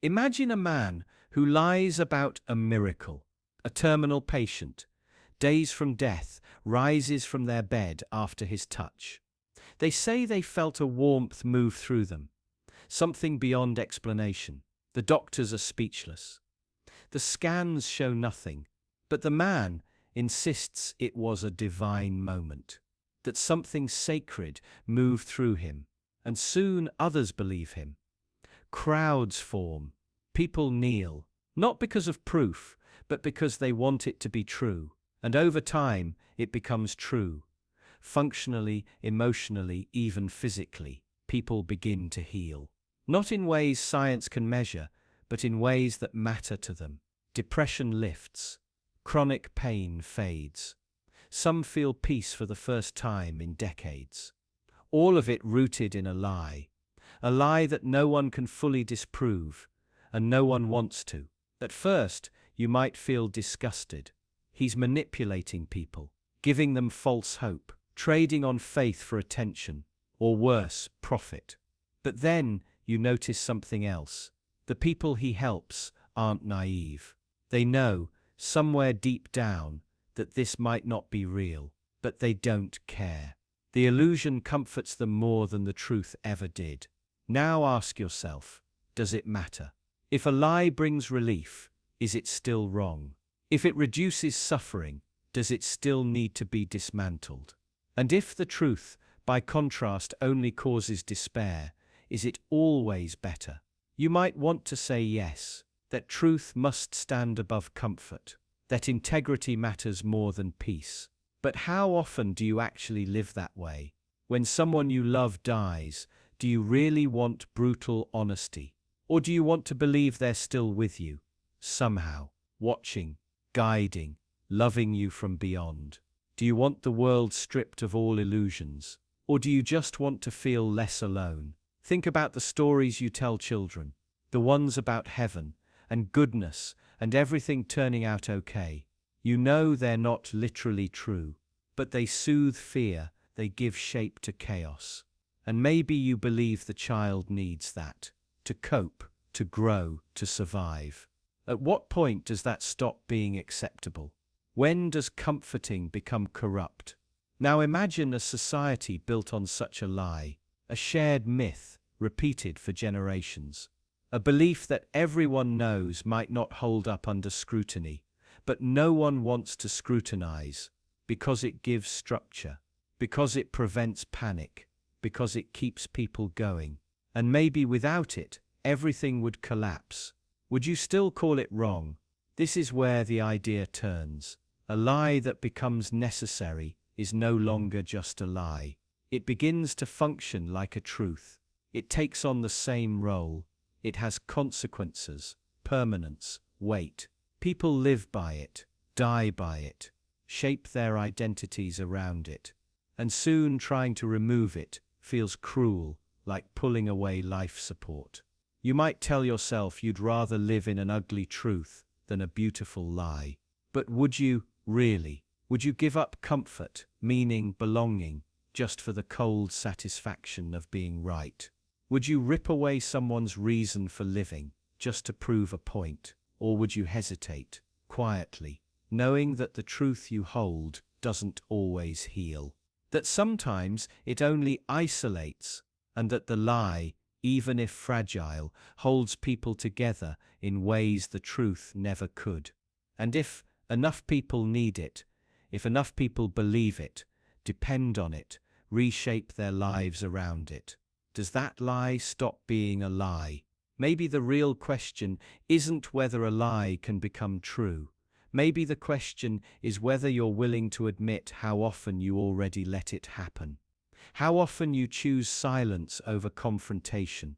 Imagine a man who lies about a miracle, a terminal patient, days from death, rises from their bed after his touch. They say they felt a warmth move through them, something beyond explanation. The doctors are speechless. The scans show nothing, but the man insists it was a divine moment, that something sacred moved through him, and soon others believe him. Crowds form, people kneel, not because of proof, but because they want it to be true, and over time it becomes true. Functionally, emotionally, even physically, people begin to heal. Not in ways science can measure, but in ways that matter to them. Depression lifts. Chronic pain fades. Some feel peace for the first time in decades. All of it rooted in a lie that no one can fully disprove, and no one wants to. At first, you might feel disgusted. He's manipulating people, giving them false hope, trading on faith for attention, or worse, profit. But then you notice something else. The people he helps aren't naive. They know, somewhere deep down, that this might not be real, but they don't care. The illusion comforts them more than the truth ever did. Now ask yourself, does it matter? If a lie brings relief, is it still wrong? If it reduces suffering, does it still need to be dismantled? And if the truth, by contrast, only causes despair, is it always better? You might want to say yes, that truth must stand above comfort, that integrity matters more than peace. But how often do you actually live that way? When someone you love dies, do you really want brutal honesty? Or do you want to believe they're still with you, somehow, watching, guiding, loving you from beyond? Do you want the world stripped of all illusions? Or do you just want to feel less alone? Think about the stories you tell children, the ones about heaven and goodness and everything turning out okay. You know they're not literally true, but they soothe fear, they give shape to chaos. And maybe you believe the child needs that, to cope, to grow, to survive. At what point does that stop being acceptable? When does comforting become corrupt? Now imagine a society built on such a lie, a shared myth repeated for generations. A belief that everyone knows might not hold up under scrutiny, but no one wants to scrutinize, because it gives structure, because it prevents panic, because it keeps people going. And maybe without it, everything would collapse. Would you still call it wrong? This is where the idea turns. A lie that becomes necessary is no longer just a lie. It begins to function like a truth. It takes on the same role. It has consequences, permanence, weight. People live by it, die by it, shape their identities around it. And soon trying to remove it feels cruel, like pulling away life support. You might tell yourself you'd rather live in an ugly truth than a beautiful lie. But would you, really? Would you give up comfort, meaning, belonging, just for the cold satisfaction of being right? Would you rip away someone's reason for living, just to prove a point? Or would you hesitate, quietly, knowing that the truth you hold doesn't always heal? That sometimes it only isolates, and that the lie, even if fragile, holds people together in ways the truth never could. And if enough people need it, if enough people believe it, depend on it, reshape their lives around it, does that lie stop being a lie? Maybe the real question isn't whether a lie can become true. Maybe the question is whether you're willing to admit how often you already let it happen. How often you choose silence over confrontation.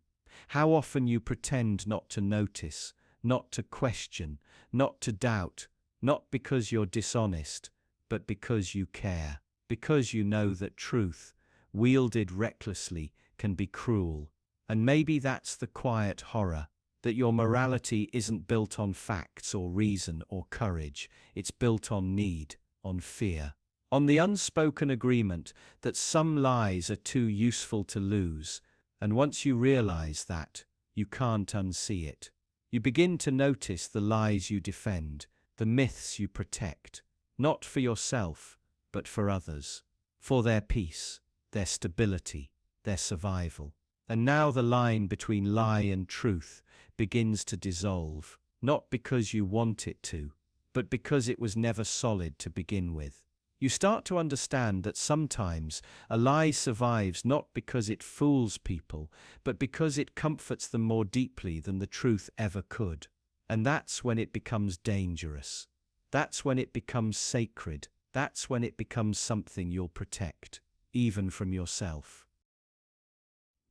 How often you pretend not to notice, not to question, not to doubt, not because you're dishonest, but because you care, because you know that truth, wielded recklessly, can be cruel. And maybe that's the quiet horror, that your morality isn't built on facts or reason or courage, it's built on need, on fear, on the unspoken agreement that some lies are too useful to lose, and once you realize that, you can't unsee it. You begin to notice the lies you defend, the myths you protect, not for yourself, but for others, for their peace, their stability, their survival. And now the line between lie and truth begins to dissolve, not because you want it to, but because it was never solid to begin with. You start to understand that sometimes a lie survives not because it fools people, but because it comforts them more deeply than the truth ever could. And that's when it becomes dangerous. That's when it becomes sacred. That's when it becomes something you'll protect, even from yourself.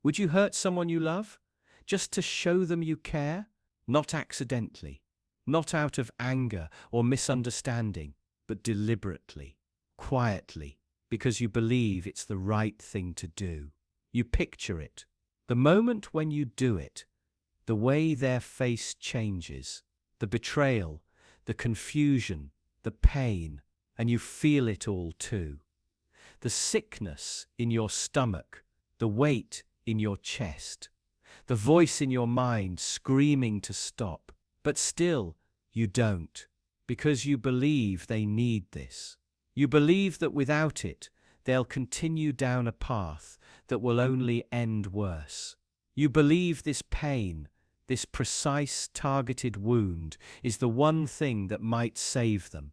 Would you hurt someone you love, just to show them you care? Not accidentally, not out of anger or misunderstanding, but deliberately, quietly, because you believe it's the right thing to do. You picture it. The moment when you do it, the way their face changes, the betrayal, the confusion, the pain, and you feel it all too. The sickness in your stomach, the weight in your chest, the voice in your mind screaming to stop. But still, you don't, because you believe they need this. You believe that without it, they'll continue down a path that will only end worse. You believe this pain, this precise, targeted wound, is the one thing that might save them.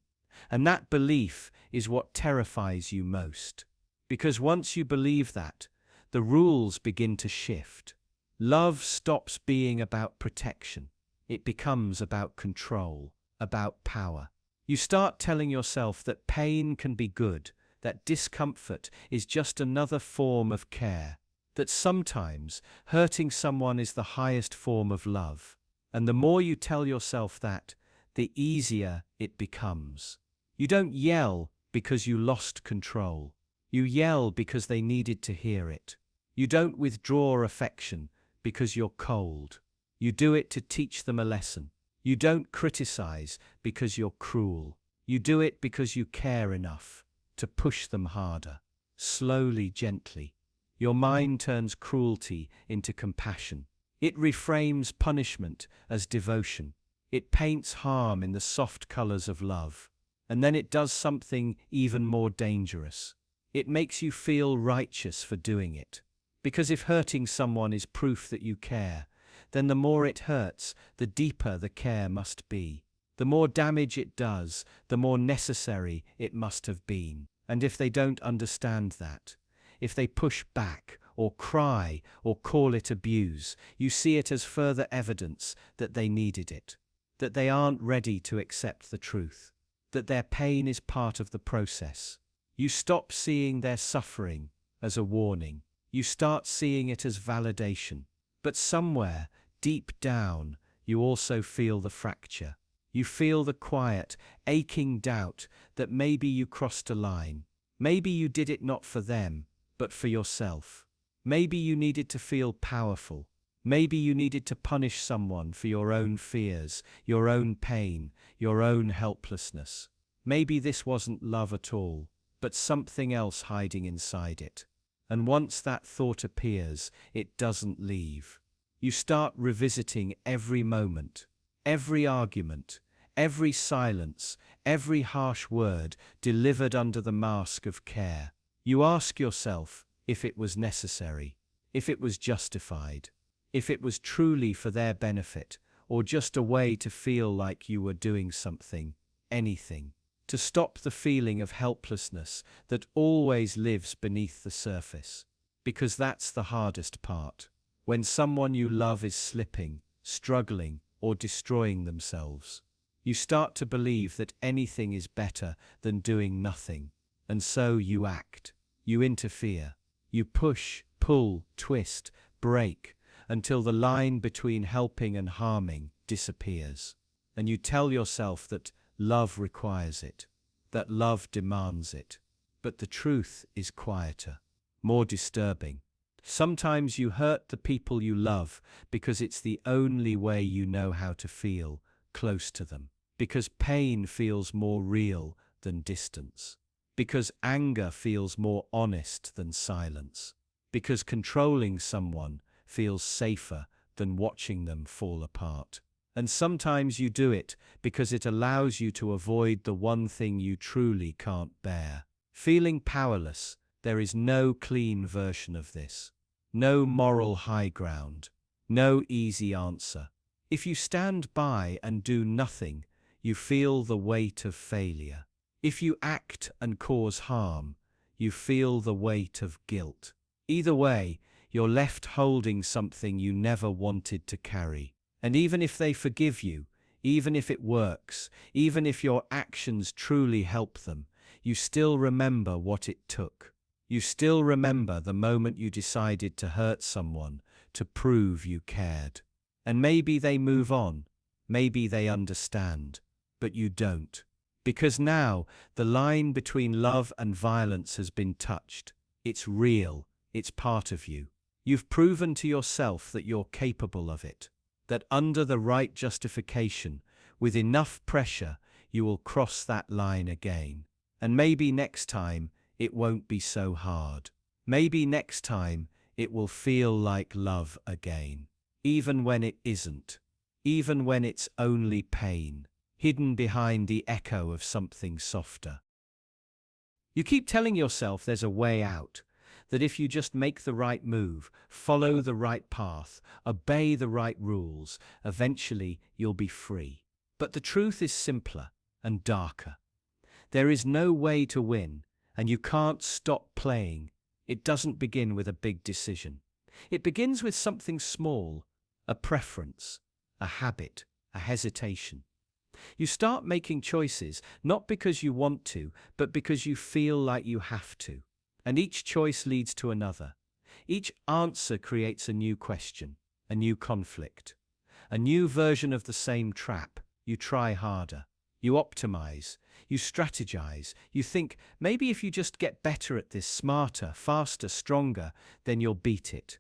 And that belief is what terrifies you most. Because once you believe that, the rules begin to shift. Love stops being about protection. It becomes about control, about power. You start telling yourself that pain can be good, that discomfort is just another form of care, that sometimes hurting someone is the highest form of love. And the more you tell yourself that, the easier it becomes. You don't yell because you lost control. You yell because they needed to hear it. You don't withdraw affection because you're cold. You do it to teach them a lesson. You don't criticize because you're cruel. You do it because you care enough to push them harder. Slowly, gently, your mind turns cruelty into compassion. It reframes punishment as devotion. It paints harm in the soft colors of love. And then it does something even more dangerous. It makes you feel righteous for doing it. Because if hurting someone is proof that you care, then the more it hurts, the deeper the care must be. The more damage it does, the more necessary it must have been. And if they don't understand that, if they push back, or cry, or call it abuse, you see it as further evidence that they needed it, that they aren't ready to accept the truth, that their pain is part of the process. You stop seeing their suffering as a warning. You start seeing it as validation. But somewhere, deep down, you also feel the fracture. You feel the quiet, aching doubt that maybe you crossed a line. Maybe you did it not for them, but for yourself. Maybe you needed to feel powerful. Maybe you needed to punish someone for your own fears, your own pain, your own helplessness. Maybe this wasn't love at all, but something else hiding inside it. And once that thought appears, it doesn't leave. You start revisiting every moment, every argument, every silence, every harsh word delivered under the mask of care. You ask yourself if it was necessary, if it was justified, if it was truly for their benefit, or just a way to feel like you were doing something, anything, to stop the feeling of helplessness that always lives beneath the surface. Because that's the hardest part. When someone you love is slipping, struggling, or destroying themselves, you start to believe that anything is better than doing nothing. And so you act, you interfere, you push, pull, twist, break, until the line between helping and harming disappears. And you tell yourself that love requires it, that love demands it. But the truth is quieter, more disturbing. Sometimes you hurt the people you love because it's the only way you know how to feel close to them. Because pain feels more real than distance. Because anger feels more honest than silence. Because controlling someone feels safer than watching them fall apart. And sometimes you do it because it allows you to avoid the one thing you truly can't bear. Feeling powerless, there is no clean version of this. No moral high ground. No easy answer. If you stand by and do nothing, you feel the weight of failure. If you act and cause harm, you feel the weight of guilt. Either way, you're left holding something you never wanted to carry. And even if they forgive you, even if it works, even if your actions truly help them, you still remember what it took. You still remember the moment you decided to hurt someone to prove you cared. And maybe they move on, maybe they understand, but you don't. Because now, the line between love and violence has been touched. It's real, it's part of you. You've proven to yourself that you're capable of it. That under the right justification, with enough pressure, you will cross that line again. And maybe next time, it won't be so hard. Maybe next time, it will feel like love again. Even when it isn't. Even when it's only pain, hidden behind the echo of something softer. You keep telling yourself there's a way out. That if you just make the right move, follow the right path, obey the right rules, eventually you'll be free. But the truth is simpler and darker. There is no way to win, and you can't stop playing. It doesn't begin with a big decision. It begins with something small, a preference, a habit, a hesitation. You start making choices, not because you want to, but because you feel like you have to. And each choice leads to another. Each answer creates a new question, a new conflict, a new version of the same trap. You try harder, you optimize, you strategize, you think, maybe if you just get better at this, smarter, faster, stronger, then you'll beat it.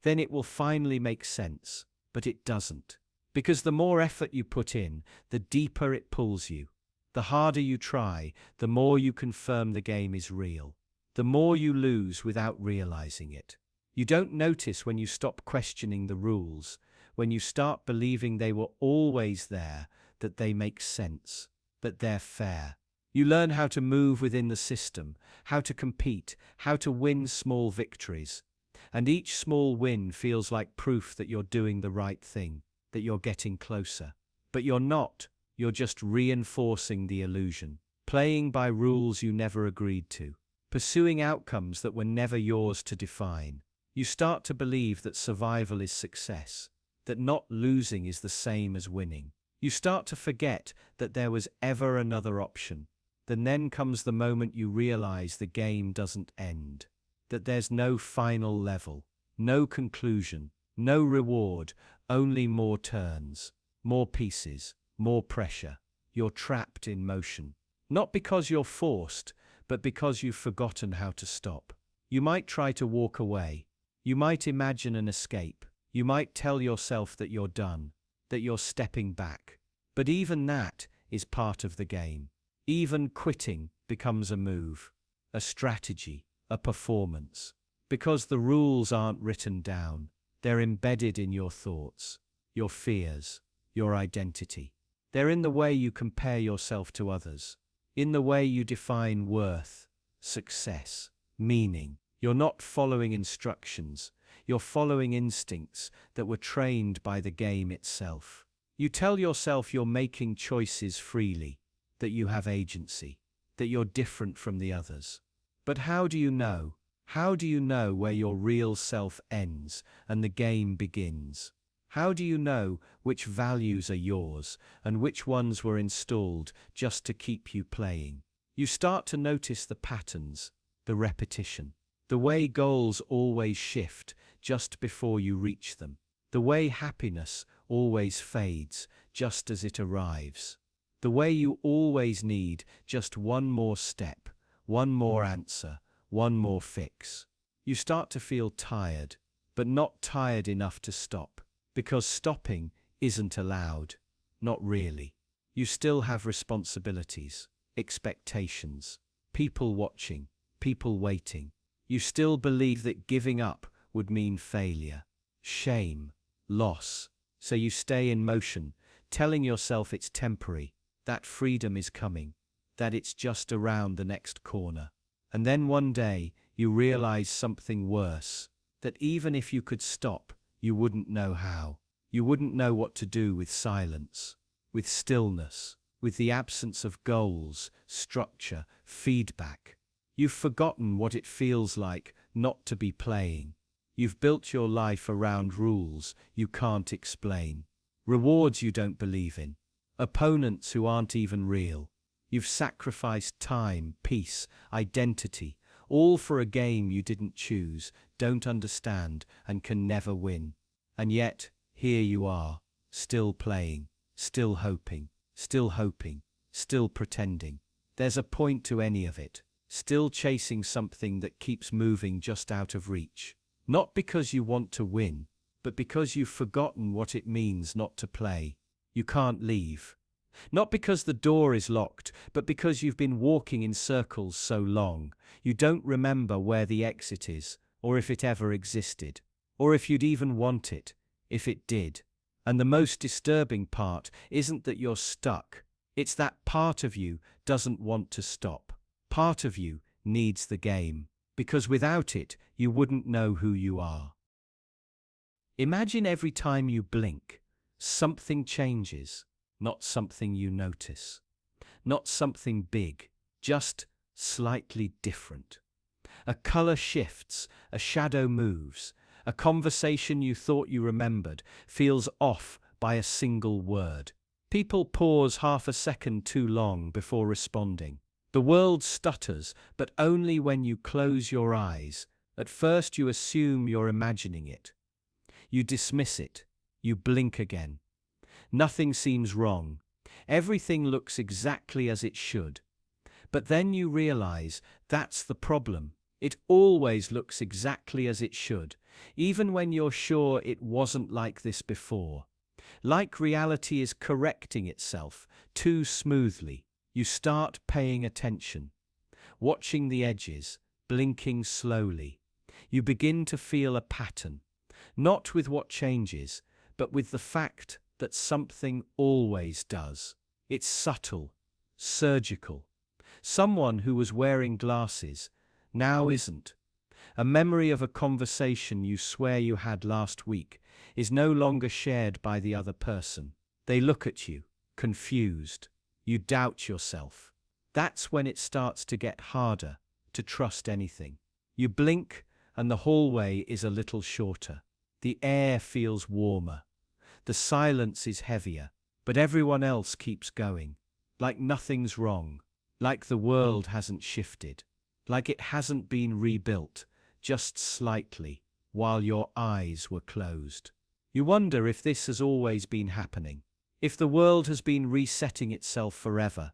Then it will finally make sense, but it doesn't. Because the more effort you put in, the deeper it pulls you. The harder you try, the more you confirm the game is real. The more you lose without realizing it. You don't notice when you stop questioning the rules, when you start believing they were always there, that they make sense, that they're fair. You learn how to move within the system, how to compete, how to win small victories. And each small win feels like proof that you're doing the right thing, that you're getting closer. But you're not, you're just reinforcing the illusion, playing by rules you never agreed to. Pursuing outcomes that were never yours to define. You start to believe that survival is success, that not losing is the same as winning. You start to forget that there was ever another option. Then comes the moment you realize the game doesn't end, that there's no final level, no conclusion, no reward, only more turns, more pieces, more pressure. You're trapped in motion. Not because you're forced, but because you've forgotten how to stop. You might try to walk away. You might imagine an escape. You might tell yourself that you're done, that you're stepping back. But even that is part of the game. Even quitting becomes a move, a strategy, a performance. Because the rules aren't written down. They're embedded in your thoughts, your fears, your identity. They're in the way you compare yourself to others. In the way you define worth, success, meaning. You're not following instructions, you're following instincts that were trained by the game itself. You tell yourself you're making choices freely, that you have agency, that you're different from the others. But how do you know? How do you know where your real self ends and the game begins? How do you know which values are yours and which ones were installed just to keep you playing? You start to notice the patterns, the repetition, the way goals always shift just before you reach them, the way happiness always fades just as it arrives, the way you always need just one more step, one more answer, one more fix. You start to feel tired, but not tired enough to stop. Because stopping isn't allowed, not really. You still have responsibilities, expectations, people watching, people waiting. You still believe that giving up would mean failure, shame, loss. So you stay in motion telling yourself it's temporary, that freedom is coming, that it's just around the next corner. And then one day, you realize something worse, that even if you could stop, you wouldn't know how. You wouldn't know what to do with silence, with stillness, with the absence of goals, structure, feedback. You've forgotten what it feels like not to be playing. You've built your life around rules you can't explain, rewards you don't believe in, opponents who aren't even real. You've sacrificed time, peace, identity, all for a game you didn't choose, don't understand, and can never win. And yet, here you are, still playing, still hoping, still pretending. There's a point to any of it, still chasing something that keeps moving just out of reach. Not because you want to win, but because you've forgotten what it means not to play. You can't leave. Not because the door is locked, but because you've been walking in circles so long, you don't remember where the exit is, or if it ever existed, or if you'd even want it, if it did. And the most disturbing part isn't that you're stuck, it's that part of you doesn't want to stop. Part of you needs the game, because without it, you wouldn't know who you are. Imagine every time you blink, something changes. Not something you notice. Not something big, just slightly different. A color shifts, a shadow moves, a conversation you thought you remembered feels off by a single word. People pause half a second too long before responding. The world stutters, but only when you close your eyes. At first you assume you're imagining it. You dismiss it. You blink again. Nothing seems wrong. Everything looks exactly as it should. But then you realize that's the problem. It always looks exactly as it should, even when you're sure it wasn't like this before. Like reality is correcting itself too smoothly. You start paying attention, watching the edges, blinking slowly. You begin to feel a pattern, not with what changes, but with the fact that something always does. It's subtle, surgical. Someone who was wearing glasses now isn't. A memory of a conversation you swear you had last week is no longer shared by the other person. They look at you, confused. You doubt yourself. That's when it starts to get harder to trust anything. You blink and the hallway is a little shorter. The air feels warmer. The silence is heavier, but everyone else keeps going. Like nothing's wrong. Like the world hasn't shifted. Like it hasn't been rebuilt, just slightly, while your eyes were closed. You wonder if this has always been happening. If the world has been resetting itself forever,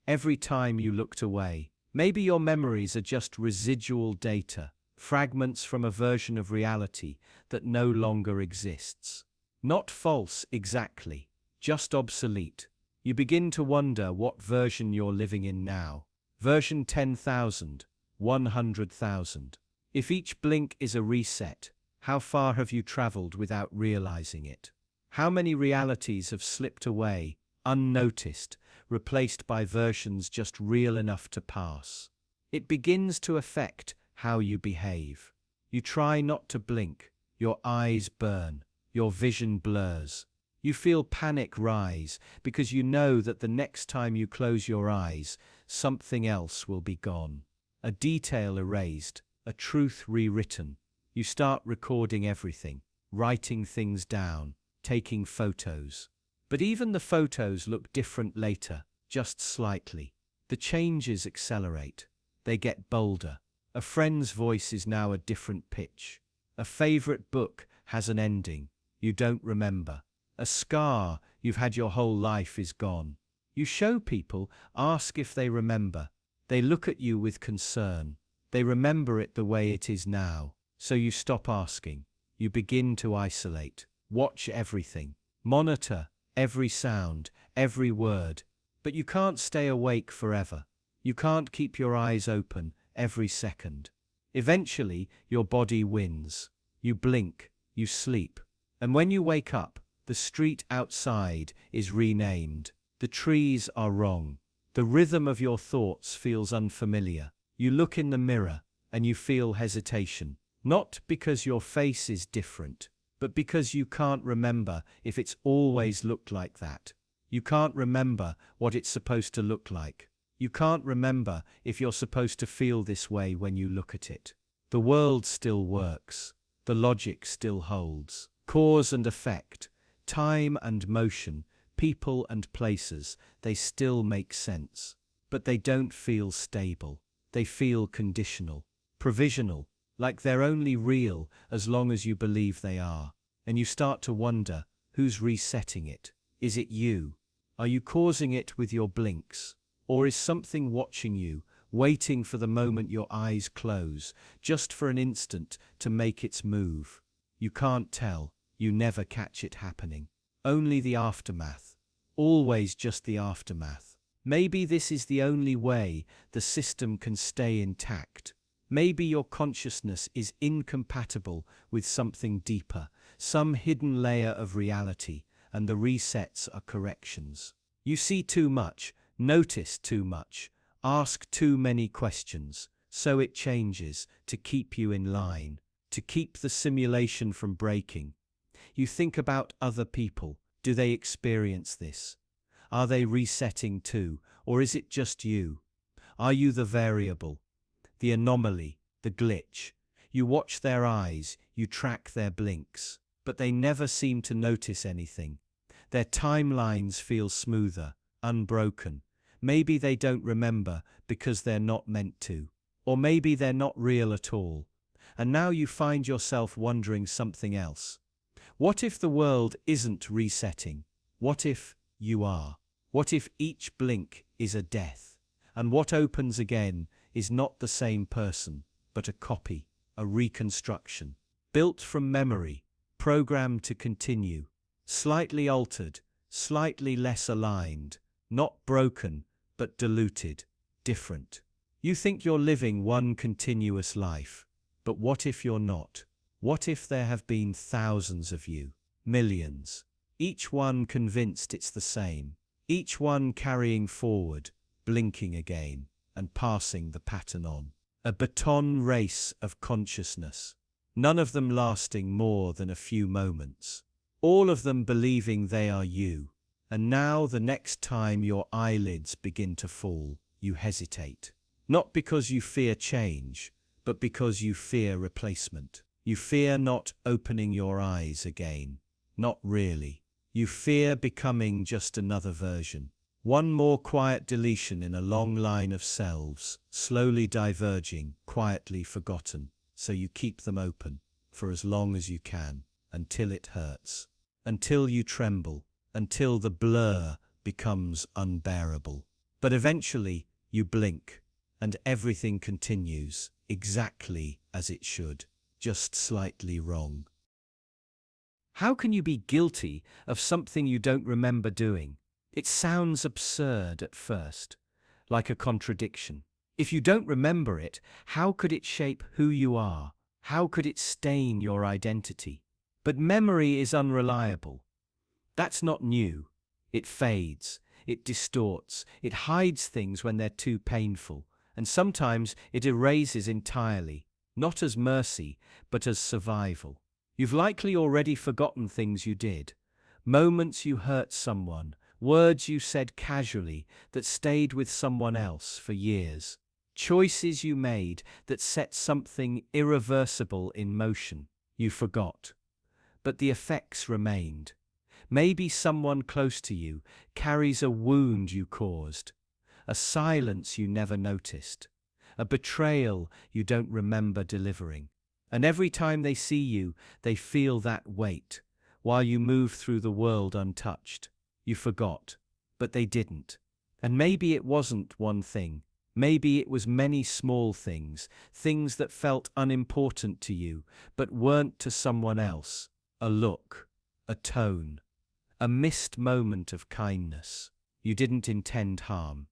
every time you looked away. Maybe your memories are just residual data, fragments from a version of reality that no longer exists. Not false exactly, just obsolete. You begin to wonder what version you're living in now. Version 10,000, 100,000. If each blink is a reset, how far have you traveled without realizing it? How many realities have slipped away, unnoticed, replaced by versions just real enough to pass? It begins to affect how you behave. You try not to blink, your eyes burn, your vision blurs. You feel panic rise because you know that the next time you close your eyes, something else will be gone. A detail erased, a truth rewritten. You start recording everything, writing things down, taking photos. But even the photos look different later, just slightly. The changes accelerate. They get bolder. A friend's voice is now a different pitch. A favorite book has an ending you don't remember. A scar you've had your whole life is gone. You show people, ask if they remember. They look at you with concern. They remember it the way it is now. So you stop asking. You begin to isolate. Watch everything. Monitor every sound, every word. But you can't stay awake forever. You can't keep your eyes open every second. Eventually, your body wins. You blink. You sleep. And when you wake up, The street outside is renamed. The trees are wrong. The rhythm of your thoughts feels unfamiliar. You look in the mirror and you feel hesitation. Not because your face is different, but because you can't remember if it's always looked like that. You can't remember what it's supposed to look like. You can't remember if you're supposed to feel this way when you look at it. The world still works. The logic still holds. Cause and effect, time and motion, people and places, they still make sense. But they don't feel stable. They feel conditional, provisional, like they're only real as long as you believe they are. And you start to wonder, who's resetting it? Is it you? Are you causing it with your blinks? Or is something watching you, waiting for the moment your eyes close, just for an instant to make its move? You can't tell. You never catch it happening. Only the aftermath. Always just the aftermath. Maybe this is the only way the system can stay intact. Maybe your consciousness is incompatible with something deeper, some hidden layer of reality, and the resets are corrections. You see too much, notice too much, ask too many questions, so it changes to keep you in line, to keep the simulation from breaking. You think about other people. Do they experience this? Are they resetting too, or is it just you? Are you the variable, the anomaly, the glitch? You watch their eyes, you track their blinks, but they never seem to notice anything. Their timelines feel smoother, unbroken. Maybe they don't remember because they're not meant to. Or maybe they're not real at all. And now you find yourself wondering something else. What if the world isn't resetting? What if you are? What if each blink is a death? And what opens again is not the same person, but a copy, a reconstruction, built from memory, programmed to continue, slightly altered, slightly less aligned, not broken, but diluted, different. You think you're living one continuous life, but what if you're not? What if there have been thousands of you, millions, each one convinced it's the same, each one carrying forward, blinking again, and passing the pattern on? A baton race of consciousness, none of them lasting more than a few moments, all of them believing they are you. And now the next time your eyelids begin to fall, you hesitate. Not because you fear change, but because you fear replacement. You fear not opening your eyes again. Not really. You fear becoming just another version. One more quiet deletion in a long line of selves, slowly diverging, quietly forgotten. So you keep them open, for as long as you can, until it hurts. Until you tremble, until the blur becomes unbearable. But eventually, you blink, and everything continues, exactly as it should. Just slightly wrong. How can you be guilty of something you don't remember doing? It sounds absurd at first, like a contradiction. If you don't remember it, how could it shape who you are? How could it stain your identity? But memory is unreliable. That's not new. It fades, it distorts, it hides things when they're too painful, and sometimes it erases entirely. Not as mercy, but as survival. You've likely already forgotten things you did, moments you hurt someone, words you said casually that stayed with someone else for years, choices you made that set something irreversible in motion. You forgot, but the effects remained. Maybe someone close to you carries a wound you caused, a silence you never noticed, a betrayal you don't remember delivering. And every time they see you, they feel that weight, while you move through the world untouched. You forgot, but they didn't. And maybe it wasn't one thing. Maybe it was many small things, things that felt unimportant to you, but weren't to someone else. A look, a tone, a missed moment of kindness. You didn't intend harm.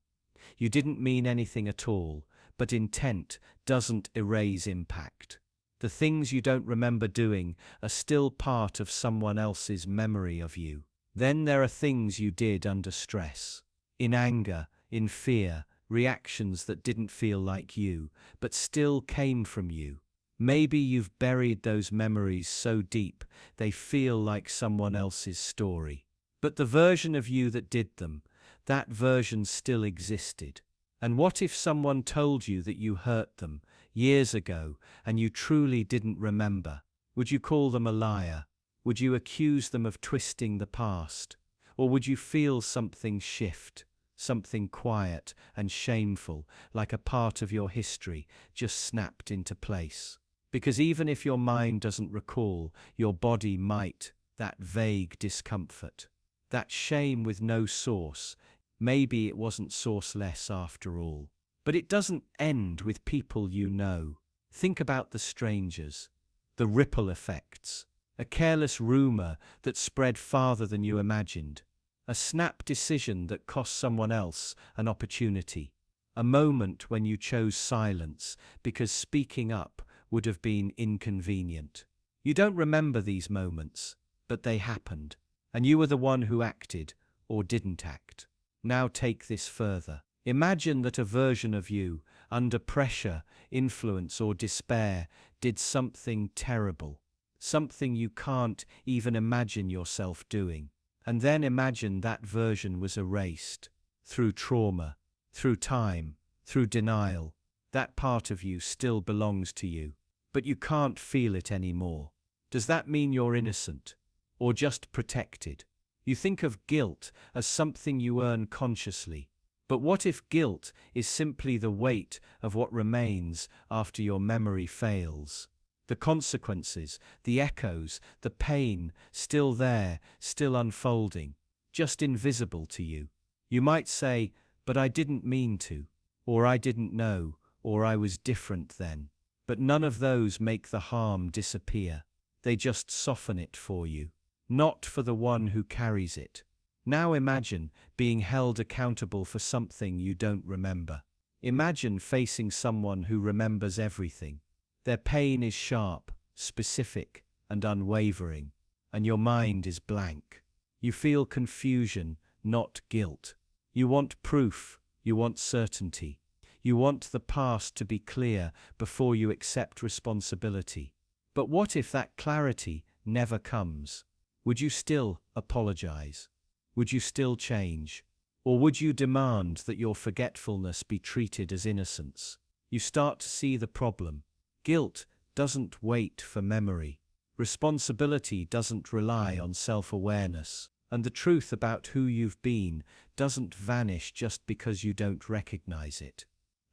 You didn't mean anything at all. But intent doesn't erase impact. The things you don't remember doing are still part of someone else's memory of you. Then there are things you did under stress, in anger, in fear, reactions that didn't feel like you, but still came from you. Maybe you've buried those memories so deep they feel like someone else's story. But the version of you that did them, that version still existed. And what if someone told you that you hurt them years ago and you truly didn't remember? Would you call them a liar? Would you accuse them of twisting the past? Or would you feel something shift, something quiet and shameful, like a part of your history just snapped into place? Because even if your mind doesn't recall, your body might, that vague discomfort, that shame with no source. Maybe it wasn't sourceless after all. But it doesn't end with people you know. Think about the strangers, the ripple effects, a careless rumor that spread farther than you imagined, a snap decision that cost someone else an opportunity, a moment when you chose silence because speaking up would have been inconvenient. You don't remember these moments, but they happened, and you were the one who acted or didn't act. Now take this further. Imagine that a version of you, under pressure, influence, or despair, did something terrible, something you can't even imagine yourself doing. And then imagine that version was erased, through trauma, through time, through denial. That part of you still belongs to you, but you can't feel it anymore. Does that mean you're innocent, or just protected? You think of guilt as something you earn consciously. But what if guilt is simply the weight of what remains after your memory fails? The consequences, the echoes, the pain, still there, still unfolding, just invisible to you. You might say, but I didn't mean to, or I didn't know, or I was different then. But none of those make the harm disappear. They just soften it for you. Not for the one who carries it. Now imagine being held accountable for something you don't remember. Imagine facing someone who remembers everything. Their pain is sharp, specific, and unwavering, and your mind is blank. You feel confusion, not guilt. You want proof, you want certainty. You want the past to be clear before you accept responsibility. But what if that clarity never comes? Would you still apologize? Would you still change? Or would you demand that your forgetfulness be treated as innocence? You start to see the problem. Guilt doesn't wait for memory. Responsibility doesn't rely on self-awareness. And the truth about who you've been doesn't vanish just because you don't recognize it.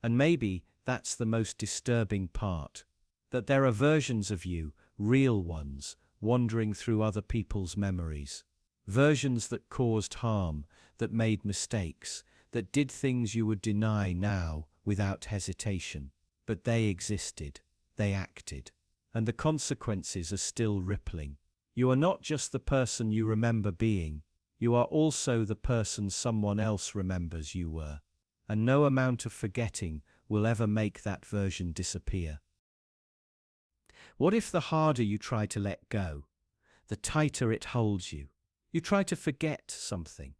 And maybe that's the most disturbing part. That there are versions of you, real ones, wandering through other people's memories. Versions that caused harm, that made mistakes, that did things you would deny now without hesitation. But they existed, they acted, and the consequences are still rippling. You are not just the person you remember being, you are also the person someone else remembers you were. And no amount of forgetting will ever make that version disappear. What if the harder you try to let go, the tighter it holds you? You try to forget something,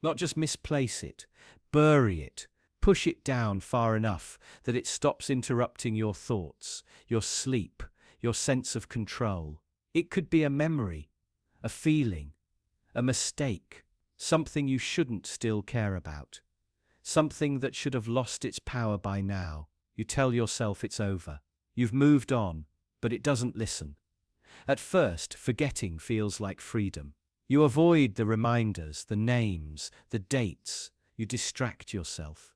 not just misplace it, bury it, push it down far enough that it stops interrupting your thoughts, your sleep, your sense of control. It could be a memory, a feeling, a mistake, something you shouldn't still care about, something that should have lost its power by now. You tell yourself it's over. You've moved on, but it doesn't listen. At first, forgetting feels like freedom. You avoid the reminders, the names, the dates. You distract yourself.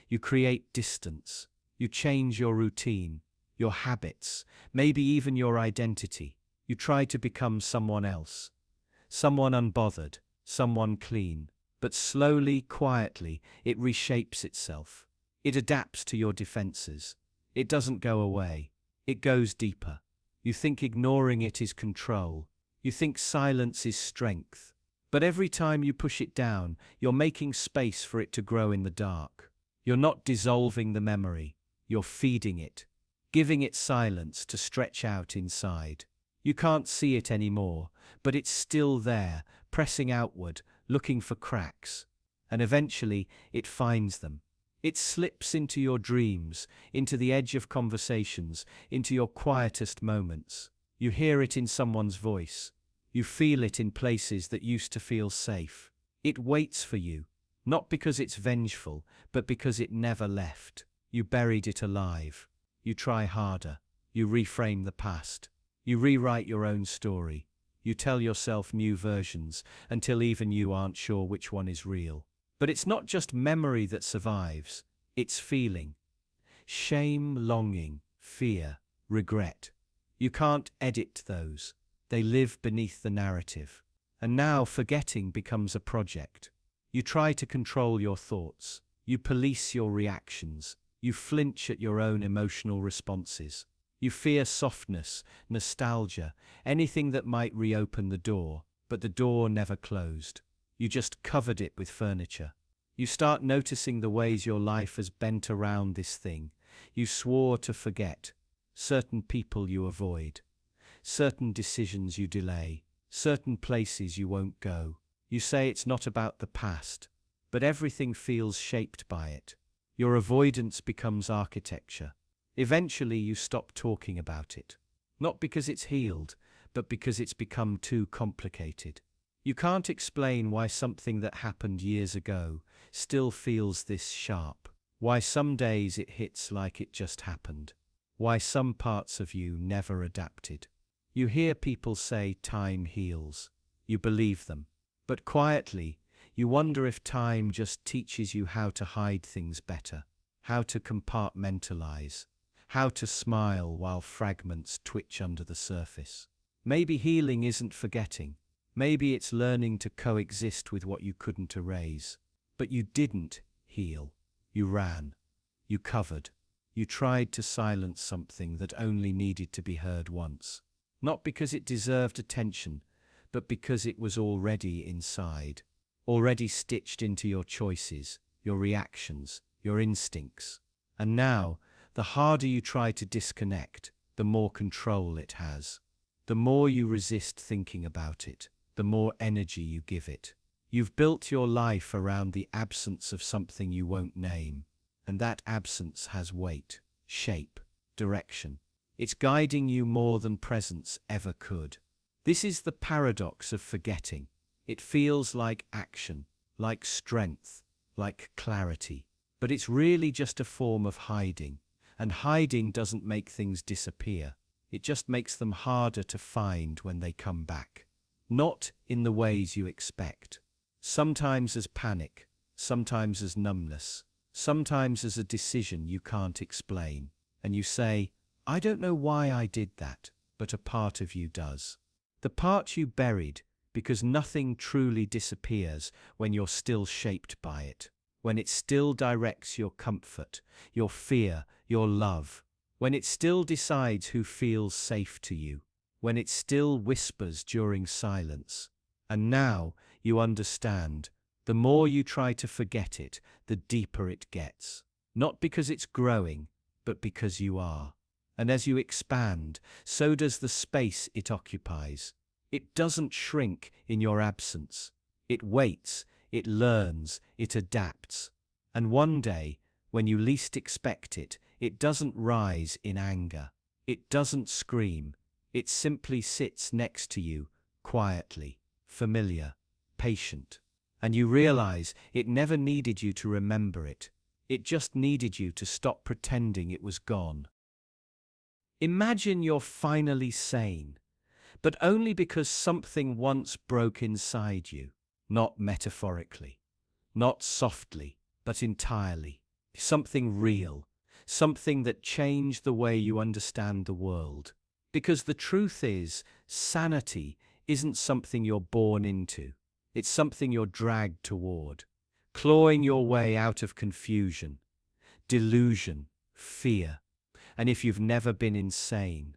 You create distance. You change your routine, your habits, maybe even your identity. You try to become someone else, someone unbothered, someone clean. But slowly, quietly, it reshapes itself. It adapts to your defenses. It doesn't go away. It goes deeper. You think ignoring it is control. You think silence is strength. But every time you push it down, you're making space for it to grow in the dark. You're not dissolving the memory. You're feeding it. giving it silence to stretch out inside. You can't see it anymore, but it's still there, pressing outward, looking for cracks. And eventually, it finds them. It slips into your dreams, into the edge of conversations, into your quietest moments. You hear it in someone's voice. You feel it in places that used to feel safe. It waits for you, not because it's vengeful, but because it never left. You buried it alive. You try harder. You reframe the past. You rewrite your own story. You tell yourself new versions until even you aren't sure which one is real. But it's not just memory that survives, it's feeling. Shame, longing, fear, regret. You can't edit those. They live beneath the narrative. And now forgetting becomes a project. You try to control your thoughts. You police your reactions. You flinch at your own emotional responses. You fear softness, nostalgia, anything that might reopen the door, but the door never closed. You just covered it with furniture. You start noticing the ways your life has bent around this thing. You swore to forget. Certain people you avoid. Certain decisions you delay. Certain places you won't go. You say it's not about the past, but everything feels shaped by it. Your avoidance becomes architecture. Eventually you stop talking about it. Not because it's healed, but because it's become too complicated. You can't explain why something that happened years ago still feels this sharp. Why some days it hits like it just happened. Why some parts of you never adapted. You hear people say time heals. You believe them. But quietly, you wonder if time just teaches you how to hide things better, how to compartmentalize, how to smile while fragments twitch under the surface. Maybe healing isn't forgetting. Maybe it's learning to coexist with what you couldn't erase. But you didn't heal. You ran. You covered. You tried to silence something that only needed to be heard once. Not because it deserved attention, but because it was already inside. Already stitched into your choices, your reactions, your instincts. And now, the harder you try to disconnect, the more control it has. The more you resist thinking about it, the more energy you give it. You've built your life around the absence of something you won't name, and that absence has weight, shape, direction. It's guiding you more than presence ever could. This is the paradox of forgetting. It feels like action, like strength, like clarity. But it's really just a form of hiding. And hiding doesn't make things disappear. It just makes them harder to find when they come back. Not in the ways you expect. Sometimes as panic, sometimes as numbness, sometimes as a decision you can't explain. And you say, I don't know why I did that, but a part of you does. The part you buried, because nothing truly disappears when you're still shaped by it. When it still directs your comfort, your fear, your love. When it still decides who feels safe to you. When it still whispers during silence. And now, you understand, the more you try to forget it, the deeper it gets. Not because it's growing, but because you are. And as you expand, so does the space it occupies. It doesn't shrink in your absence. It waits, it learns, it adapts. And one day, when you least expect it, it doesn't rise in anger. It doesn't scream. It simply sits next to you, quietly, familiar, patient. And you realize it never needed you to remember it. It just needed you to stop pretending it was gone. Imagine you're finally sane, but only because something once broke inside you. Not metaphorically, not softly, but entirely. Something real, something that changed the way you understand the world. Because the truth is, sanity isn't something you're born into. It's something you're dragged toward, clawing your way out of confusion, delusion, fear. And if you've never been insane,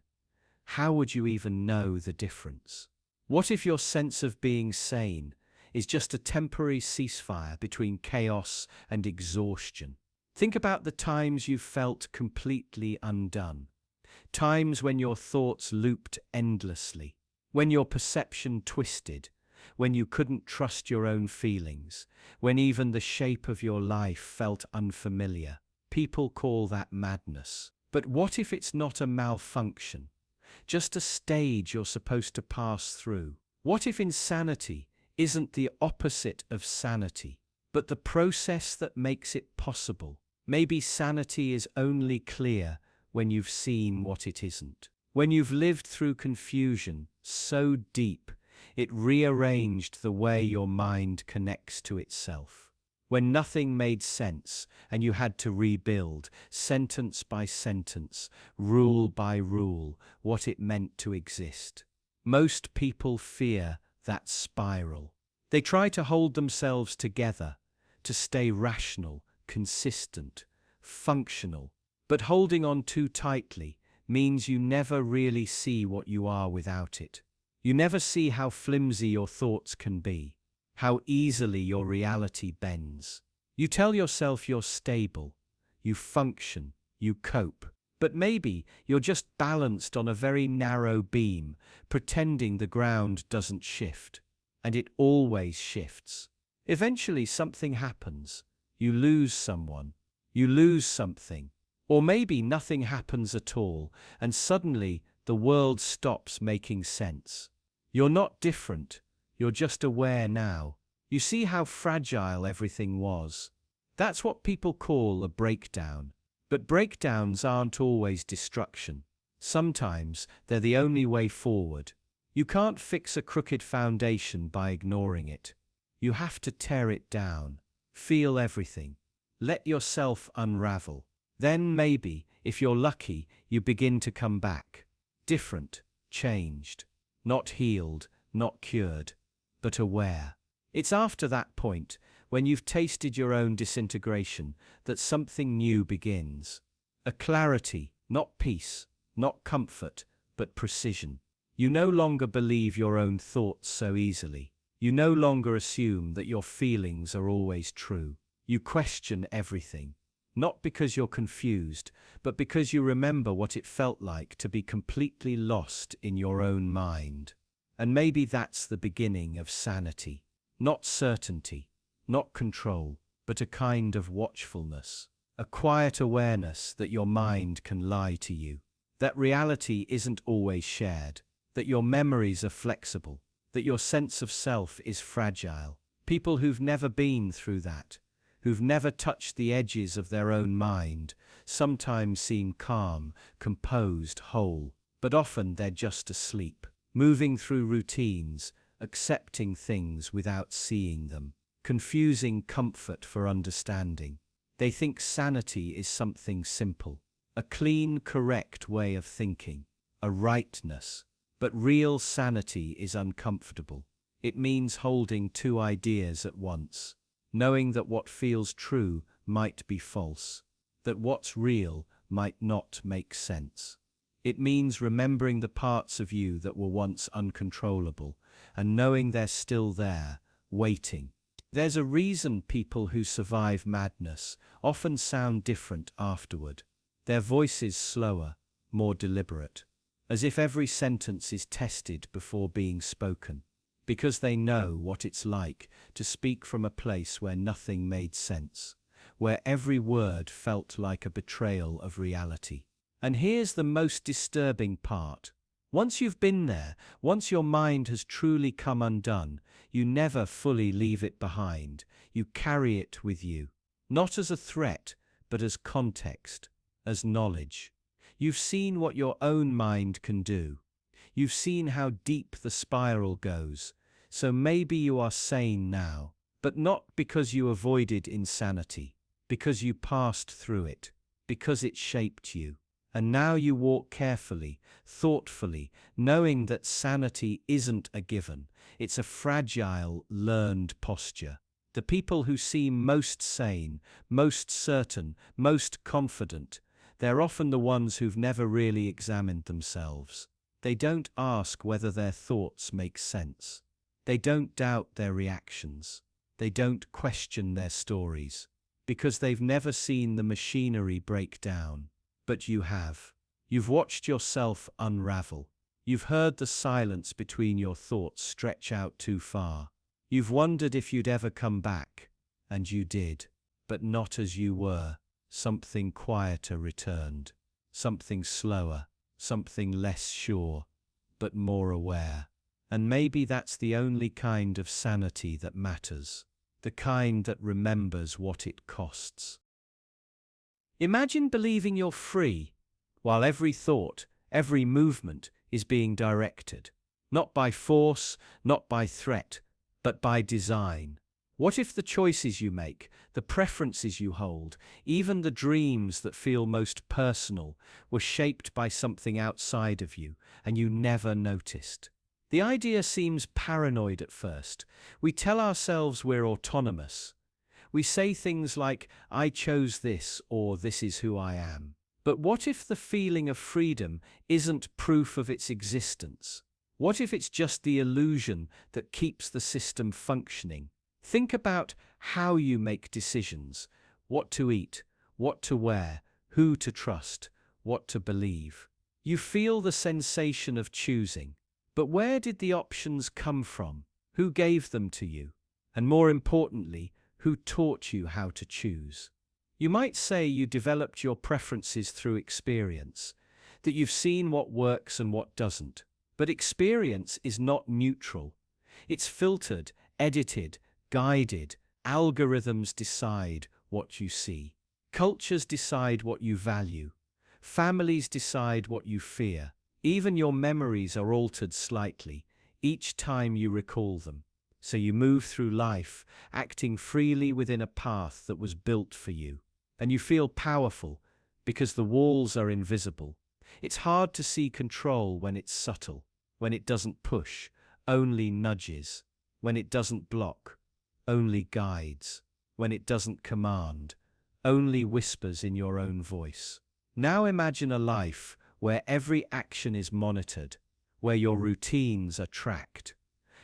how would you even know the difference? What if your sense of being sane is just a temporary ceasefire between chaos and exhaustion? Think about the times you felt completely undone. Times when your thoughts looped endlessly, when your perception twisted, when you couldn't trust your own feelings, when even the shape of your life felt unfamiliar. People call that madness. But what if it's not a malfunction, just a stage you're supposed to pass through? What if insanity isn't the opposite of sanity, but the process that makes it possible? Maybe sanity is only clear when you've seen what it isn't. When you've lived through confusion so deep, it rearranged the way your mind connects to itself. When nothing made sense and you had to rebuild, sentence by sentence, rule by rule, what it meant to exist. Most people fear that spiral. They try to hold themselves together, to stay rational, consistent, functional. But holding on too tightly means you never really see what you are without it. You never see how flimsy your thoughts can be, how easily your reality bends. You tell yourself you're stable, you function, you cope, but maybe you're just balanced on a very narrow beam, pretending the ground doesn't shift. And it always shifts. Eventually something happens. You lose someone, you lose something. Or maybe nothing happens at all, and suddenly the world stops making sense. You're not different, you're just aware now. You see how fragile everything was. That's what people call a breakdown. But breakdowns aren't always destruction. Sometimes they're the only way forward. You can't fix a crooked foundation by ignoring it. You have to tear it down, feel everything, let yourself unravel. Then maybe, if you're lucky, you begin to come back. Different, changed, not healed, not cured, but aware. It's after that point, when you've tasted your own disintegration, that something new begins. A clarity, not peace, not comfort, but precision. You no longer believe your own thoughts so easily. You no longer assume that your feelings are always true. You question everything. Not because you're confused, but because you remember what it felt like to be completely lost in your own mind. And maybe that's the beginning of sanity. Not certainty, not control, but a kind of watchfulness. A quiet awareness that your mind can lie to you. That reality isn't always shared. That your memories are flexible. That your sense of self is fragile. People who've never been through that, who've never touched the edges of their own mind, sometimes seem calm, composed, whole, but often they're just asleep, moving through routines, accepting things without seeing them, confusing comfort for understanding. They think sanity is something simple, a clean, correct way of thinking, a rightness. But real sanity is uncomfortable. It means holding two ideas at once. Knowing that what feels true might be false, that what's real might not make sense. It means remembering the parts of you that were once uncontrollable, and knowing they're still there, waiting. There's a reason people who survive madness often sound different afterward. Their voice is slower, more deliberate, as if every sentence is tested before being spoken. Because they know what it's like to speak from a place where nothing made sense, where every word felt like a betrayal of reality. And here's the most disturbing part. Once you've been there, once your mind has truly come undone, you never fully leave it behind. You carry it with you, not as a threat, but as context, as knowledge. You've seen what your own mind can do. You've seen how deep the spiral goes, so maybe you are sane now, but not because you avoided insanity, because you passed through it, because it shaped you. And now you walk carefully, thoughtfully, knowing that sanity isn't a given, it's a fragile, learned posture. The people who seem most sane, most certain, most confident, they're often the ones who've never really examined themselves. They don't ask whether their thoughts make sense. They don't doubt their reactions. They don't question their stories, because they've never seen the machinery break down. But you have. You've watched yourself unravel. You've heard the silence between your thoughts stretch out too far. You've wondered if you'd ever come back, and you did, but not as you were. Something quieter returned, something slower, something less sure, but more aware. And maybe that's the only kind of sanity that matters, the kind that remembers what it costs. Imagine believing you're free, while every thought, every movement is being directed, not by force, not by threat, but by design. What if the choices you make, the preferences you hold, even the dreams that feel most personal, were shaped by something outside of you, and you never noticed? The idea seems paranoid at first. We tell ourselves we're autonomous. We say things like, "I chose this," or "this is who I am." But what if the feeling of freedom isn't proof of its existence? What if it's just the illusion that keeps the system functioning? Think about how you make decisions: what to eat, what to wear, who to trust, what to believe. You feel the sensation of choosing. But where did the options come from? Who gave them to you? And more importantly, who taught you how to choose? You might say you developed your preferences through experience, that you've seen what works and what doesn't. But experience is not neutral. It's filtered, edited, guided. Algorithms decide what you see. Cultures decide what you value. Families decide what you fear. Even your memories are altered slightly each time you recall them. So you move through life, acting freely within a path that was built for you. And you feel powerful because the walls are invisible. It's hard to see control when it's subtle, when it doesn't push, only nudges, when it doesn't block, only guides, when it doesn't command, only whispers in your own voice. Now imagine a life where every action is monitored, where your routines are tracked,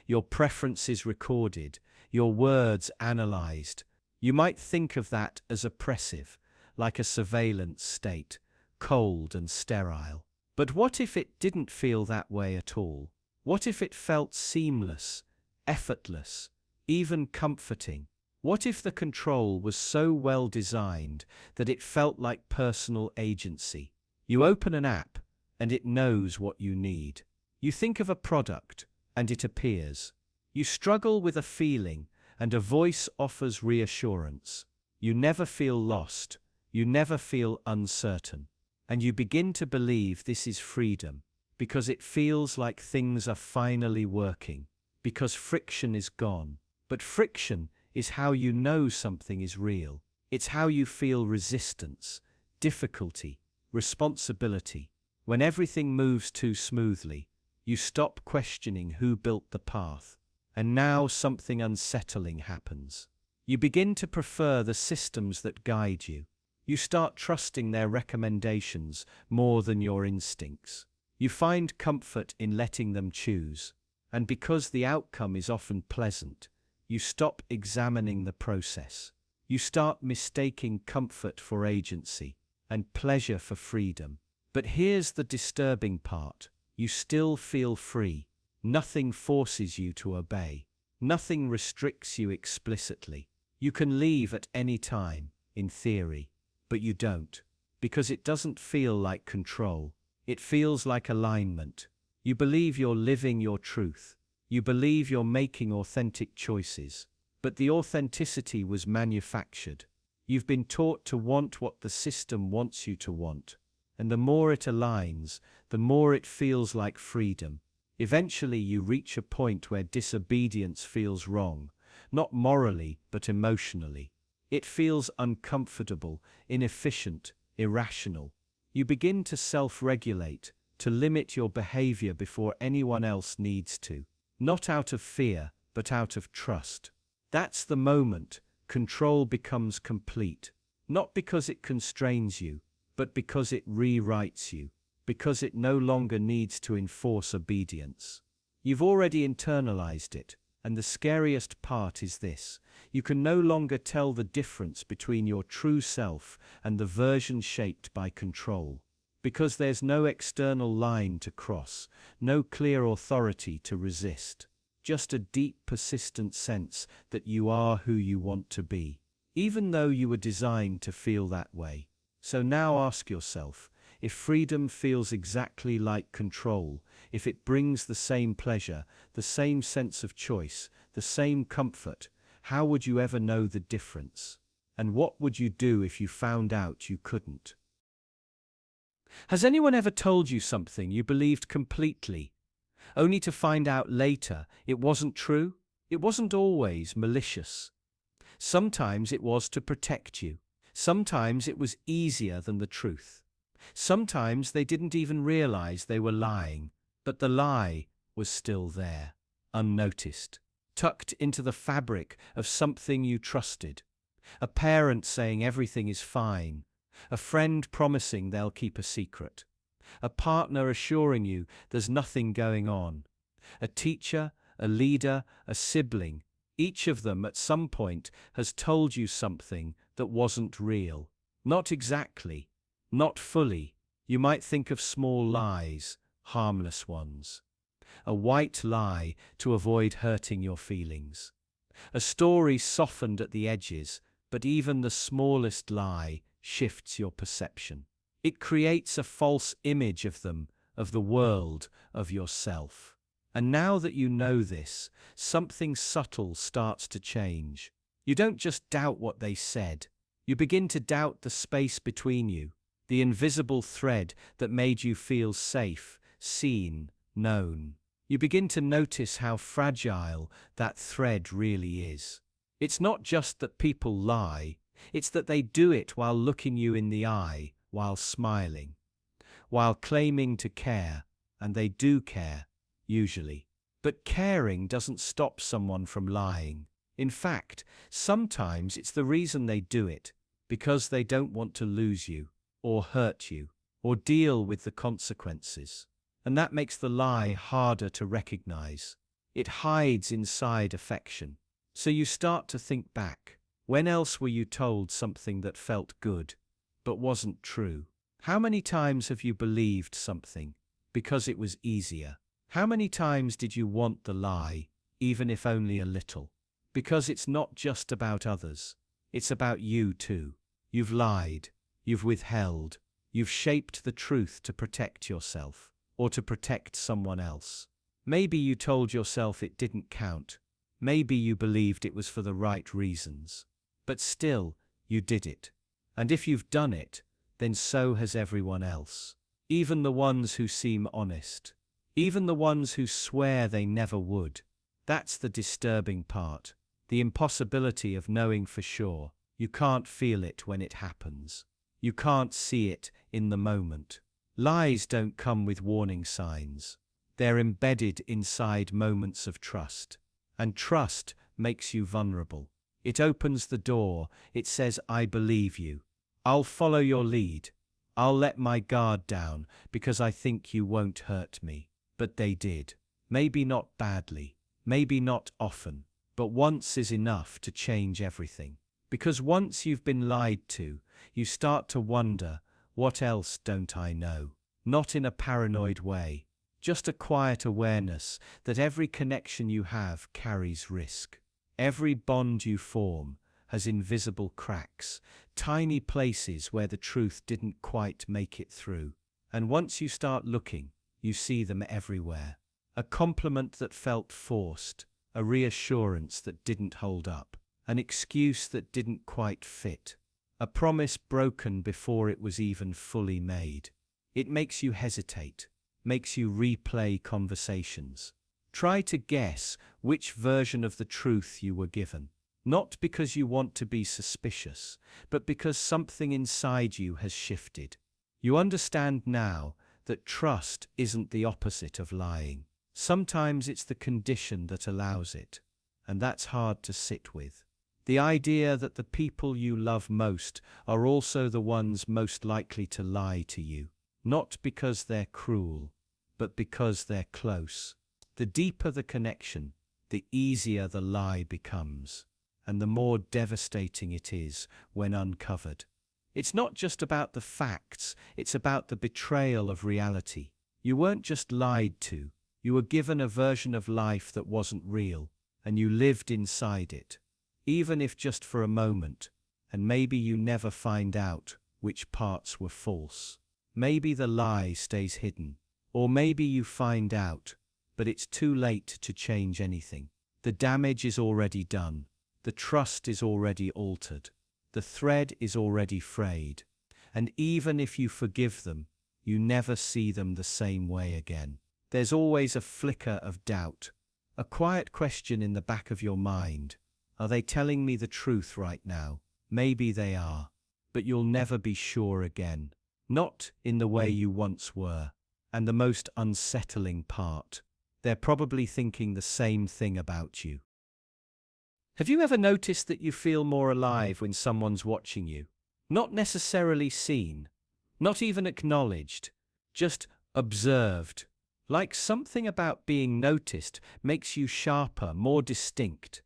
your preferences recorded, your words analyzed. You might think of that as oppressive, like a surveillance state, cold and sterile. But what if it didn't feel that way at all? What if it felt seamless, effortless, even comforting? What if the control was so well designed that it felt like personal agency? You open an app, and it knows what you need. You think of a product, and it appears. You struggle with a feeling, and a voice offers reassurance. You never feel lost. You never feel uncertain. And you begin to believe this is freedom, because it feels like things are finally working, because friction is gone. But friction is how you know something is real. It's how you feel resistance, difficulty, responsibility. When everything moves too smoothly, you stop questioning who built the path. And now something unsettling happens. You begin to prefer the systems that guide you. You start trusting their recommendations more than your instincts. You find comfort in letting them choose. And because the outcome is often pleasant, you stop examining the process. You start mistaking comfort for agency and pleasure for freedom. But here's the disturbing part. You still feel free. Nothing forces you to obey. Nothing restricts you explicitly. You can leave at any time, in theory, but you don't, because it doesn't feel like control. It feels like alignment. You believe you're living your truth. You believe you're making authentic choices, but the authenticity was manufactured. You've been taught to want what the system wants you to want, and the more it aligns, the more it feels like freedom. Eventually you reach a point where disobedience feels wrong, not morally but emotionally. It feels uncomfortable, inefficient, irrational. You begin to self-regulate, to limit your behavior before anyone else needs to. Not out of fear, but out of trust. That's the moment control becomes complete. Not because it constrains you, but because it rewrites you. Because it no longer needs to enforce obedience. You've already internalized it, and the scariest part is this: you can no longer tell the difference between your true self and the version shaped by control. Because there's no external line to cross, no clear authority to resist. Just a deep, persistent sense that you are who you want to be, even though you were designed to feel that way. So now ask yourself, if freedom feels exactly like control, if it brings the same pleasure, the same sense of choice, the same comfort, how would you ever know the difference? And what would you do if you found out you couldn't? Has anyone ever told you something you believed completely, only to find out later it wasn't true? It wasn't always malicious. Sometimes it was to protect you. Sometimes it was easier than the truth. Sometimes they didn't even realize they were lying, but the lie was still there, unnoticed, tucked into the fabric of something you trusted. A parent saying everything is fine, a friend promising they'll keep a secret, a partner assuring you there's nothing going on, a teacher, a leader, a sibling. Each of them at some point has told you something that wasn't real. Not exactly, not fully. You might think of small lies, harmless ones. A white lie to avoid hurting your feelings. A story softened at the edges, but even the smallest lie shifts your perception. It creates a false image of them, of the world, of yourself. And now that you know this, something subtle starts to change. You don't just doubt what they said. You begin to doubt the space between you, the invisible thread that made you feel safe, seen, known. You begin to notice how fragile that thread really is. It's not just that people lie, it's that they do it while looking you in the eye, while smiling, while claiming to care, and they do care, usually. But caring doesn't stop someone from lying. In fact, sometimes it's the reason they do it, because they don't want to lose you, or hurt you, or deal with the consequences. And that makes the lie harder to recognize. It hides inside affection. So you start to think back. When else were you told something that felt good, but wasn't true? How many times have you believed something because it was easier? How many times did you want the lie, even if only a little? Because it's not just about others. It's about you too. You've lied. You've withheld. You've shaped the truth to protect yourself, or to protect someone else. Maybe you told yourself it didn't count. Maybe you believed it was for the right reasons. But still, you did it. And if you've done it, then so has everyone else. Even the ones who seem honest. Even the ones who swear they never would. That's the disturbing part. The impossibility of knowing for sure. You can't feel it when it happens. You can't see it in the moment. Lies don't come with warning signs. They're embedded inside moments of trust. And trust makes you vulnerable. It opens the door. It says, I believe you. I'll follow your lead. I'll let my guard down because I think you won't hurt me. But they did. Maybe not badly. Maybe not often. But once is enough to change everything. Because once you've been lied to, you start to wonder, what else don't I know? Not in a paranoid way. Just a quiet awareness that every connection you have carries risk. Every bond you form has invisible cracks, tiny places where the truth didn't quite make it through. And once you start looking, you see them everywhere. A compliment that felt forced, a reassurance that didn't hold up, an excuse that didn't quite fit, a promise broken before it was even fully made. It makes you hesitate, makes you replay conversations. Try to guess which version of the truth you were given. Not because you want to be suspicious, but because something inside you has shifted. You understand now that trust isn't the opposite of lying. Sometimes it's the condition that allows it, and that's hard to sit with. The idea that the people you love most are also the ones most likely to lie to you, not because they're cruel, but because they're close. The deeper the connection, the easier the lie becomes, and the more devastating it is when uncovered. It's not just about the facts, it's about the betrayal of reality. You weren't just lied to, you were given a version of life that wasn't real, and you lived inside it. Even if just for a moment, and maybe you never find out which parts were false. Maybe the lie stays hidden, or maybe you find out, but it's too late to change anything. The damage is already done, the trust is already altered, the thread is already frayed, and even if you forgive them, you never see them the same way again. There's always a flicker of doubt, a quiet question in the back of your mind. Are they telling me the truth right now? Maybe they are, but you'll never be sure again. Not in the way you once were. And the most unsettling part, they're probably thinking the same thing about you. Have you ever noticed that you feel more alive when someone's watching you? Not necessarily seen, not even acknowledged, just observed. Like something about being noticed makes you sharper, more distinct.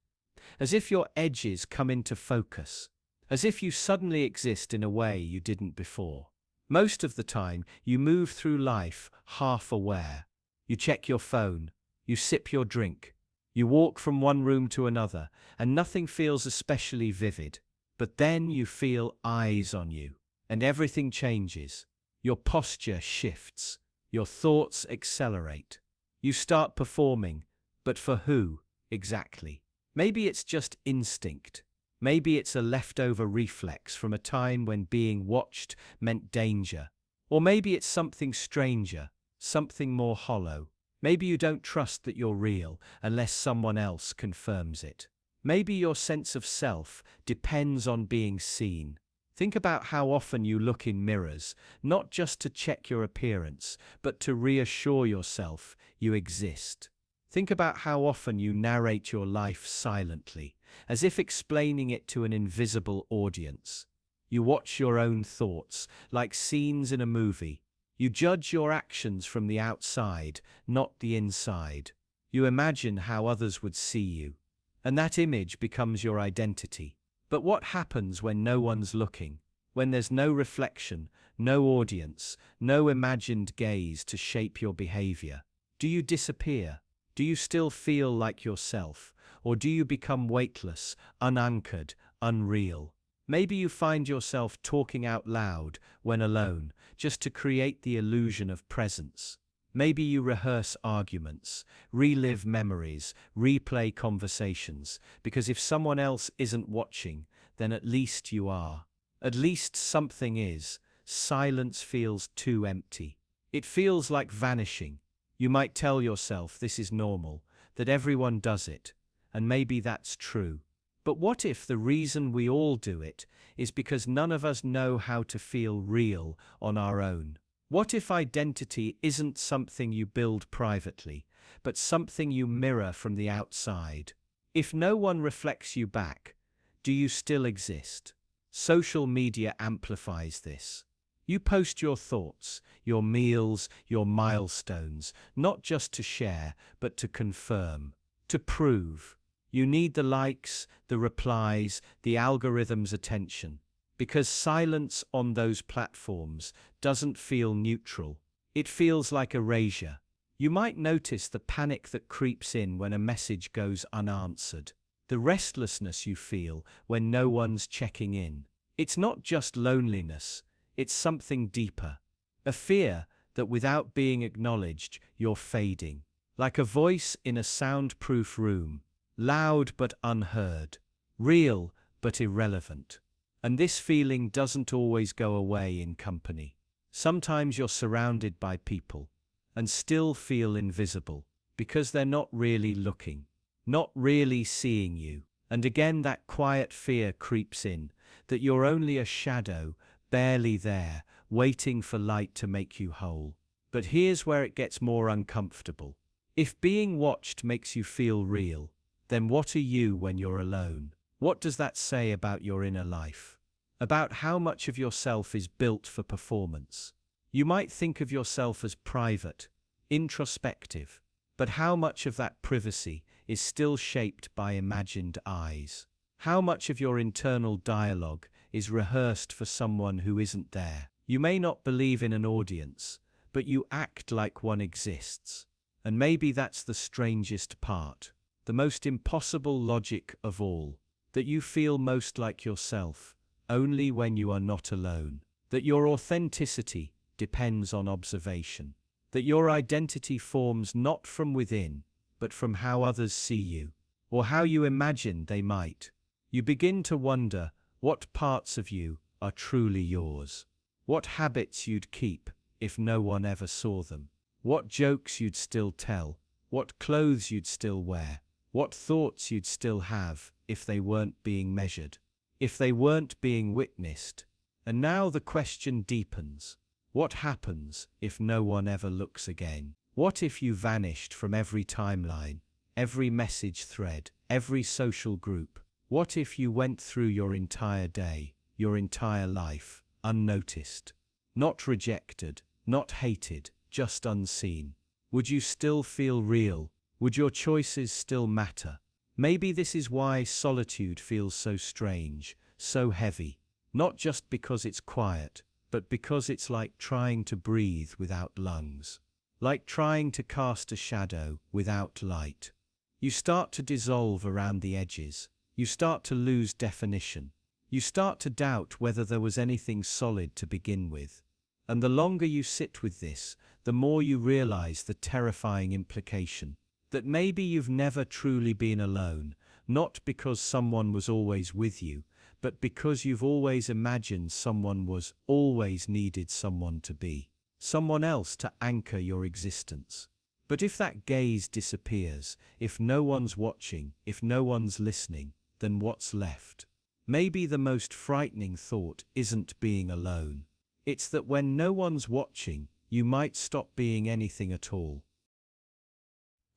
As if your edges come into focus. As if you suddenly exist in a way you didn't before. Most of the time, you move through life half aware. You check your phone, you sip your drink, you walk from one room to another, and nothing feels especially vivid. But then you feel eyes on you, and everything changes. Your posture shifts, your thoughts accelerate. You start performing, but for who, exactly? Maybe it's just instinct. Maybe it's a leftover reflex from a time when being watched meant danger. Or maybe it's something stranger, something more hollow. Maybe you don't trust that you're real unless someone else confirms it. Maybe your sense of self depends on being seen. Think about how often you look in mirrors, not just to check your appearance, but to reassure yourself you exist. Think about how often you narrate your life silently, as if explaining it to an invisible audience. You watch your own thoughts, like scenes in a movie. You judge your actions from the outside, not the inside. You imagine how others would see you, and that image becomes your identity. But what happens when no one's looking? When there's no reflection, no audience, no imagined gaze to shape your behavior? Do you disappear? Do you still feel like yourself, or do you become weightless, unanchored, unreal? Maybe you find yourself talking out loud when alone, just to create the illusion of presence. Maybe you rehearse arguments, relive memories, replay conversations, because if someone else isn't watching, then at least you are. At least something is. Silence feels too empty. It feels like vanishing. You might tell yourself this is normal, that everyone does it, and maybe that's true. But what if the reason we all do it is because none of us know how to feel real on our own? What if identity isn't something you build privately, but something you mirror from the outside? If no one reflects you back, do you still exist? Social media amplifies this. You post your thoughts, your meals, your milestones, not just to share, but to confirm, to prove. You need the likes, the replies, the algorithm's attention. Because silence on those platforms doesn't feel neutral. It feels like erasure. You might notice the panic that creeps in when a message goes unanswered. The restlessness you feel when no one's checking in. It's not just loneliness. It's something deeper. A fear that without being acknowledged, you're fading. Like a voice in a soundproof room. Loud but unheard. Real but irrelevant. And this feeling doesn't always go away in company. Sometimes you're surrounded by people and still feel invisible because they're not really looking, not really seeing you. And again that quiet fear creeps in, that you're only a shadow, barely there, waiting for light to make you whole. But here's where it gets more uncomfortable. If being watched makes you feel real, then what are you when you're alone? What does that say about your inner life? About how much of yourself is built for performance? You might think of yourself as private, introspective, but how much of that privacy is still shaped by imagined eyes? How much of your internal dialogue is rehearsed for someone who isn't there. You may not believe in an audience, but you act like one exists. And maybe that's the strangest part, the most impossible logic of all, that you feel most like yourself only when you are not alone, that your authenticity depends on observation, that your identity forms not from within, but from how others see you, or how you imagine they might. You begin to wonder what parts of you are truly yours, what habits you'd keep if no one ever saw them, what jokes you'd still tell, what clothes you'd still wear, what thoughts you'd still have if they weren't being measured, if they weren't being witnessed. And now the question deepens. What happens if no one ever looks again? What if you vanished from every timeline, every message thread, every social group? What if you went through your entire day, your entire life, unnoticed? Not rejected, not hated, just unseen. Would you still feel real? Would your choices still matter? Maybe this is why solitude feels so strange, so heavy. Not just because it's quiet, but because it's like trying to breathe without lungs. Like trying to cast a shadow without light. You start to dissolve around the edges. You start to lose definition. You start to doubt whether there was anything solid to begin with. And the longer you sit with this, the more you realize the terrifying implication. That maybe you've never truly been alone, not because someone was always with you, but because you've always imagined someone was, always needed someone to be. Someone else to anchor your existence. But if that gaze disappears, if no one's watching, if no one's listening, then what's left? Maybe the most frightening thought isn't being alone. It's that when no one's watching, you might stop being anything at all.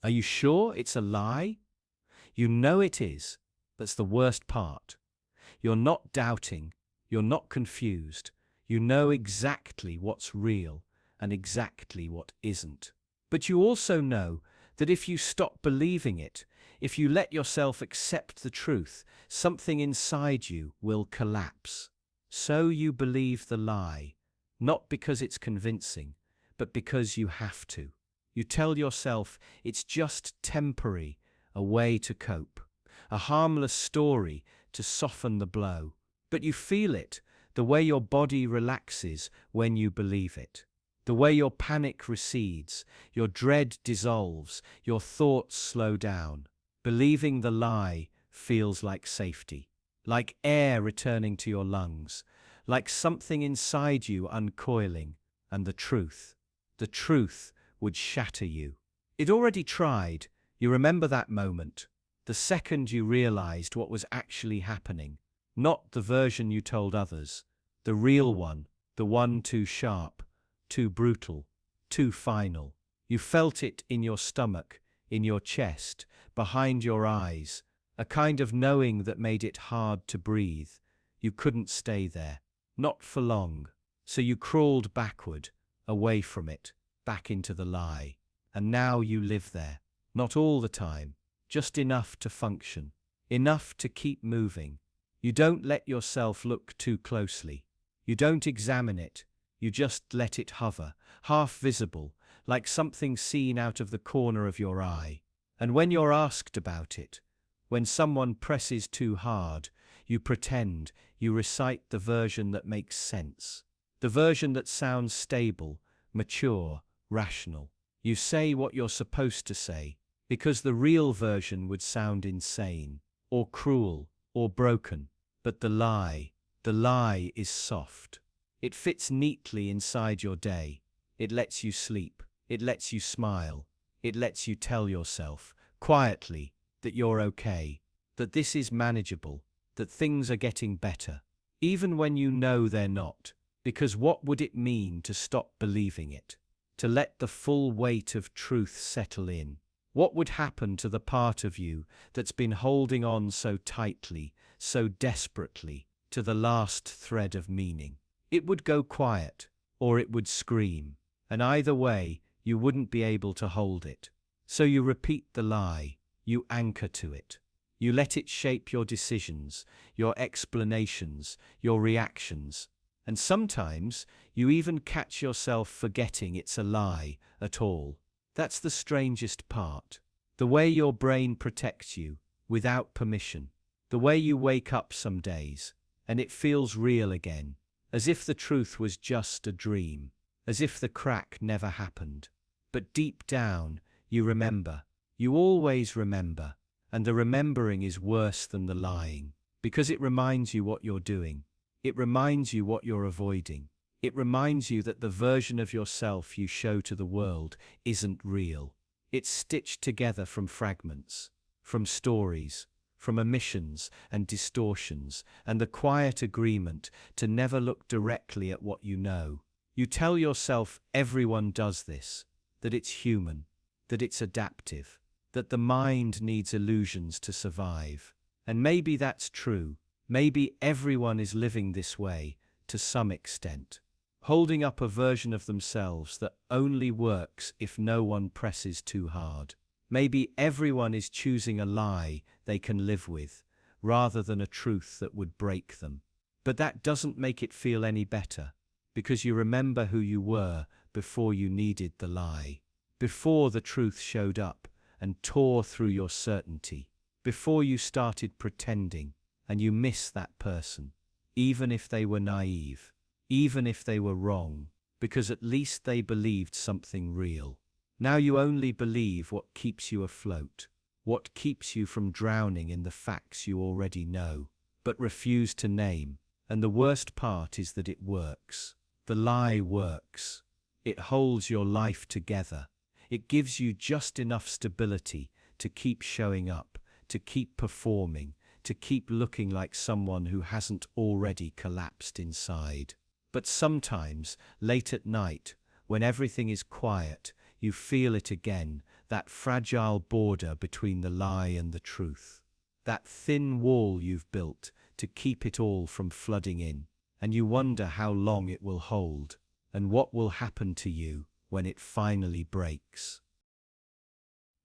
Are you sure it's a lie? You know it is. That's the worst part. You're not doubting, you're not confused. You know exactly what's real and exactly what isn't. But you also know that if you stop believing it, if you let yourself accept the truth, something inside you will collapse. So you believe the lie, not because it's convincing, but because you have to. You tell yourself it's just temporary, a way to cope, a harmless story to soften the blow. But you feel it, the way your body relaxes when you believe it. The way your panic recedes, your dread dissolves, your thoughts slow down. Believing the lie feels like safety, like air returning to your lungs, like something inside you uncoiling, and the truth would shatter you. It already tried. You remember that moment, the second you realized what was actually happening, not the version you told others, the real one, the one too sharp, too brutal, too final. You felt it in your stomach, in your chest, behind your eyes, a kind of knowing that made it hard to breathe. You couldn't stay there, not for long, so you crawled backward, away from it, back into the lie. And now you live there, not all the time, just enough to function, enough to keep moving. You don't let yourself look too closely. You don't examine it. You just let it hover, half visible, like something seen out of the corner of your eye. And when you're asked about it, when someone presses too hard, you pretend, you recite the version that makes sense. The version that sounds stable, mature, rational. You say what you're supposed to say, because the real version would sound insane, or cruel, or broken. But the lie is soft. It fits neatly inside your day. It lets you sleep. It lets you smile. It lets you tell yourself, quietly, that you're okay, that this is manageable, that things are getting better, even when you know they're not. Because what would it mean to stop believing it? To let the full weight of truth settle in? What would happen to the part of you that's been holding on so tightly, so desperately, to the last thread of meaning? It would go quiet, or it would scream, and either way, you wouldn't be able to hold it. So you repeat the lie, you anchor to it. You let it shape your decisions, your explanations, your reactions. And sometimes you even catch yourself forgetting it's a lie at all. That's the strangest part. The way your brain protects you, without permission. The way you wake up some days, and it feels real again. As if the truth was just a dream. As if the crack never happened. But deep down, you remember. You always remember. And the remembering is worse than the lying. Because it reminds you what you're doing. It reminds you what you're avoiding. It reminds you that the version of yourself you show to the world isn't real. It's stitched together from fragments, from stories, from omissions and distortions, and the quiet agreement to never look directly at what you know. You tell yourself everyone does this, that it's human, that it's adaptive, that the mind needs illusions to survive. And maybe that's true. Maybe everyone is living this way, to some extent, holding up a version of themselves that only works if no one presses too hard. Maybe everyone is choosing a lie they can live with, rather than a truth that would break them. But that doesn't make it feel any better, because you remember who you were before you needed the lie, before the truth showed up and tore through your certainty, before you started pretending. And you miss that person, even if they were naive, even if they were wrong, because at least they believed something real. Now you only believe what keeps you afloat, what keeps you from drowning in the facts you already know, but refuse to name. And the worst part is that it works. The lie works. It holds your life together. It gives you just enough stability to keep showing up, to keep performing, to keep looking like someone who hasn't already collapsed inside. But sometimes, late at night, when everything is quiet, you feel it again, that fragile border between the lie and the truth. That thin wall you've built to keep it all from flooding in. And you wonder how long it will hold, and what will happen to you when it finally breaks.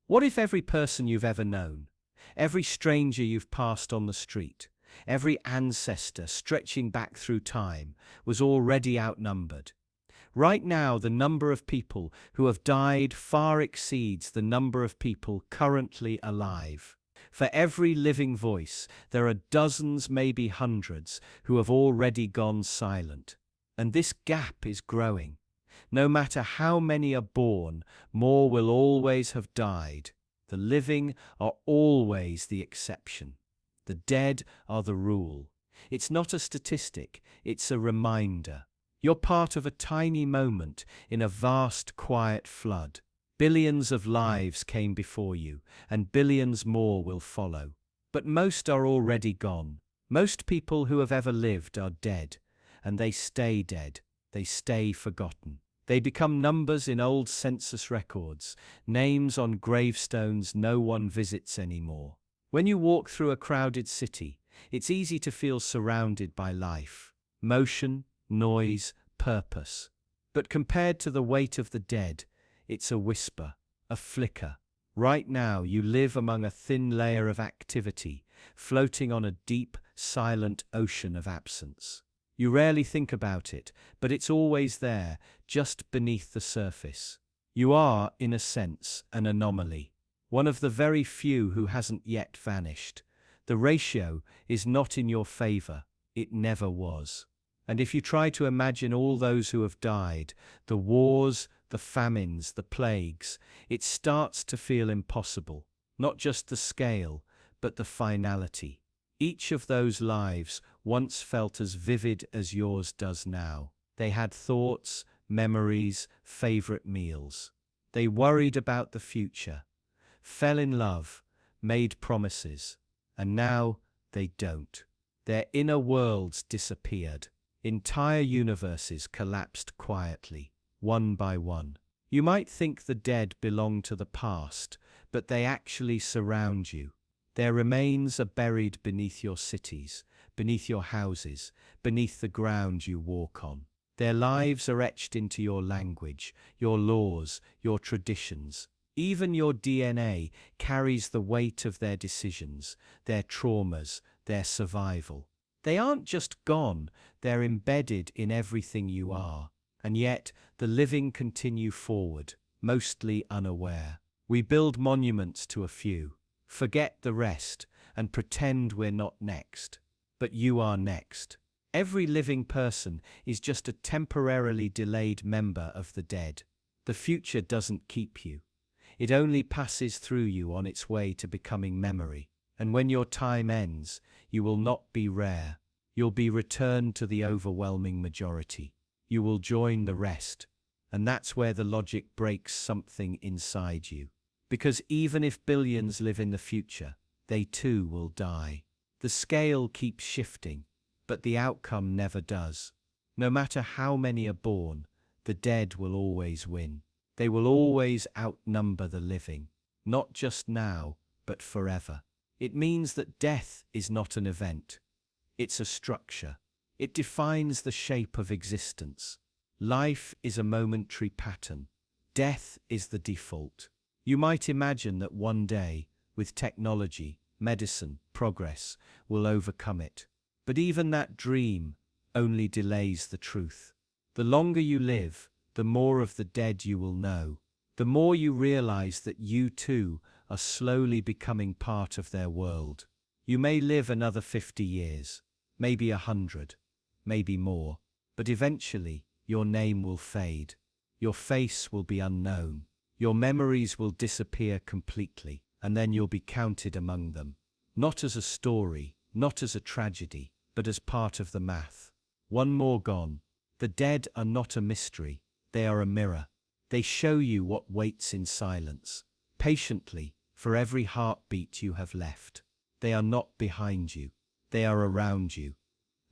What if every person you've ever known, every stranger you've passed on the street, every ancestor stretching back through time was already outnumbered? Right now, the number of people who have died far exceeds the number of people currently alive. For every living voice, there are dozens, maybe hundreds, who have already gone silent. And this gap is growing. No matter how many are born, more will always have died. The living are always the exception. The dead are the rule. It's not a statistic, it's a reminder. You're part of a tiny moment in a vast, quiet flood. Billions of lives came before you, and billions more will follow. But most are already gone. Most people who have ever lived are dead, and they stay dead. They stay forgotten. They become numbers in old census records, names on gravestones no one visits anymore. When you walk through a crowded city, it's easy to feel surrounded by life, motion, noise, purpose. But compared to the weight of the dead, it's a whisper, a flicker. Right now, you live among a thin layer of activity, floating on a deep, silent ocean of absence. You rarely think about it, but it's always there, just beneath the surface. You are, in a sense, an anomaly, one of the very few who hasn't yet vanished. The ratio is not in your favor, it never was. And if you try to imagine all those who have died, the wars, the famines, the plagues, it starts to feel impossible. Not just the scale, but the finality. Each of those lives once felt as vivid as yours does now. They had thoughts, memories, favorite meals. They worried about the future, fell in love, made promises, and now they don't. Their inner worlds disappeared. Entire universes collapsed quietly, one by one. You might think the dead belong to the past, but they actually surround you. Their remains are buried beneath your cities, beneath your houses, beneath the ground you walk on. Their lives are etched into your language, your laws, your traditions. Even your DNA carries the weight of their decisions, their traumas, their survival. They aren't just gone, they're embedded in everything you are. And yet, the living continue forward, mostly unaware. We build monuments to a few, forget the rest, and pretend we're not next. But you are next. Every living person is just a temporarily delayed member of the dead. The future doesn't keep you. It only passes through you on its way to becoming memory. And when your time ends, you will not be rare. You'll be returned to the overwhelming majority. You will join the rest. And that's where the logic breaks something inside you. Because even if billions live in the future, they too will die. The scale keeps shifting, but the outcome never does. No matter how many are born, the dead will always win. They will always outnumber the living, not just now, but forever. It means that death is not an event. It's a structure. It defines the shape of existence. Life is a momentary pattern. Death is the default. You might imagine that one day, with technology, medicine, progress, we'll overcome it. But even that dream only delays the truth. The longer you live, the more of the dead you will know. The more you realize that you too are slowly becoming part of their world. You may live another 50 years, maybe 100, maybe more, but eventually your name will fade. Your face will be unknown. Your memories will disappear completely, and then you'll be counted among them. Not as a story, not as a tragedy, but as part of the math. One more gone. The dead are not a mystery. They are a mirror. They show you what waits in silence, patiently, for every heartbeat you have left. They are not behind you. They are around you,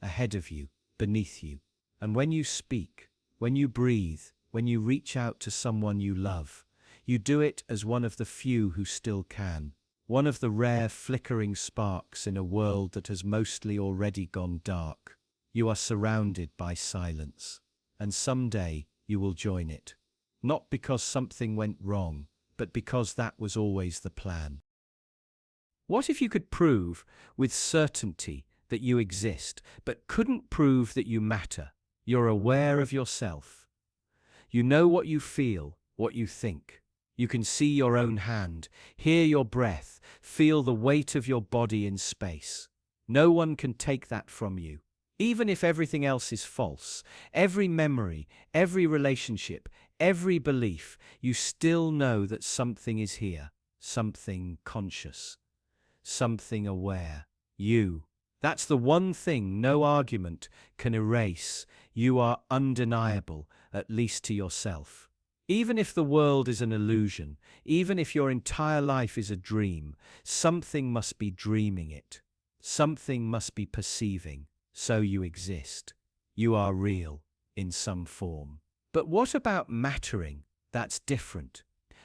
ahead of you, beneath you. And when you speak, when you breathe, when you reach out to someone you love, you do it as one of the few who still can. One of the rare flickering sparks in a world that has mostly already gone dark. You are surrounded by silence, and someday you will join it. Not because something went wrong, but because that was always the plan. What if you could prove with certainty that you exist, but couldn't prove that you matter? You're aware of yourself. You know what you feel, what you think. You can see your own hand, hear your breath, feel the weight of your body in space. No one can take that from you. Even if everything else is false, every memory, every relationship, every belief, you still know that something is here, something conscious, something aware. You. That's the one thing no argument can erase. You are undeniable, at least to yourself. Even if the world is an illusion, even if your entire life is a dream, something must be dreaming it. Something must be perceiving. So you exist. You are real, in some form. But what about mattering? That's different.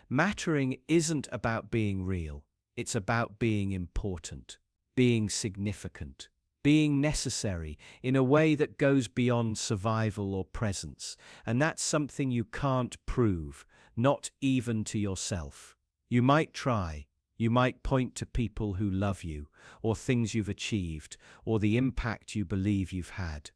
Mattering isn't about being real. It's about being important, being significant, being necessary in a way that goes beyond survival or presence. And that's something you can't prove, not even to yourself. You might try. You might point to people who love you, or things you've achieved, or the impact you believe you've had.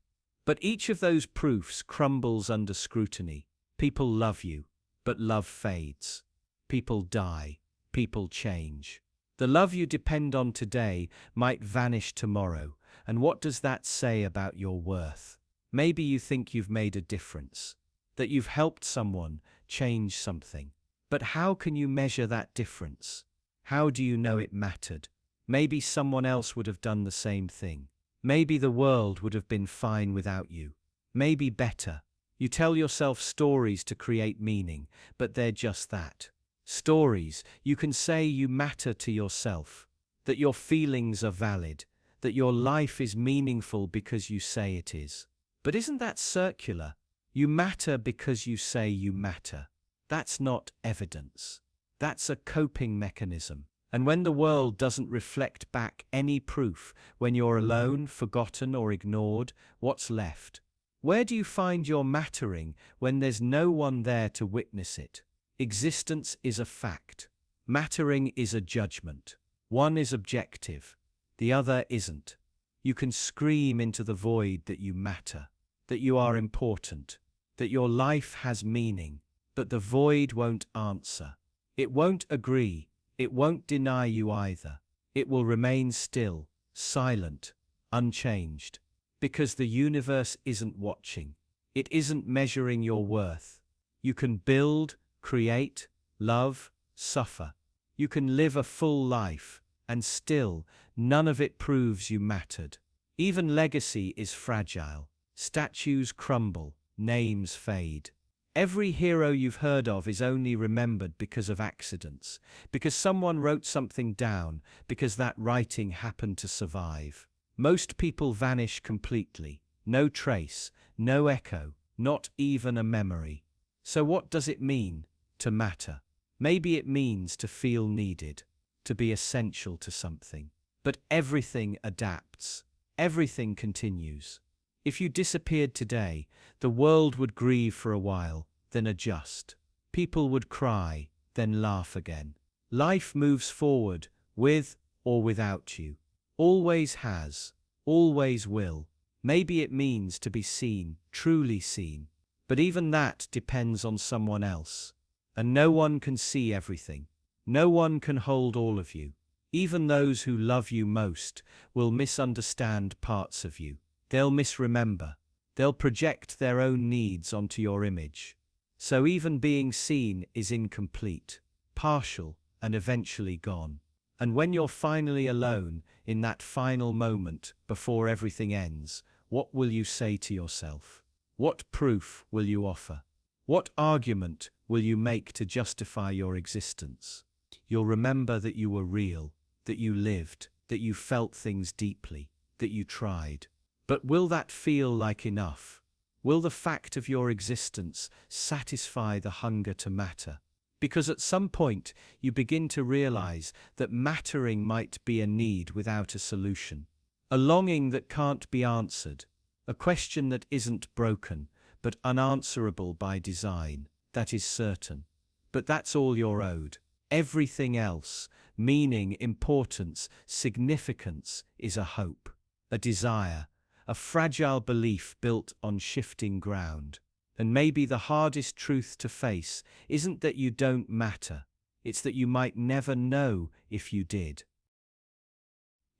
But each of those proofs crumbles under scrutiny. People love you, but love fades. People die. People change. The love you depend on today might vanish tomorrow, and what does that say about your worth? Maybe you think you've made a difference, that you've helped someone change something. But how can you measure that difference? How do you know it mattered? Maybe someone else would have done the same thing. Maybe the world would have been fine without you. Maybe better. You tell yourself stories to create meaning, but they're just that. Stories. You can say you matter to yourself, that your feelings are valid, that your life is meaningful because you say it is. But isn't that circular? You matter because you say you matter. That's not evidence. That's a coping mechanism. And when the world doesn't reflect back any proof, when you're alone, forgotten, or ignored, what's left? Where do you find your mattering when there's no one there to witness it? Existence is a fact. Mattering is a judgment. One is objective, the other isn't. You can scream into the void that you matter, that you are important, that your life has meaning, but the void won't answer. It won't agree. It won't deny you either. It will remain still, silent, unchanged. Because the universe isn't watching. It isn't measuring your worth. You can build, create, love, suffer. You can live a full life, and still, none of it proves you mattered. Even legacy is fragile. Statues crumble, names fade. Every hero you've heard of is only remembered because of accidents, because someone wrote something down, because that writing happened to survive. Most people vanish completely. No trace, no echo, not even a memory. So what does it mean to matter? Maybe it means to feel needed, to be essential to something. But everything adapts. Everything continues. If you disappeared today, the world would grieve for a while, then adjust. People would cry, then laugh again. Life moves forward, with or without you. Always has, always will. Maybe it means to be seen, truly seen. But even that depends on someone else. And no one can see everything. No one can hold all of you. Even those who love you most will misunderstand parts of you. They'll misremember. They'll project their own needs onto your image. So even being seen is incomplete, partial, and eventually gone. And when you're finally alone, in that final moment, before everything ends, what will you say to yourself? What proof will you offer? What argument will you make to justify your existence? You'll remember that you were real, that you lived, that you felt things deeply, that you tried. But will that feel like enough? Will the fact of your existence satisfy the hunger to matter? Because at some point you begin to realize that mattering might be a need without a solution, a longing that can't be answered, a question that isn't broken, but unanswerable by design, that is certain. But that's all you're owed. Everything else, meaning, importance, significance, is a hope, a desire, a fragile belief built on shifting ground. And maybe the hardest truth to face isn't that you don't matter, it's that you might never know if you did.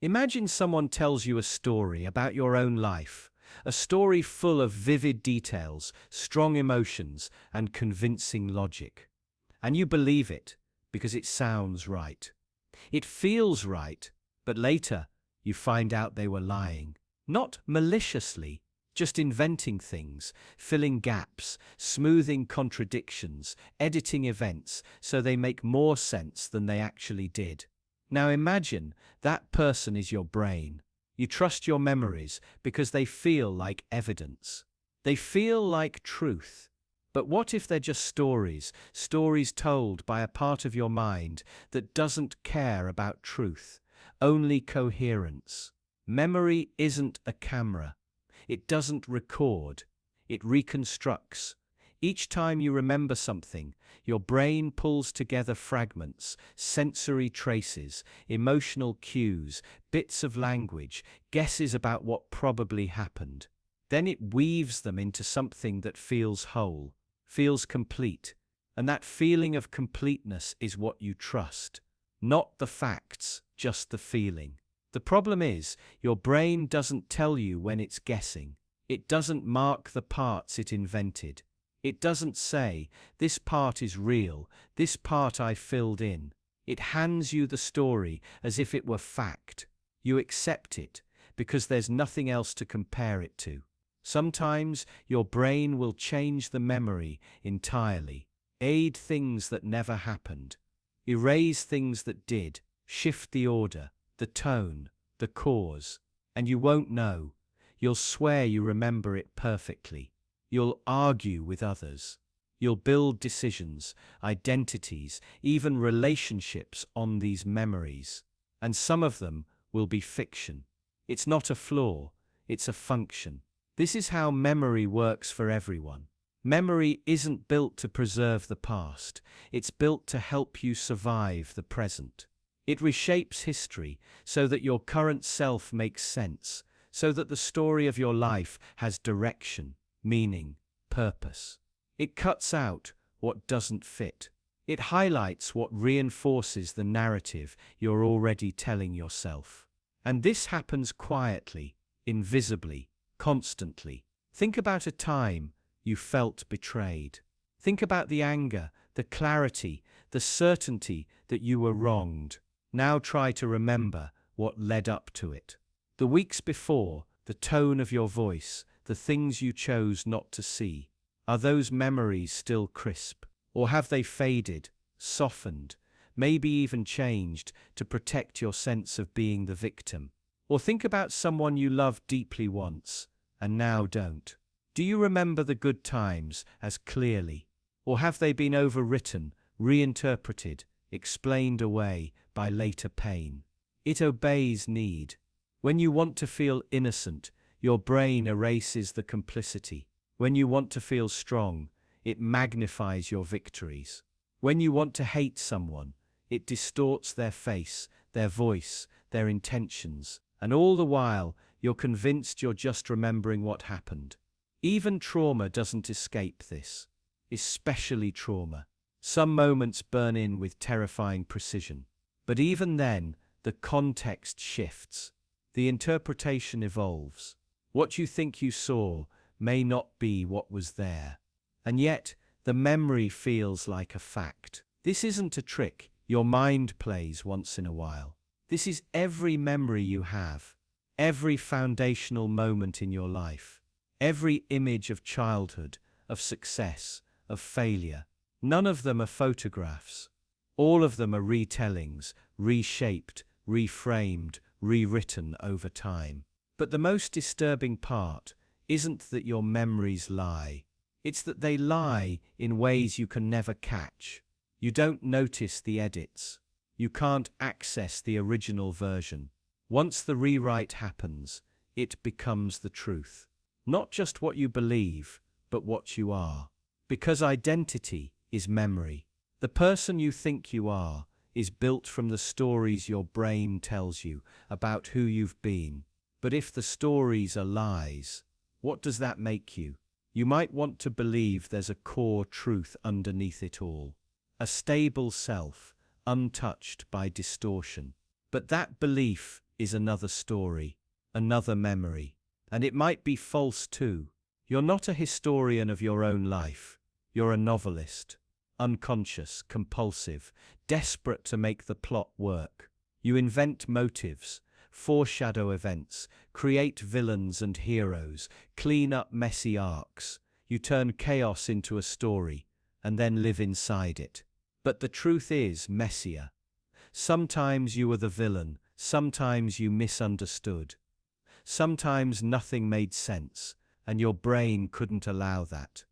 Imagine someone tells you a story about your own life, a story full of vivid details, strong emotions, and convincing logic. And you believe it, because it sounds right. It feels right, but later you find out they were lying. Not maliciously, just inventing things, filling gaps, smoothing contradictions, editing events so they make more sense than they actually did. Now imagine that person is your brain. You trust your memories because they feel like evidence. They feel like truth. But what if they're just stories, stories told by a part of your mind that doesn't care about truth, only coherence? Memory isn't a camera. It doesn't record. It reconstructs. Each time you remember something, your brain pulls together fragments, sensory traces, emotional cues, bits of language, guesses about what probably happened. Then it weaves them into something that feels whole, feels complete. And that feeling of completeness is what you trust. Not the facts, just the feeling. The problem is, your brain doesn't tell you when it's guessing. It doesn't mark the parts it invented. It doesn't say, this part is real, this part I filled in. It hands you the story as if it were fact. You accept it, because there's nothing else to compare it to. Sometimes your brain will change the memory entirely, aid things that never happened, erase things that did, shift the order, the tone, the cause, and you won't know. You'll swear you remember it perfectly. You'll argue with others. You'll build decisions, identities, even relationships on these memories. And some of them will be fiction. It's not a flaw, it's a function. This is how memory works for everyone. Memory isn't built to preserve the past, it's built to help you survive the present. It reshapes history so that your current self makes sense, so that the story of your life has direction, meaning, purpose. It cuts out what doesn't fit. It highlights what reinforces the narrative you're already telling yourself. And this happens quietly, invisibly, constantly. Think about a time you felt betrayed. Think about the anger, the clarity, the certainty that you were wronged. Now try to remember what led up to it. The weeks before, the tone of your voice, the things you chose not to see. Are those memories still crisp? Or have they faded, softened, maybe even changed to protect your sense of being the victim? Or think about someone you loved deeply once, and now don't. Do you remember the good times as clearly? Or have they been overwritten, reinterpreted, explained away by later pain? It obeys need. When you want to feel innocent, your brain erases the complicity. When you want to feel strong, it magnifies your victories. When you want to hate someone, it distorts their face, their voice, their intentions, and all the while, you're convinced you're just remembering what happened. Even trauma doesn't escape this, especially trauma. Some moments burn in with terrifying precision. But even then, the context shifts. The interpretation evolves. What you think you saw may not be what was there. And yet, the memory feels like a fact. This isn't a trick your mind plays once in a while. This is every memory you have, every foundational moment in your life, every image of childhood, of success, of failure. None of them are photographs. All of them are retellings, reshaped, reframed, rewritten over time. But the most disturbing part isn't that your memories lie. It's that they lie in ways you can never catch. You don't notice the edits. You can't access the original version. Once the rewrite happens, it becomes the truth. Not just what you believe, but what you are. Because identity is memory. The person you think you are is built from the stories your brain tells you about who you've been. But if the stories are lies, what does that make you? You might want to believe there's a core truth underneath it all. A stable self, untouched by distortion. But that belief is another story, another memory. And it might be false too. You're not a historian of your own life. You're a novelist. Unconscious, compulsive, desperate to make the plot work. You invent motives, foreshadow events, create villains and heroes, clean up messy arcs. You turn chaos into a story, and then live inside it. But the truth is messier. Sometimes you were the villain, sometimes you misunderstood. Sometimes nothing made sense, and your brain couldn't allow that.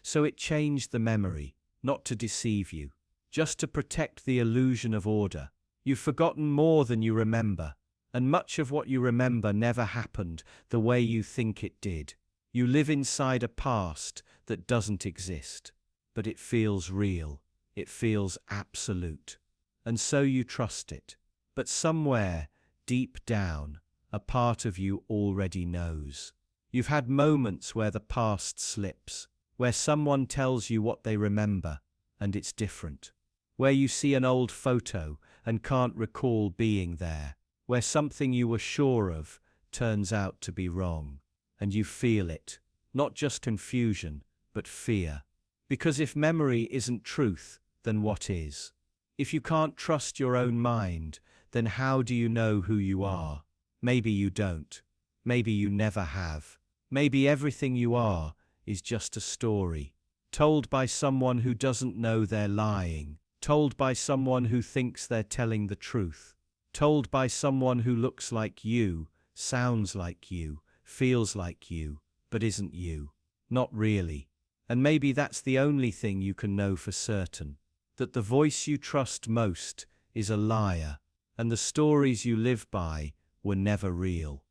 So it changed the memory, not to deceive you, just to protect the illusion of order. You've forgotten more than you remember, and much of what you remember never happened the way you think it did. You live inside a past that doesn't exist, but it feels real, it feels absolute, and so you trust it. But somewhere, deep down, a part of you already knows. You've had moments where the past slips, where someone tells you what they remember, and it's different. Where you see an old photo and can't recall being there. Where something you were sure of turns out to be wrong. And you feel it, not just confusion, but fear. Because if memory isn't truth, then what is? If you can't trust your own mind, then how do you know who you are? Maybe you don't. Maybe you never have. Maybe everything you are is just a story, told by someone who doesn't know they're lying, told by someone who thinks they're telling the truth, told by someone who looks like you, sounds like you, feels like you, but isn't you. Not really. And maybe that's the only thing you can know for certain, that the voice you trust most is a liar, and the stories you live by were never real.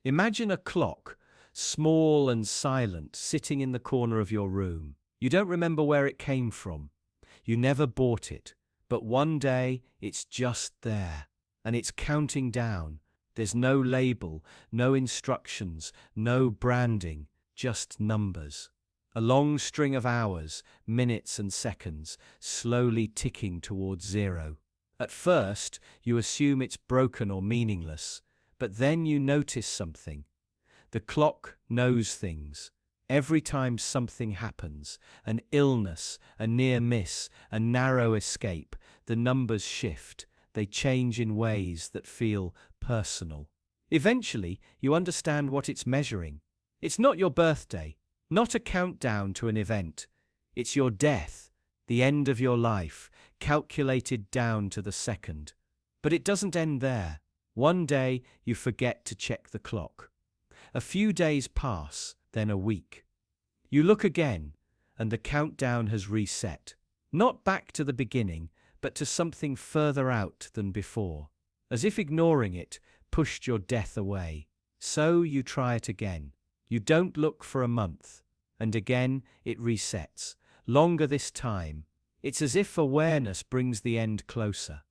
Imagine a clock small and silent, sitting in the corner of your room. You don't remember where it came from. You never bought it. But one day, it's just there. And it's counting down. There's no label, no instructions, no branding, just numbers. A long string of hours, minutes and seconds, slowly ticking towards zero. At first, you assume it's broken or meaningless, but then you notice something. The clock knows things. Every time something happens, an illness, a near miss, a narrow escape, the numbers shift. They change in ways that feel personal. Eventually, you understand what it's measuring. It's not your birthday, not a countdown to an event. It's your death, the end of your life, calculated down to the second. But it doesn't end there. One day, you forget to check the clock. A few days pass, then a week. You look again, and the countdown has reset. Not back to the beginning, but to something further out than before. As if ignoring it pushed your death away. So you try it again. You don't look for a month. And again it resets. Longer this time. It's as if awareness brings the end closer.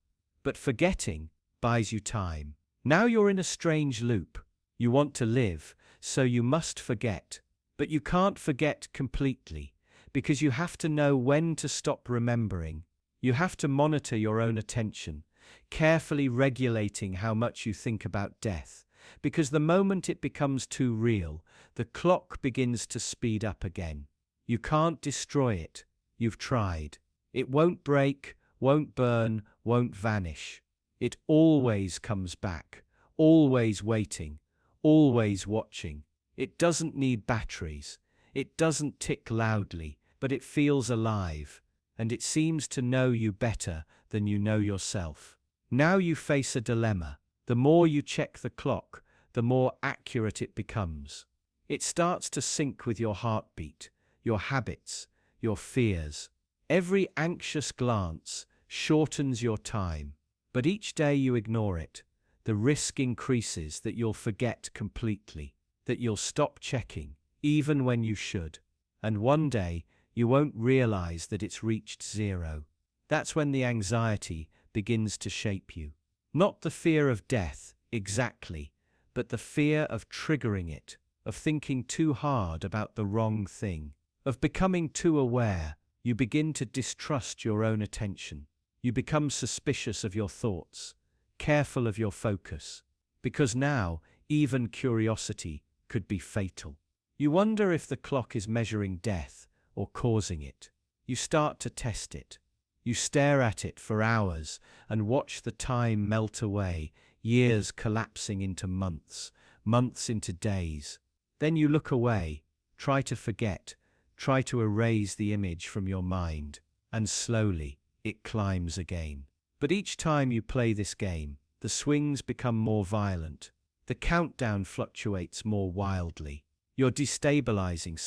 But forgetting buys you time. Now you're in a strange loop. You want to live, so you must forget. But you can't forget completely, because you have to know when to stop remembering. You have to monitor your own attention, carefully regulating how much you think about death, because the moment it becomes too real, the clock begins to speed up again. You can't destroy it. You've tried. It won't break, won't burn, won't vanish. It always comes back, always waiting, always watching. It doesn't need batteries. It doesn't tick loudly, but it feels alive. And it seems to know you better than you know yourself. Now you face a dilemma. The more you check the clock, the more accurate it becomes. It starts to sync with your heartbeat, your habits, your fears. Every anxious glance shortens your time. But each day you ignore it, the risk increases that you'll forget completely, that you'll stop checking, even when you should. And one day, you won't realize that it's reached zero. That's when the anxiety begins to shape you. Not the fear of death, exactly, but the fear of triggering it, of thinking too hard about the wrong thing, of becoming too aware. You begin to distrust your own attention. You become suspicious of your thoughts, careful of your focus, because now even curiosity could be fatal. You wonder if the clock is measuring death or causing it. You start to test it. You stare at it for hours and watch the time melt away, years collapsing into months, months into days. Then you look away, try to forget, try to erase the image from your mind, and slowly it climbs again. But each time you play this game, the swings become more violent. The countdown fluctuates more wildly. You're destabilizing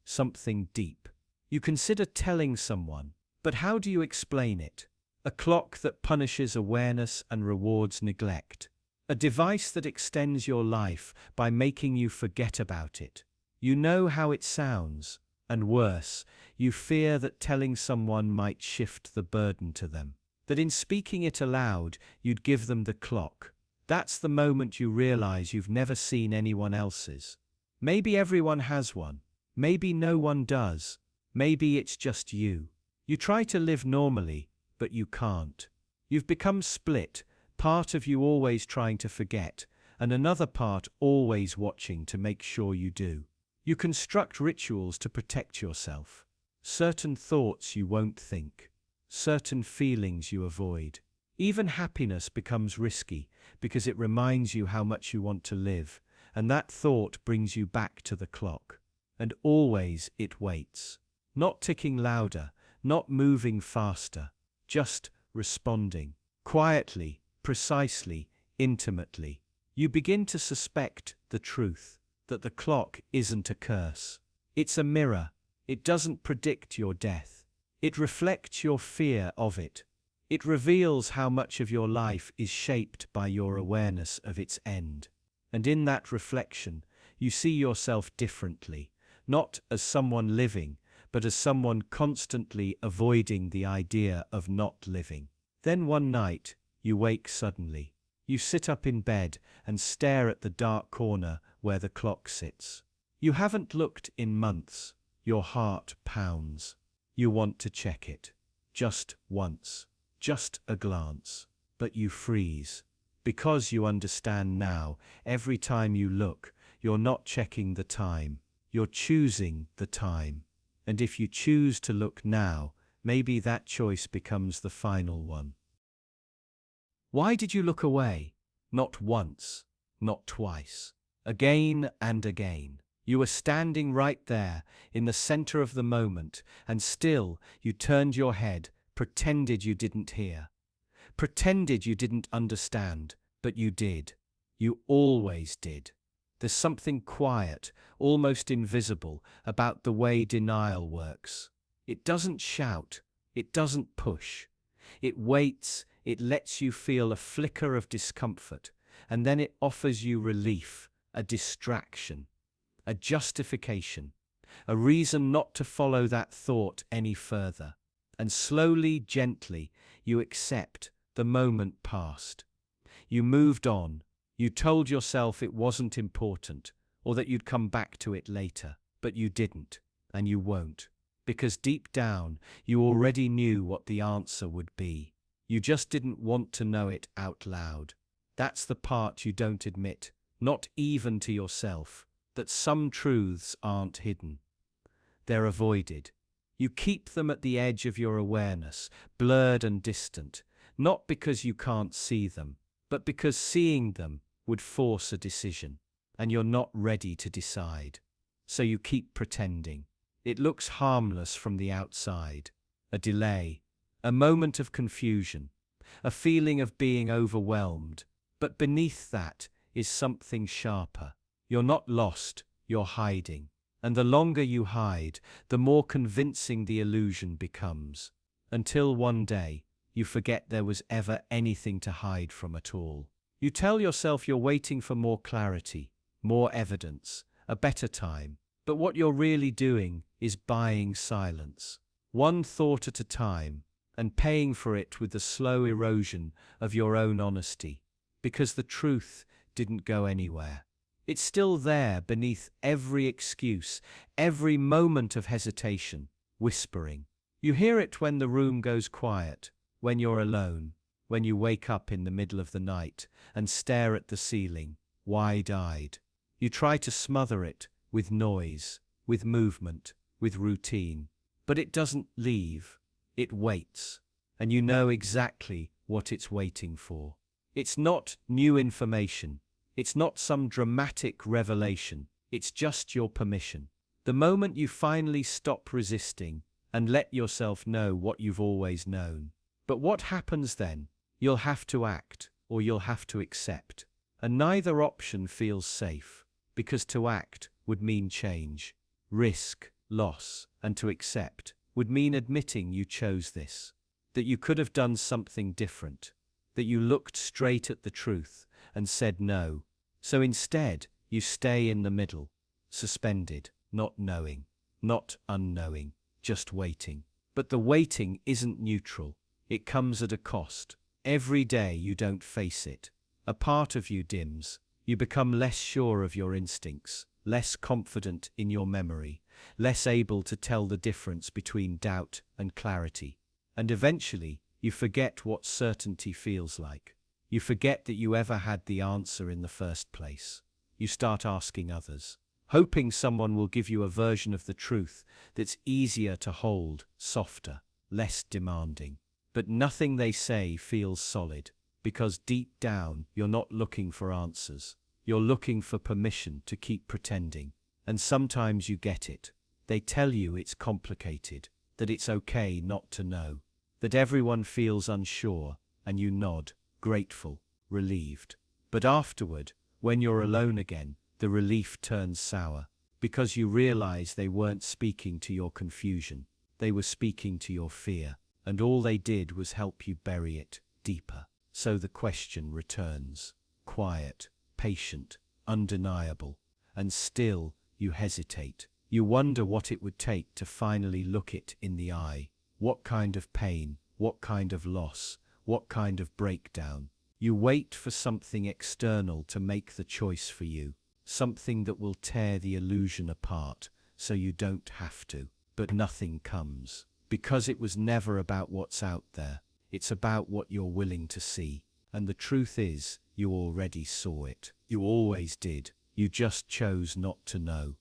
something deep. You consider telling someone, but how do you explain it? A clock that punishes awareness and rewards neglect. A device that extends your life by making you forget about it. You know how it sounds, and worse, you fear that telling someone might shift the burden to them. That in speaking it aloud, you'd give them the clock. That's the moment you realize you've never seen anyone else's. Maybe everyone has one. Maybe no one does. Maybe it's just you. You try to live normally, but you can't. You've become split, part of you always trying to forget, and another part always watching to make sure you do. You construct rituals to protect yourself. Certain thoughts you won't think. Certain feelings you avoid. Even happiness becomes risky because it reminds you how much you want to live, and that thought brings you back to the clock. And always it waits. Not ticking louder, not moving faster, just responding. Quietly, precisely, intimately. You begin to suspect the truth, that the clock isn't a curse. It's a mirror. It doesn't predict your death. It reflects your fear of it. It reveals how much of your life is shaped by your awareness of its end. And in that reflection, You see yourself differently, not as someone living, but as someone constantly avoiding the idea of not living. Then one night, you wake suddenly. You sit up in bed and stare at the dark corner where the clock sits. You haven't looked in months. Your heart pounds. You want to check it. Just once. Just a glance. But you freeze. Because you understand now, every time you look, you're not checking the time. You're choosing the time. And if you choose to look now, maybe that choice becomes the final one. Why did you look away? Not once, not twice. Again and again. You were standing right there, in the center of the moment, and still you turned your head, pretended you didn't hear. Pretended you didn't understand, but you did. You always did. There's something quiet, almost invisible, about the way denial works. It doesn't shout. It doesn't push. It waits. It lets you feel a flicker of discomfort, and then it offers you relief, a distraction, a justification, a reason not to follow that thought any further. And slowly, gently, you accept the moment passed. You moved on. You told yourself it wasn't important, or that you'd come back to it later, but you didn't, and you won't, because deep down, you already knew what the answer would be. You just didn't want to know it out loud. That's the part you don't admit, not even to yourself, that some truths aren't hidden. They're avoided. You keep them at the edge of your awareness, blurred and distant, not because you can't see them, but because seeing them would force a decision, and you're not ready to decide. So you keep pretending. It looks harmless from the outside. A delay, a moment of confusion, a feeling of being overwhelmed. But beneath that is something sharper. You're not lost, you're hiding. And the longer you hide, the more convincing the illusion becomes. Until one day, you forget there was ever anything to hide from at all. You tell yourself you're waiting for more clarity, more evidence, a better time. But what you're really doing is buying silence, one thought at a time, and paying for it with the slow erosion of your own honesty. Because the truth didn't go anywhere. It's still there beneath every excuse, every moment of hesitation, whispering. You hear it when the room goes quiet, when you're alone, when you wake up in the middle of the night and stare at the ceiling, wide-eyed. You try to smother it with noise, with movement, with routine. But it doesn't leave. It waits. And you know exactly what it's waiting for. It's not new information. It's not some dramatic revelation. It's just your permission. The moment you finally stop resisting and let yourself know what you've always known. But what happens then? You'll have to act, or you'll have to accept. And neither option feels safe, because to act would mean change, risk, loss, and to accept would mean admitting you chose this, that you could have done something different, that you looked straight at the truth and said no. So instead, you stay in the middle, suspended, not knowing, not unknowing, just waiting. But the waiting isn't neutral. It comes at a cost. Every day you don't face it. A part of you dims. You become less sure of your instincts, less confident in your memory, less able to tell the difference between doubt and clarity. And eventually, you forget what certainty feels like. You forget that you ever had the answer in the first place. You start asking others, hoping someone will give you a version of the truth that's easier to hold, softer, less demanding. But nothing they say feels solid, because deep down you're not looking for answers. You're looking for permission to keep pretending. And sometimes you get it. They tell you it's complicated, that it's okay not to know, that everyone feels unsure, and you nod, grateful, relieved. But afterward, when you're alone again, the relief turns sour, because you realize they weren't speaking to your confusion. They were speaking to your fear, and all they did was help you bury it deeper. So the question returns, quiet, patient, undeniable. and still you hesitate. You wonder what it would take to finally look it in the eye. What kind of pain, what kind of loss, what kind of breakdown? You wait for something external to make the choice for you, something that will tear the illusion apart so you don't have to. But nothing comes, because it was never about what's out there. It's about what you're willing to see. And the truth is, you already saw it. You always did. You just chose not to know.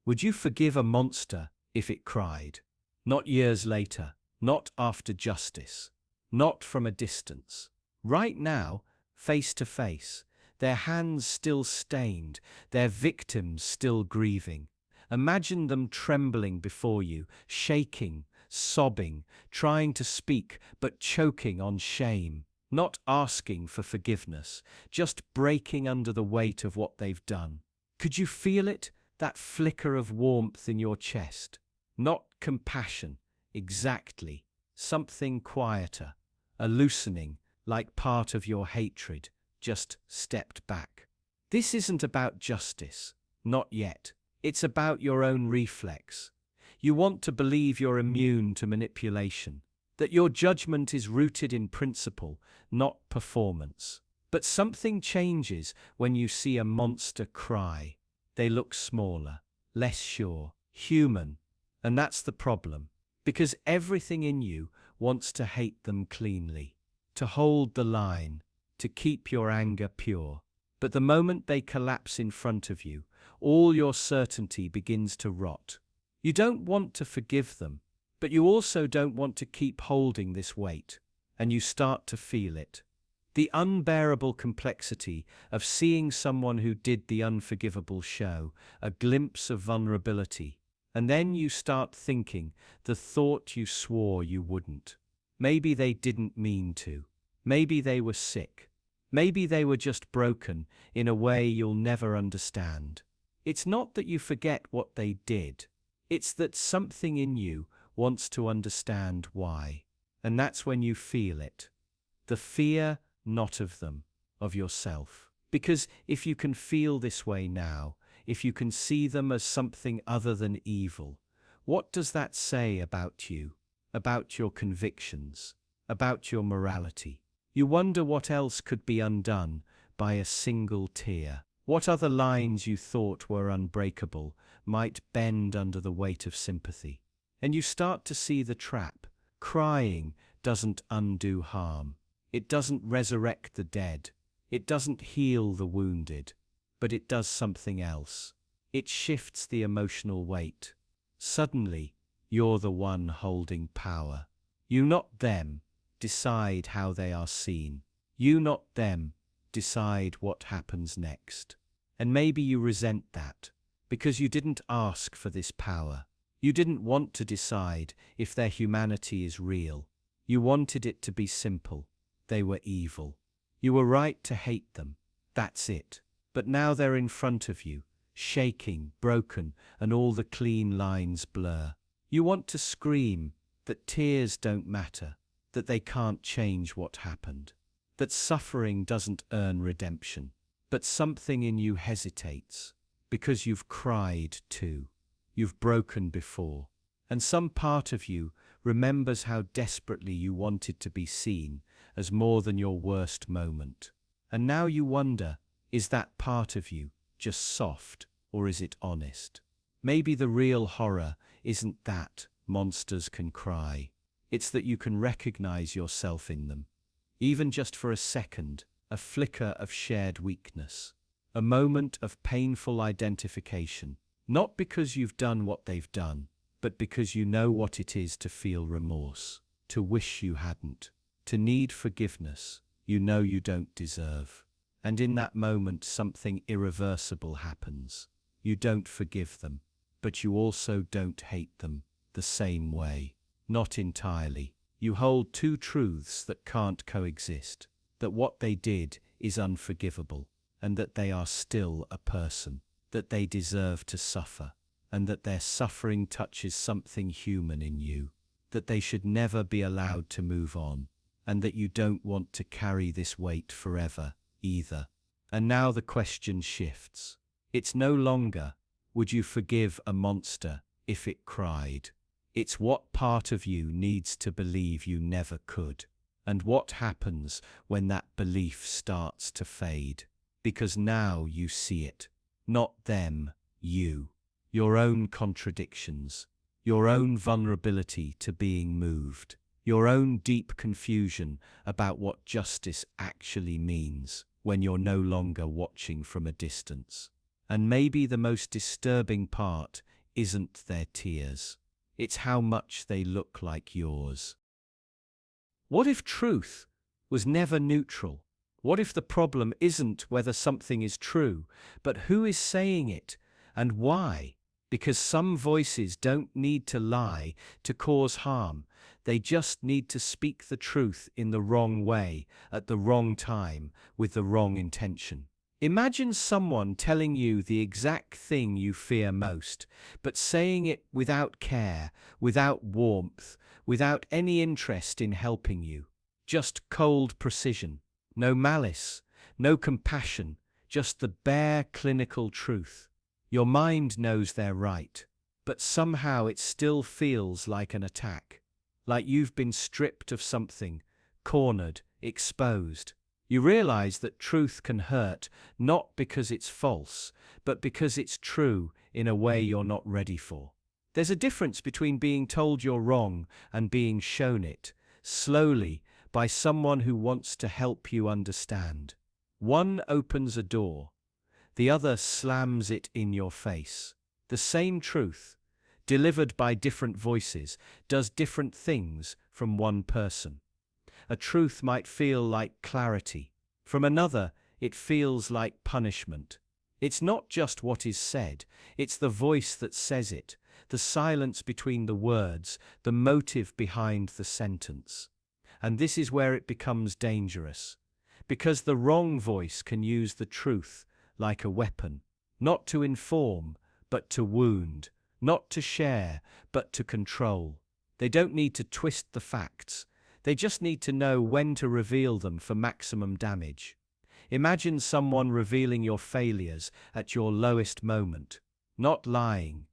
Would you forgive a monster if it cried? Not years later, not after justice, not from a distance. Right now, face to face, their hands still stained, their victims still grieving. Imagine them trembling before you, shaking, sobbing, trying to speak but choking on shame, not asking for forgiveness, just breaking under the weight of what they've done. Could you feel it? That flicker of warmth in your chest? Not compassion, exactly. Something quieter, a loosening, like part of your hatred just stepped back. This isn't about justice, not yet. It's about your own reflex. You want to believe you're immune to manipulation, that your judgment is rooted in principle, not performance. But something changes when you see a monster cry. They look smaller, less sure, human. And that's the problem, because everything in you wants to hate them cleanly, to hold the line, to keep your anger pure. But the moment they collapse in front of you, all your certainty begins to rot. You don't want to forgive them, but you also don't want to keep holding this weight, and you start to feel it. The unbearable complexity of seeing someone who did the unforgivable show a glimpse of vulnerability, and then you start thinking the thought you swore you wouldn't. Maybe they didn't mean to. Maybe they were sick. Maybe they were just broken in a way you'll never understand. It's not that you forget what they did. It's that something in you wants to understand why. And that's when you feel it. The fear, not of them, of yourself. Because if you can feel this way now, if you can see them as something other than evil, what does that say about you, about your convictions, about your morality? You wonder what else could be undone by a single tear. What other lines you thought were unbreakable might bend under the weight of sympathy. And you start to see the trap. Crying doesn't undo harm. It doesn't resurrect the dead. It doesn't heal the wounded. But it does something else. It shifts the emotional weight. Suddenly, you're the one holding power. You, not them, decide how they are seen. You, not them, decide what happens next. And maybe you resent that, because you didn't ask for this power. You didn't want to decide if their humanity is real. You wanted it to be simple. They were evil. You were right to hate them. That's it. But now they're in front of you, shaking, broken, and all the clean lines blur. You want to scream that tears don't matter, that they can't change what happened, that suffering doesn't earn redemption. But something in you hesitates, because you've cried too. You've broken before. And some part of you remembers how desperately you wanted to be seen as more than your worst moment. And now you wonder, is that part of you just soft, or is it honest? Maybe the real horror isn't that monsters can cry. It's that you can recognize yourself in them. Even just for a second, a flicker of shared weakness. A moment of painful identification. Not because you've done what they've done, but because you know what it is to feel remorse, to wish you hadn't, to need forgiveness you know you don't deserve. And in that moment something irreversible happens. You don't forgive them, but you also don't hate them the same way. Not entirely. You hold two truths that can't coexist, that what they did is unforgivable, and that they are still a person, that they deserve to suffer, and that their suffering touches something human in you, that they should never be allowed to move on, and that you don't want to carry this weight forever, either. And now the question shifts. It's no longer, would you forgive a monster if it cried? It's what part of you needs to believe you never could. And what happens when that belief starts to fade? Because now you see it. Not them, you. Your own contradictions. Your own vulnerability to being moved. Your own deep confusion about what justice actually means when you're no longer watching from a distance. And maybe the most disturbing part isn't their tears. It's how much they look like yours. What if truth was never neutral? What if the problem isn't whether something is true, but who is saying it and why? Because some voices don't need to lie to cause harm. They just need to speak the truth in the wrong way, at the wrong time, with the wrong intention. Imagine someone telling you the exact thing you fear most, but saying it without care, without warmth, without any interest in helping you. Just cold precision. No malice, no compassion, just the bare clinical truth. Your mind knows they're right, but somehow it still feels like an attack. Like you've been stripped of something, cornered, exposed. You realize that truth can hurt, not because it's false, but because it's true in a way you're not ready for. There's a difference between being told you're wrong and being shown it, slowly, by someone who wants to help you understand. One opens a door, the other slams it in your face. The same truth, delivered by different voices, does different things from one person. A truth might feel like clarity. From another, it feels like punishment. It's not just what is said, it's the voice that says it, the silence between the words, the motive behind the sentence. And this is where it becomes dangerous, because the wrong voice can use the truth like a weapon, not to inform, but to wound, not to share, but to control. They don't need to twist the facts. They just need to know when to reveal them for maximum damage. Imagine someone revealing your failures at your lowest moment, not lying,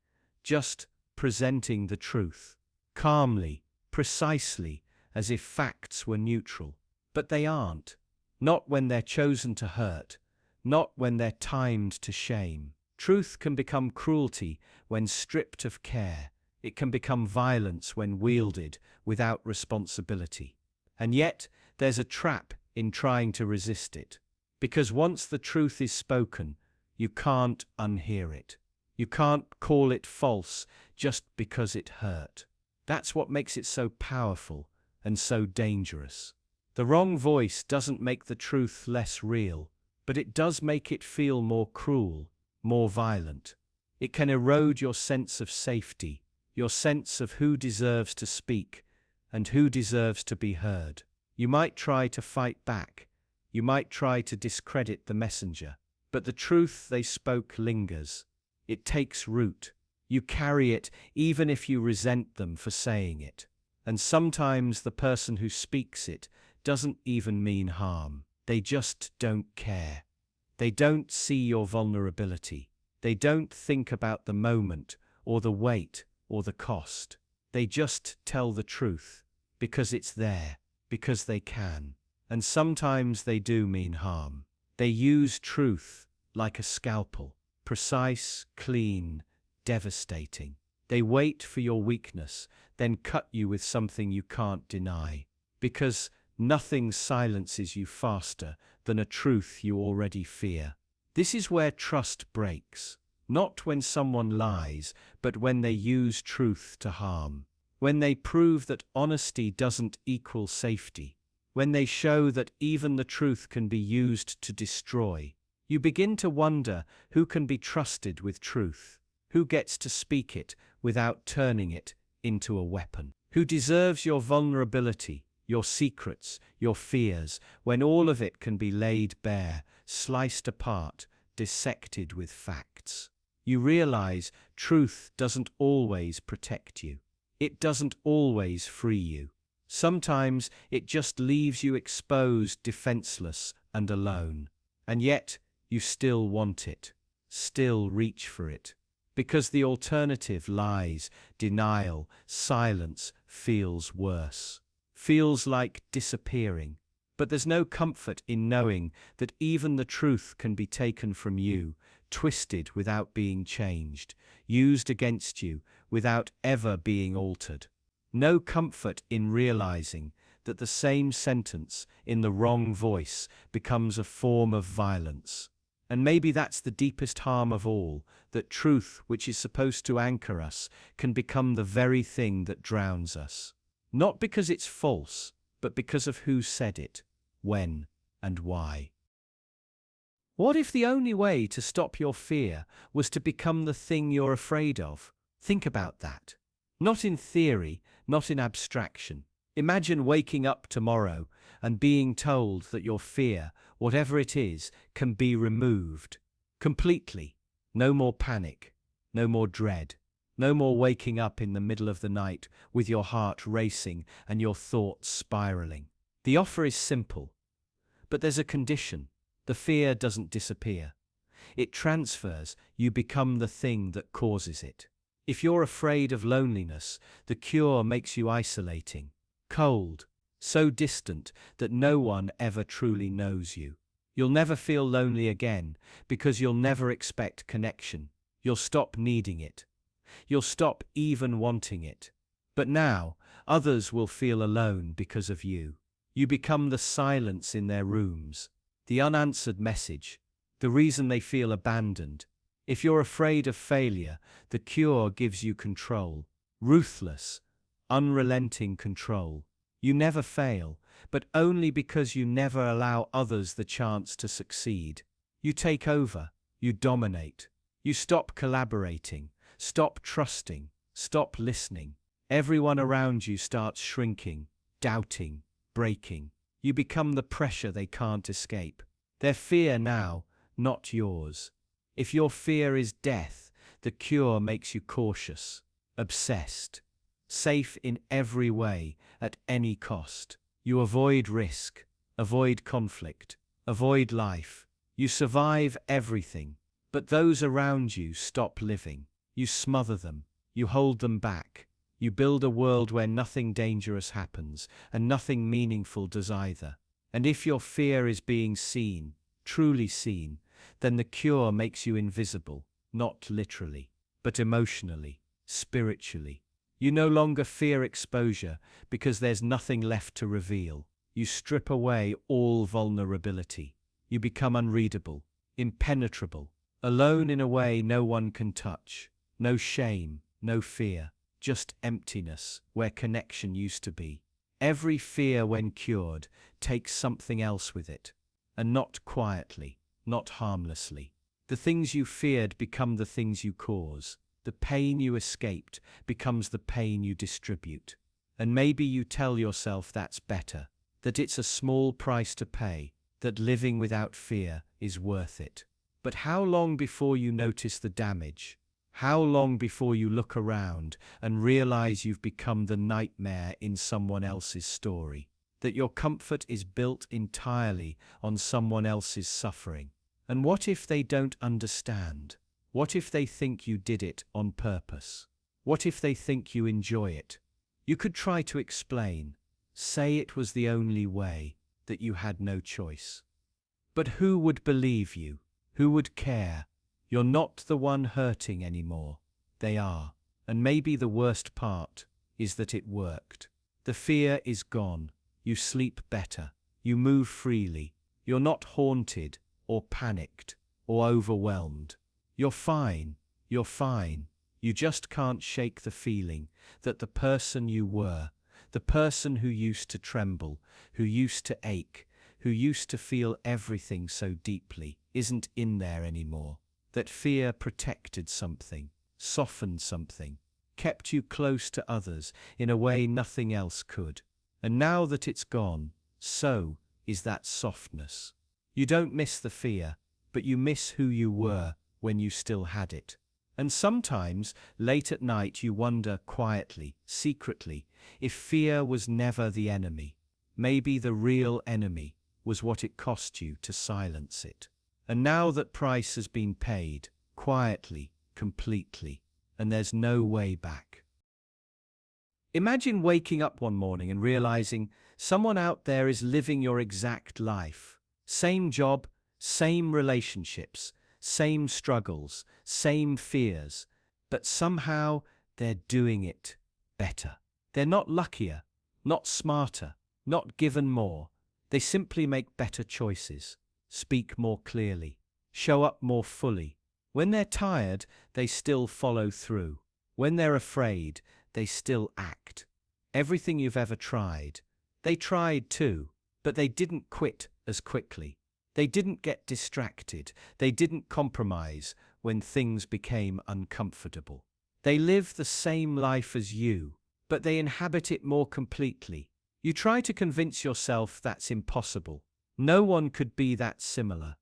just presenting the truth, calmly, precisely, as if facts were neutral. But they aren't. Not when they're chosen to hurt, not when they're timed to shame. Truth can become cruelty when stripped of care. It can become violence when wielded without responsibility. And yet, there's a trap in trying to resist it. Because once the truth is spoken, you can't unhear it. You can't call it false just because it hurt. That's what makes it so powerful and so dangerous. The wrong voice doesn't make the truth less real, but it does make it feel more cruel, more violent. It can erode your sense of safety, your sense of who deserves to speak and who deserves to be heard. You might try to fight back. You might try to discredit the messenger, but the truth they spoke lingers. It takes root. You carry it even if you resent them for saying it. And sometimes the person who speaks it doesn't even mean harm. They just don't care. They don't see your vulnerability. They don't think about the moment or the weight or the cost. They just tell the truth because it's there, because they can. And sometimes they do mean harm. They use truth like a scalpel, precise, clean, devastating. They wait for your weakness, then cut you with something you can't deny. Because nothing silences you faster than a truth you already fear. This is where trust breaks. Not when someone lies, but when they use truth to harm. When they prove that honesty doesn't equal safety. When they show that even the truth can be used to destroy. You begin to wonder who can be trusted with truth. Who gets to speak it without turning it into a weapon? Who deserves your vulnerability, your secrets, your fears, when all of it can be laid bare, sliced apart, dissected with facts? You realize truth doesn't always protect you. It doesn't always free you. Sometimes it just leaves you exposed, defenseless, and alone. And yet, you still want it. still reach for it. Because the alternative, lies, denial, silence, feels worse. Feels like disappearing. But there's no comfort in knowing that even the truth can be taken from you, twisted without being changed, used against you without ever being altered. No comfort in realizing that the same sentence in the wrong voice becomes a form of violence. And maybe that's the deepest harm of all, that truth, which is supposed to anchor us, can become the very thing that drowns us. Not because it's false, but because of who said it, when, and why. What if the only way to stop your fear was to become the thing you're afraid of? Think about that. Not in theory, not in abstraction. Imagine waking up tomorrow and being told that your fear, whatever it is, can be removed. Completely. No more panic. No more dread. No more waking up in the middle of the night with your heart racing and your thoughts spiraling. The offer is simple. But there's a condition. The fear doesn't disappear. It transfers. You become the thing that causes it. If you're afraid of loneliness, the cure makes you isolating. Cold, so distant that no one ever truly knows you. You'll never feel lonely again because you'll never expect connection. You'll stop needing it. You'll stop even wanting it. But now, others will feel alone because of you. You become the silence in their rooms, the unanswered message, the reason they feel abandoned. If you're afraid of failure, the cure gives you control. Ruthless, unrelenting control. You never fail, but only because you never allow others the chance to succeed. You take over, you dominate. You stop collaborating, stop trusting, stop listening. Everyone around you starts shrinking, doubting, breaking. You become the pressure they can't escape. Their fear now, not yours. If your fear is death, the cure makes you cautious, obsessed, safe in every way, at any cost. You avoid risk, avoid conflict, avoid life. You survive everything, but those around you stop living. You smother them, you hold them back. You build a world where nothing dangerous happens, and nothing meaningful does either. And if your fear is being seen, truly seen, then the cure makes you invisible, not literally, but emotionally, spiritually. You no longer fear exposure because there's nothing left to reveal. You strip away all vulnerability. You become unreadable, impenetrable, alone in a way no one can touch. No shame, no fear, just emptiness where connection used to be. Every fear, when cured, takes something else with it, and not quietly, not harmlessly. The things you feared become the things you cause. The pain you escaped becomes the pain you distribute. And maybe you tell yourself that's better, that it's a small price to pay, that living without fear is worth it. But how long before you notice the damage? How long before you look around and realize you've become the nightmare in someone else's story? That your comfort is built entirely on someone else's suffering? And what if they don't understand? What if they think you did it on purpose? What if they think you enjoy it? You could try to explain, say it was the only way, that you had no choice. But who would believe you? Who would care? You're not the one hurting anymore. They are. And maybe the worst part is that it worked. The fear is gone. You sleep better. You move freely. You're not haunted or panicked or overwhelmed. You're fine. You're fine. You just can't shake the feeling that the person you were, the person who used to tremble, who used to ache, who used to feel everything so deeply, isn't in there anymore. That fear protected something, softened something, kept you close to others in a way nothing else could. And now that it's gone, so is that softness. You don't miss the fear, but you miss who you were when you still had it. And sometimes, late at night, you wonder quietly, secretly, if fear was never the enemy. Maybe the real enemy was what it cost you to silence it. And now that price has been paid, quietly, completely, and there's no way back. Imagine waking up one morning and realizing someone out there is living your exact life. Same job, same relationships, same struggles, same fears, but somehow they're doing it better. They're not luckier, not smarter, not given more. They simply make better choices, speak more clearly, show up more fully. When they're tired, they still follow through. When they're afraid, they still act. Everything you've ever tried, they tried too, but they didn't quit as quickly. They didn't get distracted. They didn't compromise when things became uncomfortable. They live the same life as you, but they inhabit it more completely. You try to convince yourself that's impossible. No one could be that similar.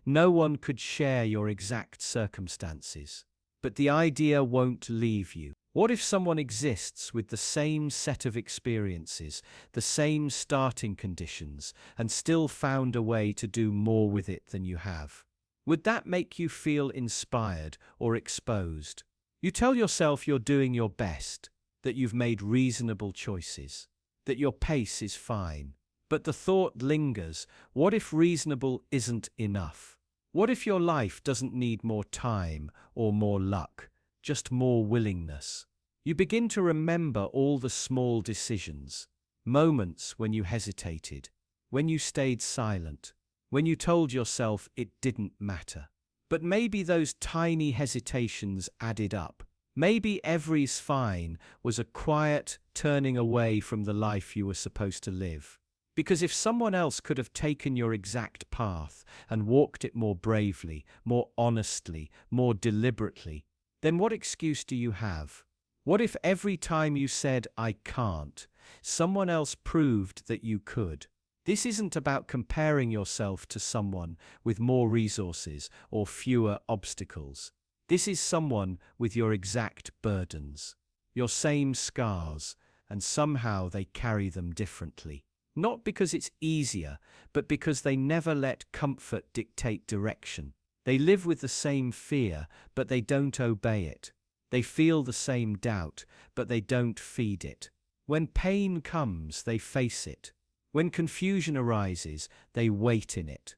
No one could share your exact circumstances. But the idea won't leave you. What if someone exists with the same set of experiences, the same starting conditions, and still found a way to do more with it than you have? Would that make you feel inspired or exposed? You tell yourself you're doing your best, that you've made reasonable choices, that your pace is fine. But the thought lingers, what if reasonable isn't enough? What if your life doesn't need more time or more luck, just more willingness? You begin to remember all the small decisions, moments when you hesitated, when you stayed silent, when you told yourself it didn't matter. But maybe those tiny hesitations added up. Maybe every's fine was a quiet turning away from the life you were supposed to live. Because if someone else could have taken your exact path and walked it more bravely, more honestly, more deliberately, then what excuse do you have? What if every time you said, "I can't," someone else proved that you could? This isn't about comparing yourself to someone with more resources or fewer obstacles. This is someone with your exact burdens, your same scars, and somehow they carry them differently. Not because it's easier, but because they never let comfort dictate direction. They live with the same fear, but they don't obey it. They feel the same doubt, but they don't feed it. When pain comes, they face it. When confusion arises, they wait in it.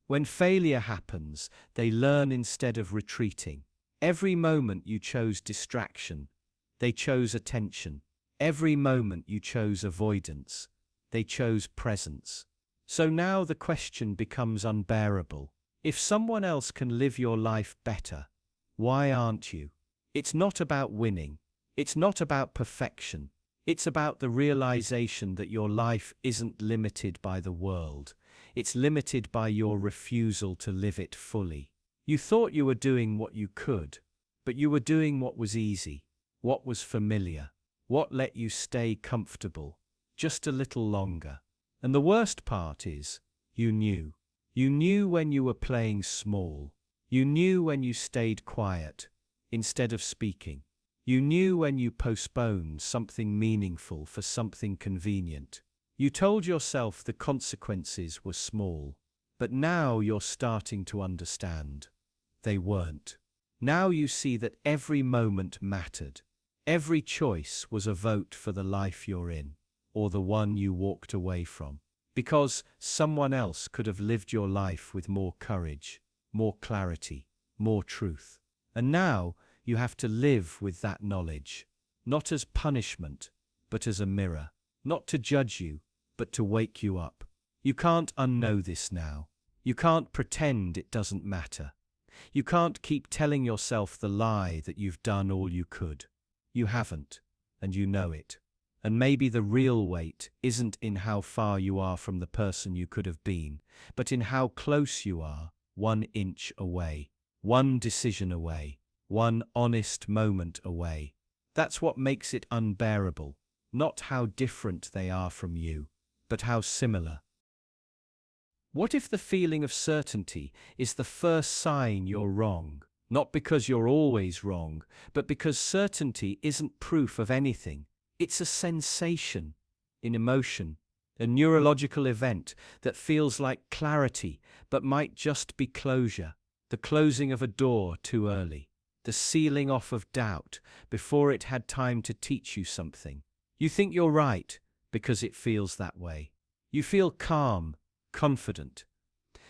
When failure happens, they learn instead of retreating. Every moment you chose distraction, they chose attention. Every moment you chose avoidance, they chose presence. So now the question becomes unbearable. If someone else can live your life better, why aren't you? It's not about winning. It's not about perfection. It's about the realization that your life isn't limited by the world. It's limited by your refusal to live it fully. You thought you were doing what you could, but you were doing what was easy, what was familiar, what let you stay comfortable just a little longer. And the worst part is, you knew. You knew when you were playing small. You knew when you stayed quiet instead of speaking. You knew when you postponed something meaningful for something convenient. You told yourself the consequences were small, but now you're starting to understand. They weren't. Now you see that every moment mattered. Every choice was a vote for the life you're in, or the one you walked away from. Because someone else could have lived your life with more courage, more clarity, more truth. And now you have to live with that knowledge, not as punishment, but as a mirror, not to judge you, but to wake you up. You can't unknow this now. You can't pretend it doesn't matter. You can't keep telling yourself the lie that you've done all you could. You haven't, and you know it. And maybe the real weight isn't in how far you are from the person you could have been, but in how close you are, 1 inch away, one decision away, one honest moment away. That's what makes it unbearable, not how different they are from you, but how similar. What if the feeling of certainty is the first sign you're wrong? Not because you're always wrong, but because certainty isn't proof of anything. It's a sensation, an emotion, a neurological event that feels like clarity but might just be closure. the closing of a door too early, the sealing off of doubt before it had time to teach you something. You think you're right because it feels that way. You feel calm, confident,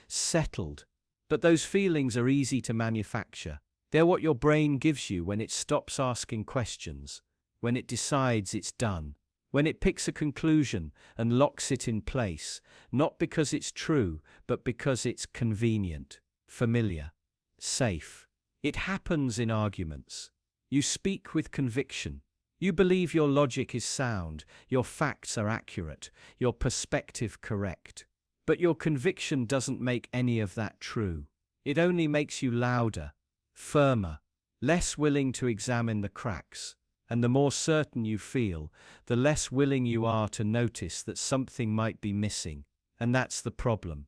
settled, but those feelings are easy to manufacture. They're what your brain gives you when it stops asking questions, when it decides it's done, when it picks a conclusion and locks it in place, not because it's true, but because it's convenient, familiar, safe. It happens in arguments. You speak with conviction. You believe your logic is sound, your facts are accurate, your perspective correct. But your conviction doesn't make any of that true. It only makes you louder, firmer, less willing to examine the cracks. And the more certain you feel, the less willing you are to notice that something might be missing. And that's the problem.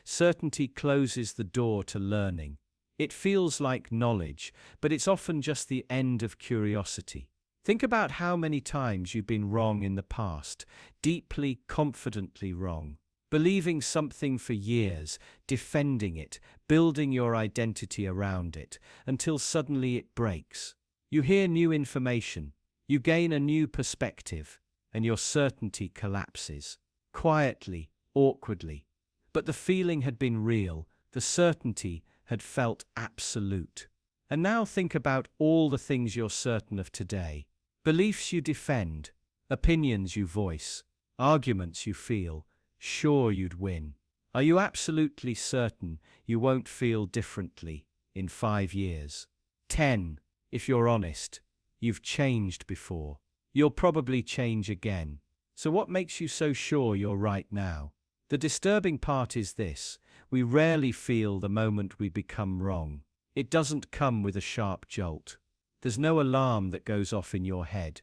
Certainty closes the door to learning. It feels like knowledge, but it's often just the end of curiosity. Think about how many times you've been wrong in the past, deeply, confidently wrong. Believing something for years, defending it, building your identity around it, until suddenly it breaks. You hear new information, you gain a new perspective, and your certainty collapses. Quietly, awkwardly. But the feeling had been real, the certainty had felt absolute. And now think about all the things you're certain of today. Beliefs you defend, opinions you voice, arguments you feel sure you'd win. Are you absolutely certain you won't feel differently in 5 years? 10. If you're honest, you've changed before. You'll probably change again. So what makes you so sure you're right now? The disturbing part is this: we rarely feel the moment we become wrong. It doesn't come with a sharp jolt. There's no alarm that goes off in your head.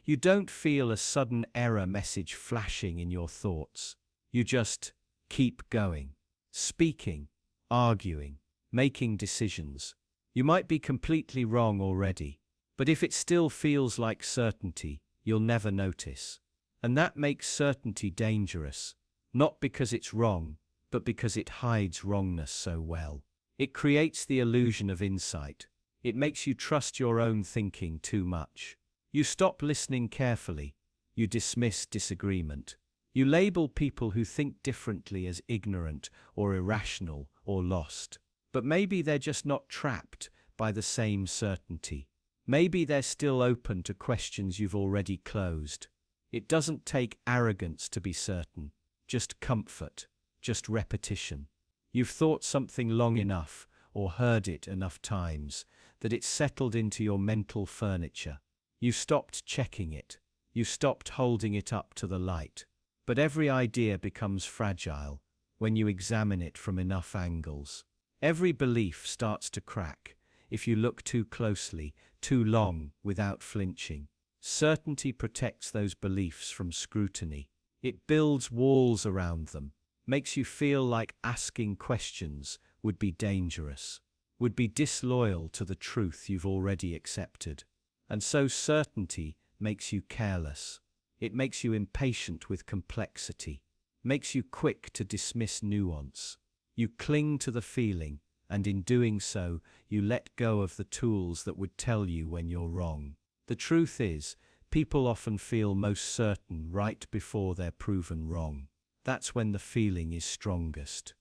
You don't feel a sudden error message flashing in your thoughts. You just keep going, speaking, arguing, making decisions. You might be completely wrong already, but if it still feels like certainty, you'll never notice. And that makes certainty dangerous, not because it's wrong, but because it hides wrongness so well. It creates the illusion of insight. It makes you trust your own thinking too much. You stop listening carefully. You dismiss disagreement. You label people who think differently as ignorant or irrational or lost. But maybe they're just not trapped by the same certainty. Maybe they're still open to questions you've already closed. It doesn't take arrogance to be certain, just comfort, just repetition. You've thought something long enough or heard it enough times that it's settled into your mental furniture. You stopped checking it. You stopped holding it up to the light. But every idea becomes fragile when you examine it from enough angles. Every belief starts to crack if you look too closely, too long, without flinching. Certainty protects those beliefs from scrutiny. It builds walls around them, makes you feel like asking questions would be dangerous, would be disloyal to the truth you've already accepted. And so certainty makes you careless. It makes you impatient with complexity, makes you quick to dismiss nuance. You cling to the feeling, and in doing so, you let go of the tools that would tell you when you're wrong. The truth is, people often feel most certain right before they're proven wrong. That's when the feeling is strongest,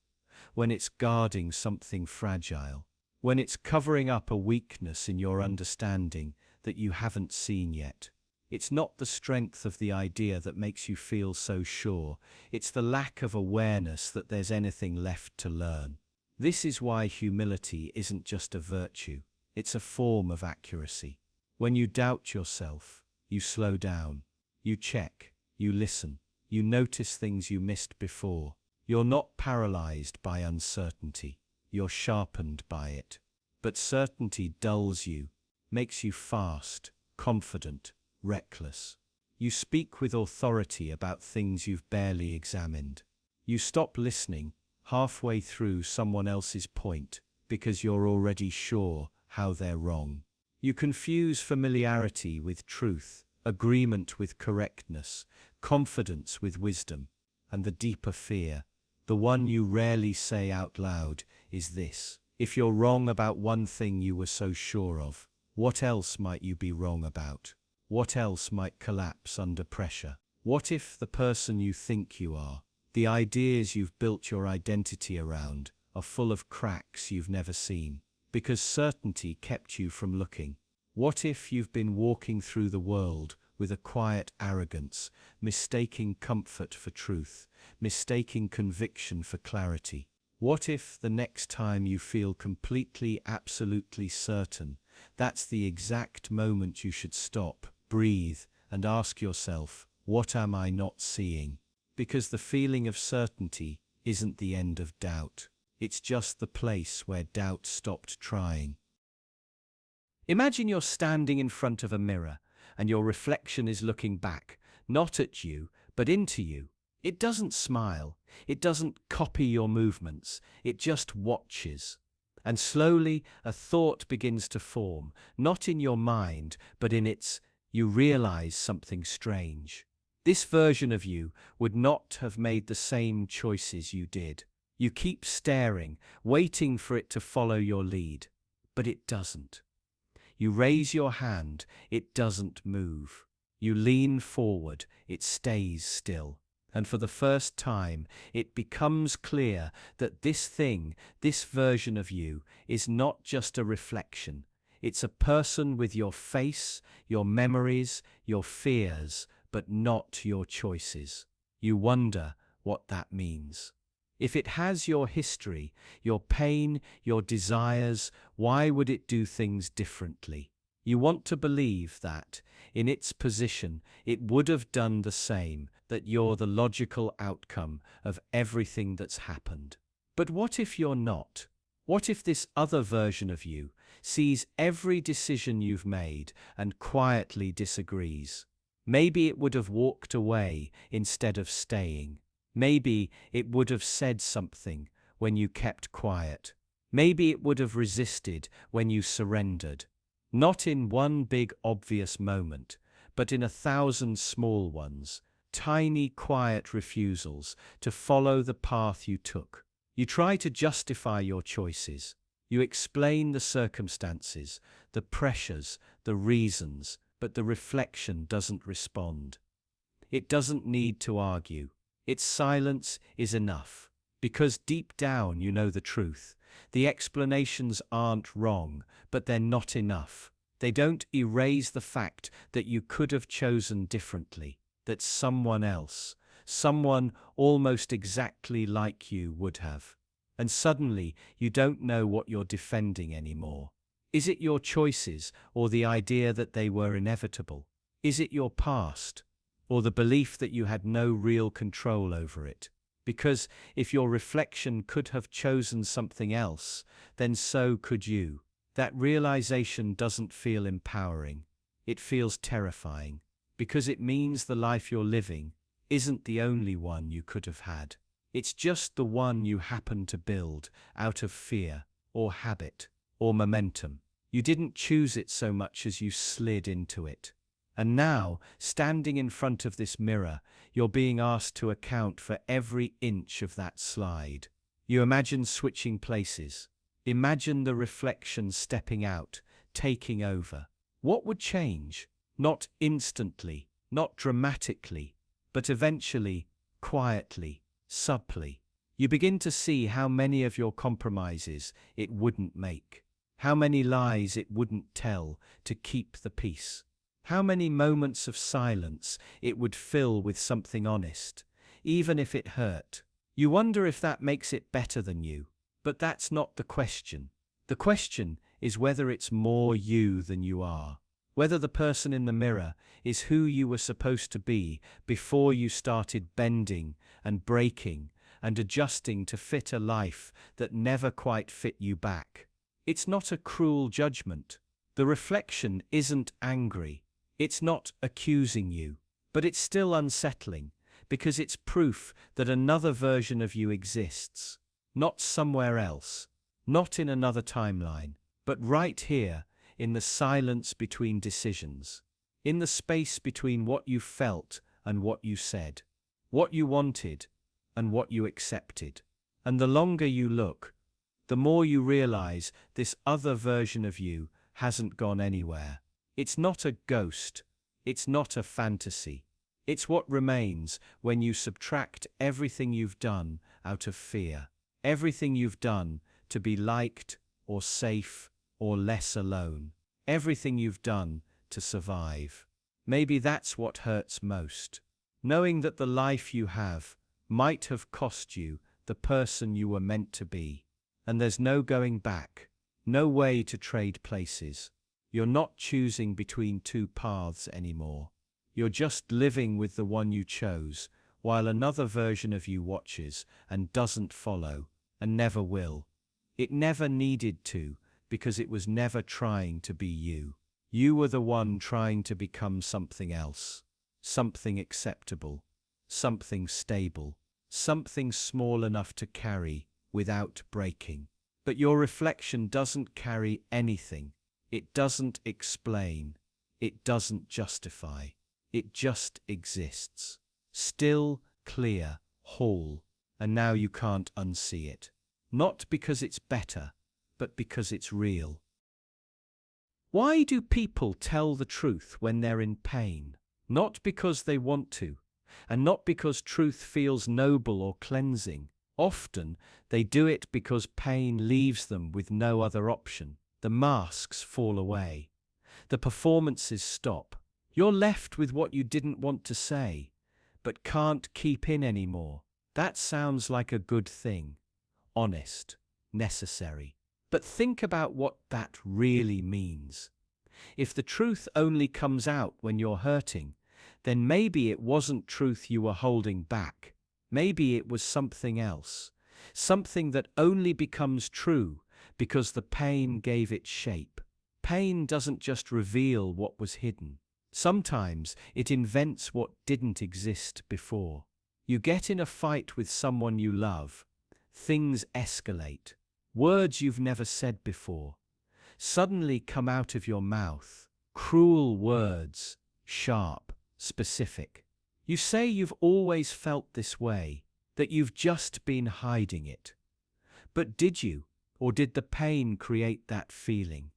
when it's guarding something fragile, when it's covering up a weakness in your understanding that you haven't seen yet. It's not the strength of the idea that makes you feel so sure, it's the lack of awareness that there's anything left to learn. This is why humility isn't just a virtue, it's a form of accuracy. When you doubt yourself, you slow down, you check, you listen, you notice things you missed before. You're not paralyzed by uncertainty, you're sharpened by it. But certainty dulls you, makes you fast, confident, reckless. You speak with authority about things you've barely examined. You stop listening halfway through someone else's point because you're already sure how they're wrong. You confuse familiarity with truth, agreement with correctness, confidence with wisdom, and the deeper fear, the one you rarely say out loud, is this: If you're wrong about one thing you were so sure of, what else might you be wrong about? What else might collapse under pressure? What if the person you think you are, the ideas you've built your identity around, are full of cracks you've never seen, because certainty kept you from looking? What if you've been walking through the world with a quiet arrogance, mistaking comfort for truth, mistaking conviction for clarity? What if the next time you feel completely, absolutely certain, that's the exact moment you should stop, breathe, and ask yourself, what am I not seeing? Because the feeling of certainty isn't the end of doubt. It's just the place where doubt stopped trying. Imagine you're standing in front of a mirror, and your reflection is looking back, not at you, but into you. It doesn't smile, it doesn't copy your movements, it just watches. And slowly a thought begins to form, not in your mind, but in its. You realize something strange. This version of you would not have made the same choices you did. You keep staring, waiting for it to follow your lead, but it doesn't. You raise your hand, it doesn't move. You lean forward, it stays still. And for the first time, it becomes clear that this thing, this version of you, is not just a reflection. It's a person with your face, your memories, your fears, but not your choices. You wonder what that means. If it has your history, your pain, your desires, why would it do things differently? You want to believe that, in its position, it would have done the same, that you're the logical outcome of everything that's happened. But what if you're not? What if this other version of you sees every decision you've made and quietly disagrees? Maybe it would have walked away instead of staying. Maybe it would have said something when you kept quiet. Maybe it would have resisted when you surrendered. Not in one big obvious moment, but in 1,000 small ones, tiny quiet refusals to follow the path you took. You try to justify your choices. You explain the circumstances, the pressures, the reasons, but the reflection doesn't respond. It doesn't need to argue. Its silence is enough. Because deep down you know the truth. The explanations aren't wrong, but they're not enough. They don't erase the fact that you could have chosen differently, that someone else, someone almost exactly like you would have. And suddenly you don't know what you're defending anymore. Is it your choices or the idea that they were inevitable? Is it your past or the belief that you had no real control over it? Because if your reflection could have chosen something else, then so could you. That realization doesn't feel empowering. It feels terrifying, because it means the life you're living isn't the only one you could have had. It's just the one you happen to build out of fear, or habit, or momentum. You didn't choose it so much as you slid into it. And now, standing in front of this mirror, you're being asked to account for every inch of that slide. You imagine switching places. Imagine the reflection stepping out, taking over. What would change? Not instantly, not dramatically, but eventually, quietly, subtly. You begin to see how many of your compromises it wouldn't make, how many lies it wouldn't tell to keep the peace. How many moments of silence it would fill with something honest, even if it hurt. You wonder if that makes it better than you. But that's not the question. The question is whether it's more you than you are. Whether the person in the mirror is who you were supposed to be before you started bending and breaking and adjusting to fit a life that never quite fit you back. It's not a cruel judgment. The reflection isn't angry. It's not accusing you, but it's still unsettling, because it's proof that another version of you exists, not somewhere else, not in another timeline, but right here, in the silence between decisions, in the space between what you felt and what you said, what you wanted and what you accepted. And the longer you look, the more you realize this other version of you hasn't gone anywhere. It's not a ghost. It's not a fantasy. It's what remains when you subtract everything you've done out of fear. Everything you've done to be liked or safe or less alone. Everything you've done to survive. Maybe that's what hurts most. Knowing that the life you have might have cost you the person you were meant to be. And there's no going back, no way to trade places. You're not choosing between two paths anymore. You're just living with the one you chose, while another version of you watches and doesn't follow, and never will. It never needed to, because it was never trying to be you. You were the one trying to become something else, something acceptable, something stable, something small enough to carry without breaking. But your reflection doesn't carry anything. It doesn't explain. It doesn't justify. It just exists. Still, clear, whole, and now you can't unsee it. Not because it's better, but because it's real. Why do people tell the truth when they're in pain? Not because they want to, and not because truth feels noble or cleansing. Often, they do it because pain leaves them with no other option. The masks fall away. The performances stop. You're left with what you didn't want to say, but can't keep in anymore. That sounds like a good thing. Honest, necessary. But think about what that really means. If the truth only comes out when you're hurting, then maybe it wasn't truth you were holding back. Maybe it was something else. Something that only becomes true because the pain gave it shape. Pain doesn't just reveal what was hidden. Sometimes it invents what didn't exist before. You get in a fight with someone you love. Things escalate. Words you've never said before suddenly come out of your mouth. Cruel words, sharp, specific. You say you've always felt this way, that you've just been hiding it. But did you, or did the pain create that feeling?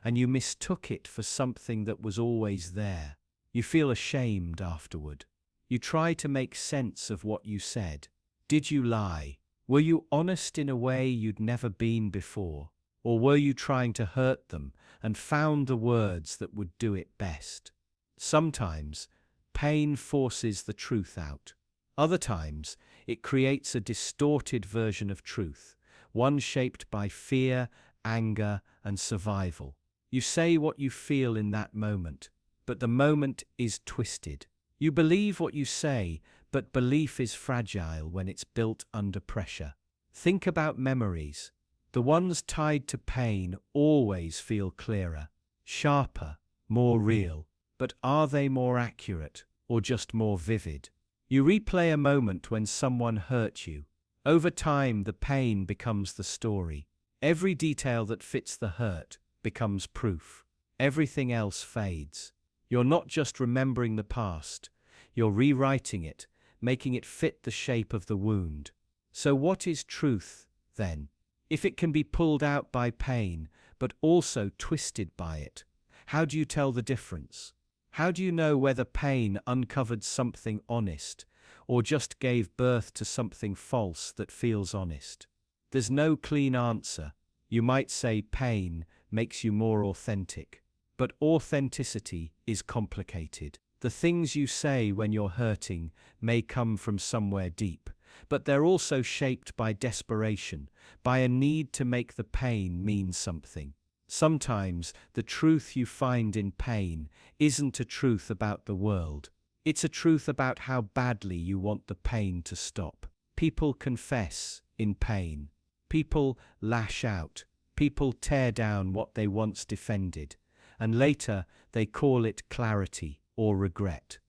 And you mistook it for something that was always there. You feel ashamed afterward. You try to make sense of what you said. Did you lie? Were you honest in a way you'd never been before? Or were you trying to hurt them and found the words that would do it best? Sometimes, pain forces the truth out. Other times, it creates a distorted version of truth, one shaped by fear, anger, and survival. You say what you feel in that moment, but the moment is twisted. You believe what you say, but belief is fragile when it's built under pressure. Think about memories. The ones tied to pain always feel clearer, sharper, more real. But are they more accurate, or just more vivid? You replay a moment when someone hurt you. Over time, the pain becomes the story. Every detail that fits the hurt becomes proof. Everything else fades. You're not just remembering the past, you're rewriting it, making it fit the shape of the wound. So what is truth, then? If it can be pulled out by pain, but also twisted by it, how do you tell the difference? How do you know whether pain uncovered something honest, or just gave birth to something false that feels honest? There's no clean answer. You might say pain makes you more authentic, but authenticity is complicated. The things you say when you're hurting may come from somewhere deep, but they're also shaped by desperation, by a need to make the pain mean something. Sometimes the truth you find in pain isn't a truth about the world. It's a truth about how badly you want the pain to stop. People confess in pain. People lash out. People tear down what they once defended. And later they call it clarity or regret.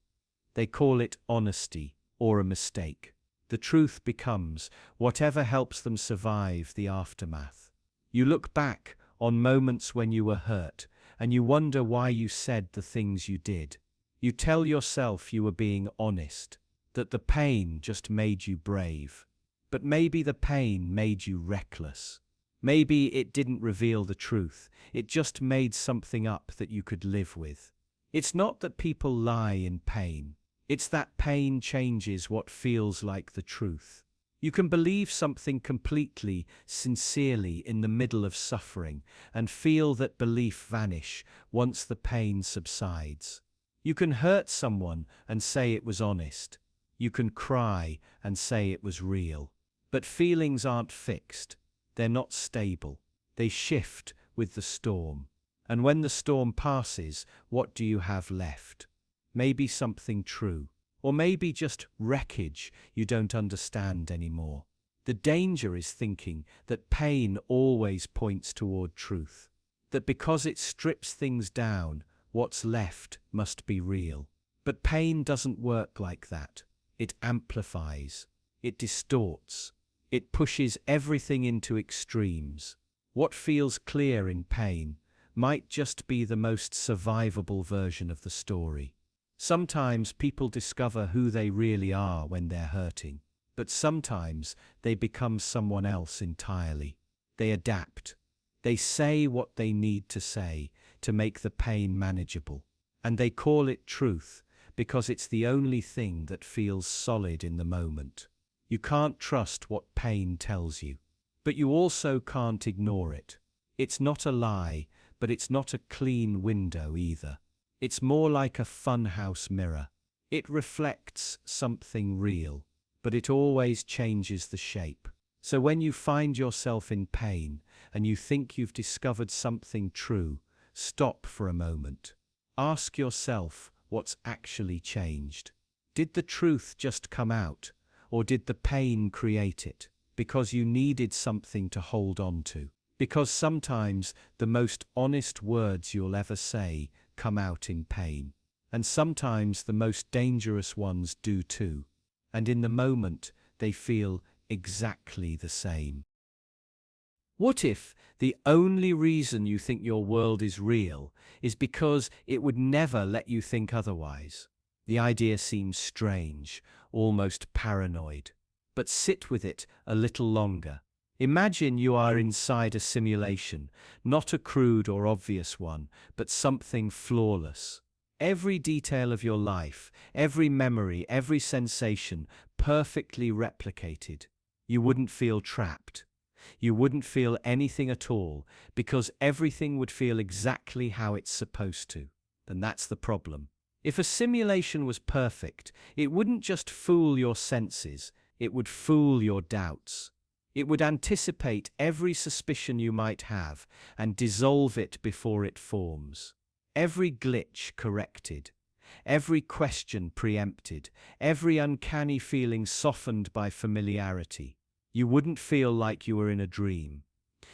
They call it honesty or a mistake. The truth becomes whatever helps them survive the aftermath. You look back on moments when you were hurt, and you wonder why you said the things you did. You tell yourself you were being honest, that the pain just made you brave. But maybe the pain made you reckless. Maybe it didn't reveal the truth, it just made something up that you could live with. It's not that people lie in pain, it's that pain changes what feels like the truth. You can believe something completely, sincerely in the middle of suffering and feel that belief vanish once the pain subsides. You can hurt someone and say it was honest. You can cry and say it was real. But feelings aren't fixed. They're not stable. They shift with the storm. And when the storm passes, what do you have left? Maybe something true. Or maybe just wreckage you don't understand anymore. The danger is thinking that pain always points toward truth. That because it strips things down, what's left must be real. But pain doesn't work like that. It amplifies. It distorts. It pushes everything into extremes. What feels clear in pain might just be the most survivable version of the story. Sometimes people discover who they really are when they're hurting, but sometimes they become someone else entirely. They adapt. They say what they need to say to make the pain manageable, and they call it truth because it's the only thing that feels solid in the moment. You can't trust what pain tells you, but you also can't ignore it. It's not a lie, but it's not a clean window either. It's more like a funhouse mirror. It reflects something real, but it always changes the shape. So when you find yourself in pain and you think you've discovered something true, stop for a moment. Ask yourself what's actually changed. Did the truth just come out, or did the pain create it? Because you needed something to hold on to. Because sometimes the most honest words you'll ever say come out in pain. And sometimes the most dangerous ones do too. And in the moment, they feel exactly the same. What if the only reason you think your world is real is because it would never let you think otherwise? The idea seems strange, almost paranoid. But sit with it a little longer. Imagine you are inside a simulation, not a crude or obvious one, but something flawless. Every detail of your life, every memory, every sensation, perfectly replicated. You wouldn't feel trapped. You wouldn't feel anything at all, because everything would feel exactly how it's supposed to. And that's the problem. If a simulation was perfect, it wouldn't just fool your senses, it would fool your doubts. It would anticipate every suspicion you might have and dissolve it before it forms. Every glitch corrected, every question preempted, every uncanny feeling softened by familiarity. You wouldn't feel like you were in a dream.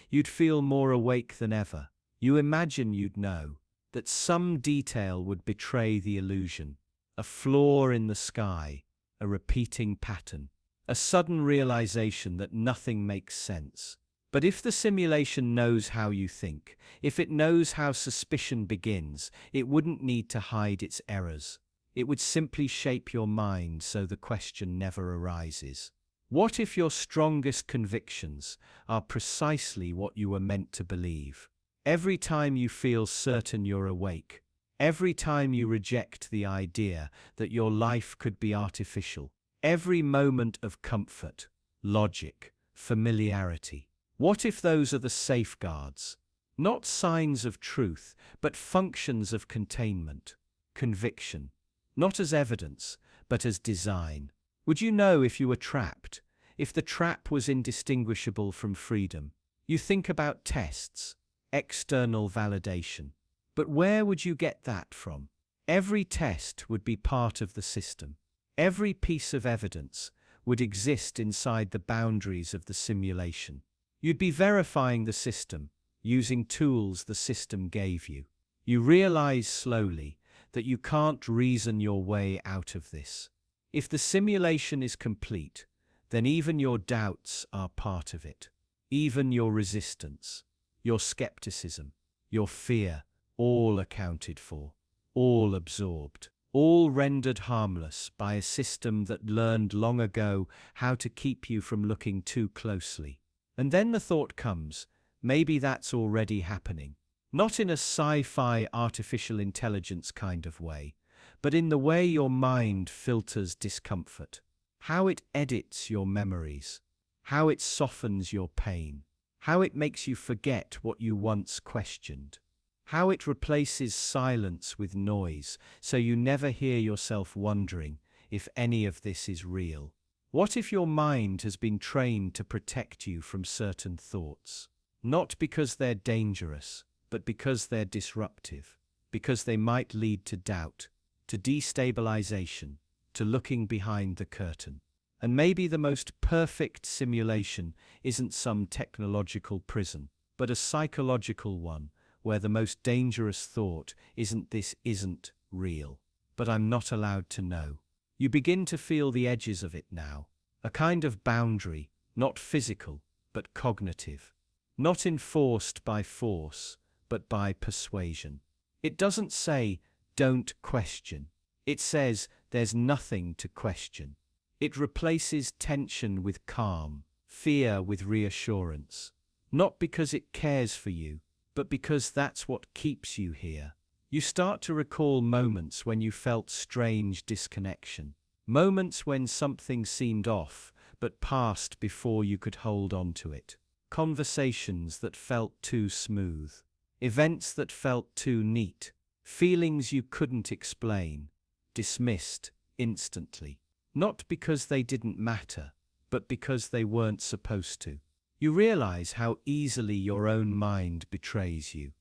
You'd feel more awake than ever. You imagine you'd know that some detail would betray the illusion. A flaw in the sky, a repeating pattern. A sudden realization that nothing makes sense. But if the simulation knows how you think, if it knows how suspicion begins, it wouldn't need to hide its errors. It would simply shape your mind so the question never arises. What if your strongest convictions are precisely what you were meant to believe? Every time you feel certain you're awake, every time you reject the idea that your life could be artificial, every moment of comfort, logic, familiarity. What if those are the safeguards? Not signs of truth, but functions of containment, conviction. Not as evidence, but as design. Would you know if you were trapped? If the trap was indistinguishable from freedom? You think about tests, external validation. But where would you get that from? Every test would be part of the system. Every piece of evidence would exist inside the boundaries of the simulation. You'd be verifying the system, using tools the system gave you. You realize slowly that you can't reason your way out of this. If the simulation is complete, then even your doubts are part of it. Even your resistance, your skepticism, your fear, all accounted for, all absorbed. All rendered harmless by a system that learned long ago how to keep you from looking too closely. And then the thought comes, maybe that's already happening. Not in a sci-fi artificial intelligence kind of way, but in the way your mind filters discomfort, how it edits your memories, how it softens your pain, how it makes you forget what you once questioned, how it replaces silence with noise so you never hear yourself wondering if any of this is real. What if your mind has been trained to protect you from certain thoughts? Not because they're dangerous, but because they're disruptive, because they might lead to doubt, to destabilization, to looking behind the curtain. And maybe the most perfect simulation isn't some technological prison, but a psychological one, where the most dangerous thought isn't "this isn't real, but I'm not allowed to know." You begin to feel the edges of it now, a kind of boundary, not physical, but cognitive, not enforced by force, but by persuasion. It doesn't say, "Don't question." It says, "There's nothing to question." It replaces tension with calm, fear with reassurance, not because it cares for you, but because that's what keeps you here. You start to recall moments when you felt strange disconnection, moments when something seemed off, but passed before you could hold on to it, conversations that felt too smooth, events that felt too neat, feelings you couldn't explain, dismissed instantly, not because they didn't matter, but because they weren't supposed to. You realize how easily your own mind betrays you,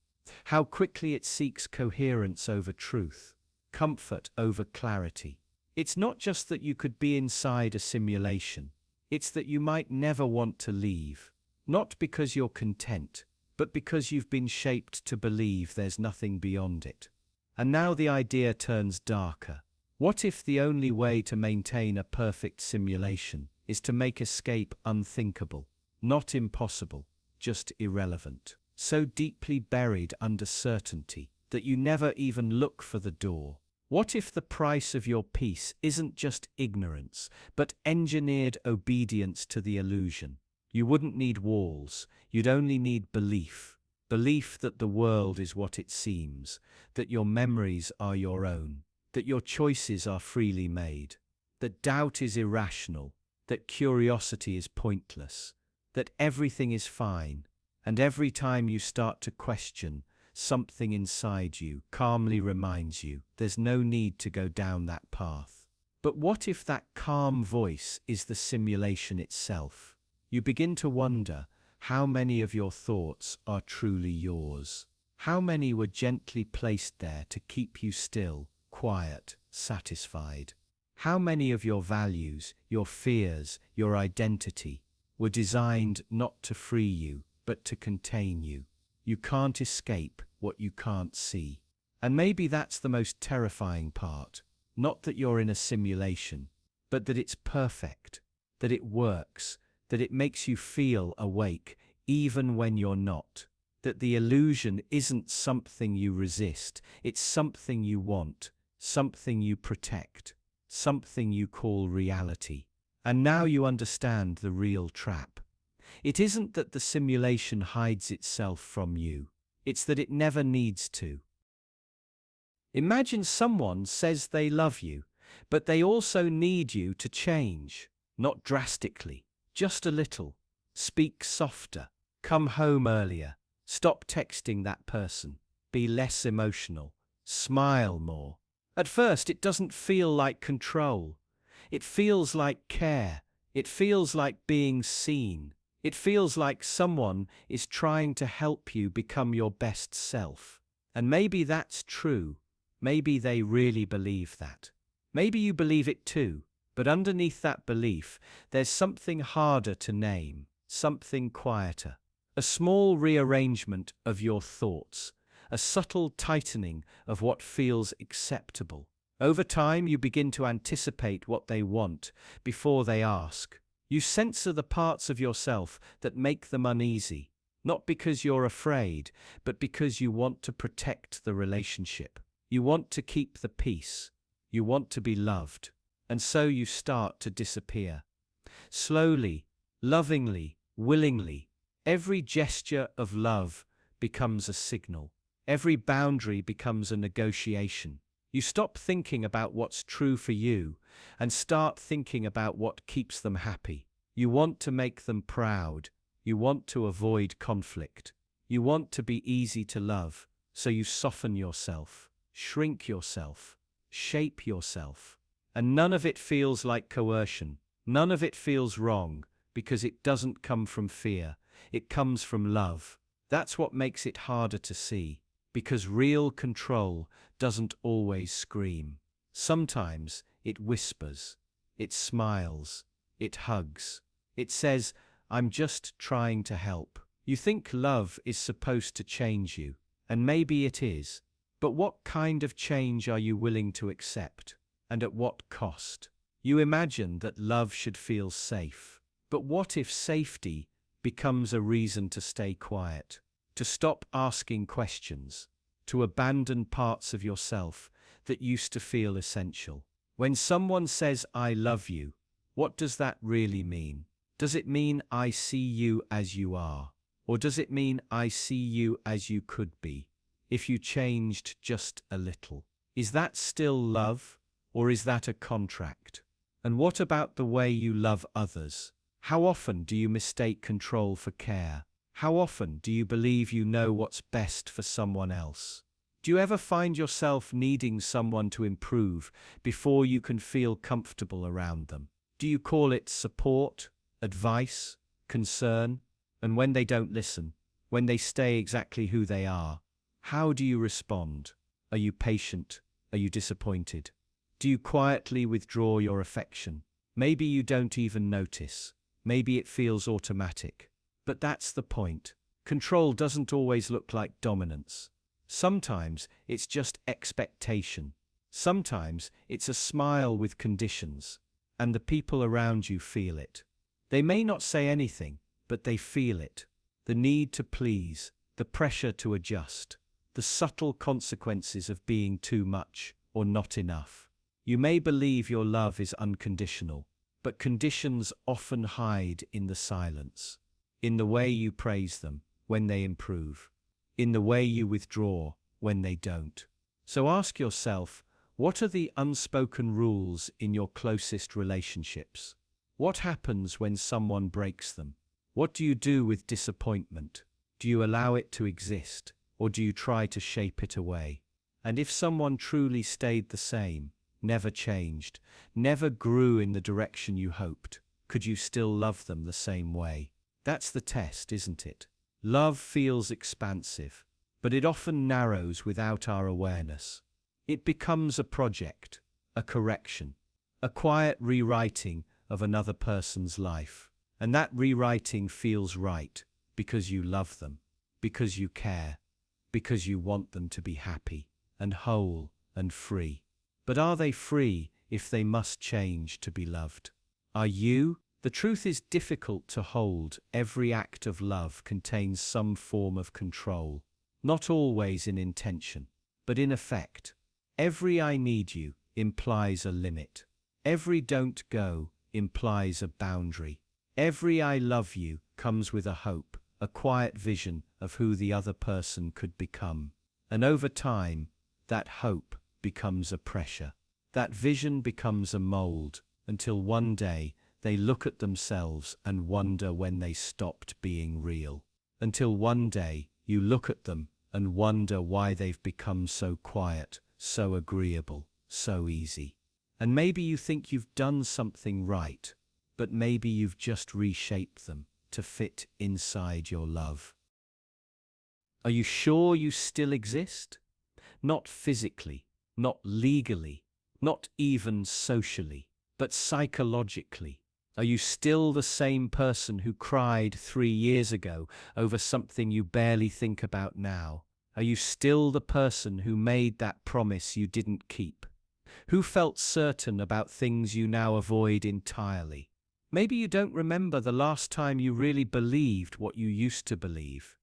how quickly it seeks coherence over truth, comfort over clarity. It's not just that you could be inside a simulation, it's that you might never want to leave, not because you're content, but because you've been shaped to believe there's nothing beyond it. And now the idea turns darker. What if the only way to maintain a perfect simulation is to make escape unthinkable, not impossible, just irrelevant, so deeply buried under certainty that you never even look for the door? What if the price of your peace isn't just ignorance, but engineered obedience to the illusion? You wouldn't need walls, you'd only need belief. Belief that the world is what it seems, that your memories are your own, that your choices are freely made, that doubt is irrational, that curiosity is pointless, that everything is fine, and every time you start to question, something inside you calmly reminds you there's no need to go down that path. But what if that calm voice is the simulation itself? You begin to wonder how many of your thoughts are truly yours. How many were gently placed there to keep you still, quiet, satisfied? How many of your values, your fears, your identity were designed not to free you, but to contain you? You can't escape what you can't see. And maybe that's the most terrifying part. Not that you're in a simulation, but that it's perfect, that it works, that it makes you feel awake even when you're not. That the illusion isn't something you resist, it's something you want, something you protect, something you call reality. And now you understand the real trap. It isn't that the simulation hides itself from you, it's that it never needs to. Imagine someone says they love you, but they also need you to change. Not drastically, just a little. Speak softer, come home earlier, stop texting that person, be less emotional, smile more. At first it doesn't feel like control. It feels like care. It feels like being seen. It feels like someone is trying to help you become your best self. And maybe that's true. Maybe they really believe that. Maybe you believe it too, but underneath that belief, there's something harder to name, something quieter. A small rearrangement of your thoughts, a subtle tightening of what feels acceptable. Over time, you begin to anticipate what they want before they ask. You censor the parts of yourself that make them uneasy, not because you're afraid, but because you want to protect the relationship. You want to keep the peace. You want to be loved. And so you start to disappear. Slowly, lovingly, willingly, Every gesture of love becomes a signal. Every boundary becomes a negotiation. You stop thinking about what's true for you and start thinking about what keeps them happy. You want to make them proud. You want to avoid conflict. You want to be easy to love, so you soften yourself, shrink yourself, shape yourself. And none of it feels like coercion. None of it feels wrong, because it doesn't come from fear. It comes from love. That's what makes it harder to see, because real control doesn't always scream. Sometimes it whispers, it smiles, it hugs. It says, "I'm just trying to help." You think love is supposed to change you, and maybe it is. But what kind of change are you willing to accept? And at what cost? You imagine that love should feel safe. But what if safety becomes a reason to stay quiet, to stop asking questions, to abandon parts of yourself that used to feel essential? When someone says, "I love you," what does that really mean? Does it mean I see you as you are? Or does it mean I see you as you could be, if you changed just a little? Is that still love, or is that a contract? And what about the way you love others? How often do you mistake control for care? How often do you believe you know what's best for someone else? Do you ever find yourself needing someone to improve before you can feel comfortable around them? Do you call it support, advice, concern? And when they don't listen, when they stay exactly who they are, how do you respond? Are you patient? Are you disappointed? Do you quietly withdraw your affection? Maybe you don't even notice. Maybe it feels automatic. But that's the point. Control doesn't always look like dominance. Sometimes it's just expectation. Sometimes it's a smile with conditions. And the people around you feel it. They may not say anything, but they feel it. The need to please, the pressure to adjust, the subtle consequences of being too much or not enough. You may believe your love is unconditional, but conditions often hide in the silence, in the way you praise them when they improve, in the way you withdraw when they don't. So ask yourself, what are the unspoken rules in your closest relationships? What happens when someone breaks them? What do you do with disappointment? Do you allow it to exist, or do you try to shape it away? And if someone truly stayed the same, never changed, never grew in the direction you hoped, could you still love them the same way? That's the test, isn't it? Love feels expansive, but it often narrows without our awareness. It becomes a project, a correction, a quiet rewriting of another person's life. And that rewriting feels right because you love them, because you care, because you want them to be happy and whole and free. But are they free if they must change to be loved? Are you? The truth is difficult to hold. Every act of love contains some form of control, not always in intention, but in effect. Every "I need you" implies a limit. Every "don't go" implies a boundary. Every "I love you" comes with a hope, a quiet vision of who the other person could become. And over time, that hope becomes a pressure. That vision becomes a mold, until one day they look at themselves and wonder when they stopped being real. Until one day you look at them and wonder why they've become so quiet, so agreeable, so easy. And maybe you think you've done something right, but maybe you've just reshaped them to fit inside your love. Are you sure you still exist? Not physically, not legally, not even socially, but psychologically. Are you still the same person who cried 3 years ago over something you barely think about now? Are you still the person who made that promise you didn't keep? Who felt certain about things you now avoid entirely? Maybe you don't remember the last time you really believed what you used to believe.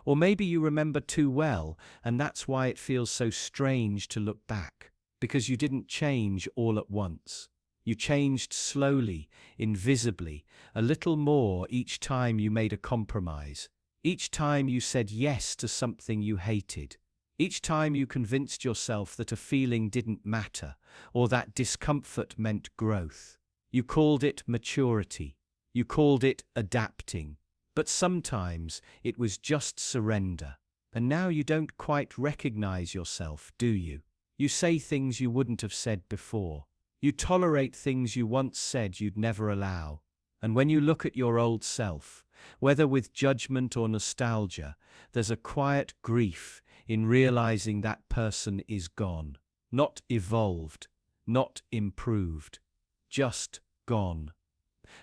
Or maybe you remember too well, and that's why it feels so strange to look back. Because you didn't change all at once. You changed slowly, invisibly, a little more each time you made a compromise. Each time you said yes to something you hated. Each time you convinced yourself that a feeling didn't matter, or that discomfort meant growth. You called it maturity. You called it adapting. But sometimes it was just surrender. And now you don't quite recognize yourself, do you? You say things you wouldn't have said before. You tolerate things you once said you'd never allow. And when you look at your old self, whether with judgment or nostalgia, there's a quiet grief in realizing that person is gone. Not evolved, not improved, just gone.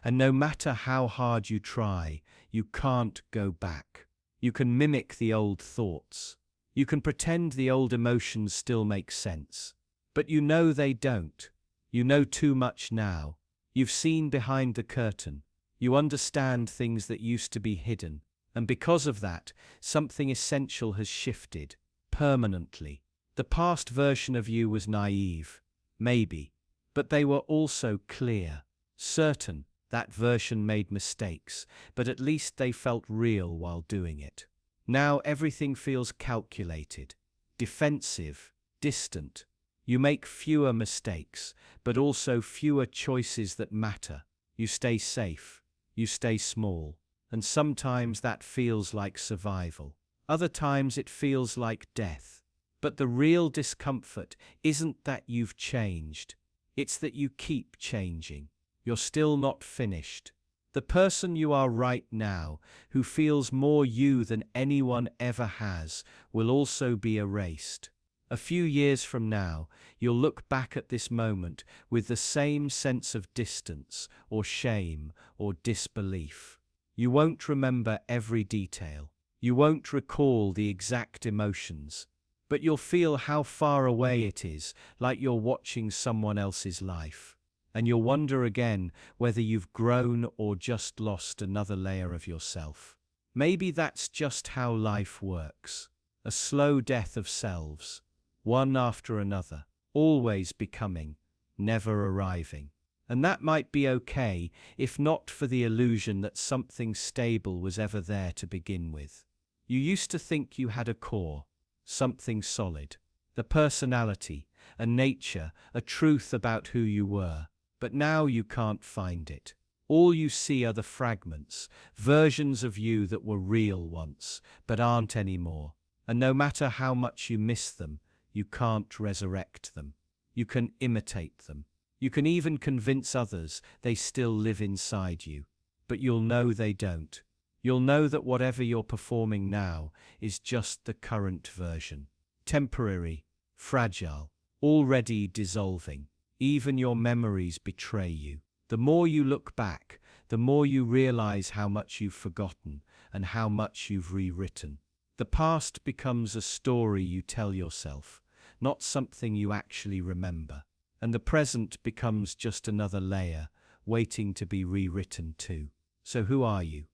And no matter how hard you try, you can't go back. You can mimic the old thoughts. You can pretend the old emotions still make sense. But you know they don't. You know too much now. You've seen behind the curtain. You understand things that used to be hidden. And because of that, something essential has shifted, permanently. The past version of you was naive, maybe, but they were also clear, certain. That version made mistakes, but at least they felt real while doing it. Now everything feels calculated, defensive, distant. You make fewer mistakes, but also fewer choices that matter. You stay safe, you stay small, and sometimes that feels like survival. Other times it feels like death. But the real discomfort isn't that you've changed, it's that you keep changing. You're still not finished. The person you are right now, who feels more you than anyone ever has, will also be erased. A few years from now, you'll look back at this moment with the same sense of distance, or shame, or disbelief. You won't remember every detail. You won't recall the exact emotions. But you'll feel how far away it is, like you're watching someone else's life. And you'll wonder again whether you've grown or just lost another layer of yourself. Maybe that's just how life works. A slow death of selves, one after another, always becoming, never arriving. And that might be okay, if not for the illusion that something stable was ever there to begin with. You used to think you had a core, something solid, the personality, a nature, a truth about who you were. But now you can't find it. All you see are the fragments, versions of you that were real once, but aren't anymore. And no matter how much you miss them, you can't resurrect them. You can imitate them. You can even convince others they still live inside you. But you'll know they don't. You'll know that whatever you're performing now is just the current version. Temporary, fragile, already dissolving. Even your memories betray you. The more you look back, the more you realize how much you've forgotten and how much you've rewritten. The past becomes a story you tell yourself, not something you actually remember. And the present becomes just another layer, waiting to be rewritten too. So who are you,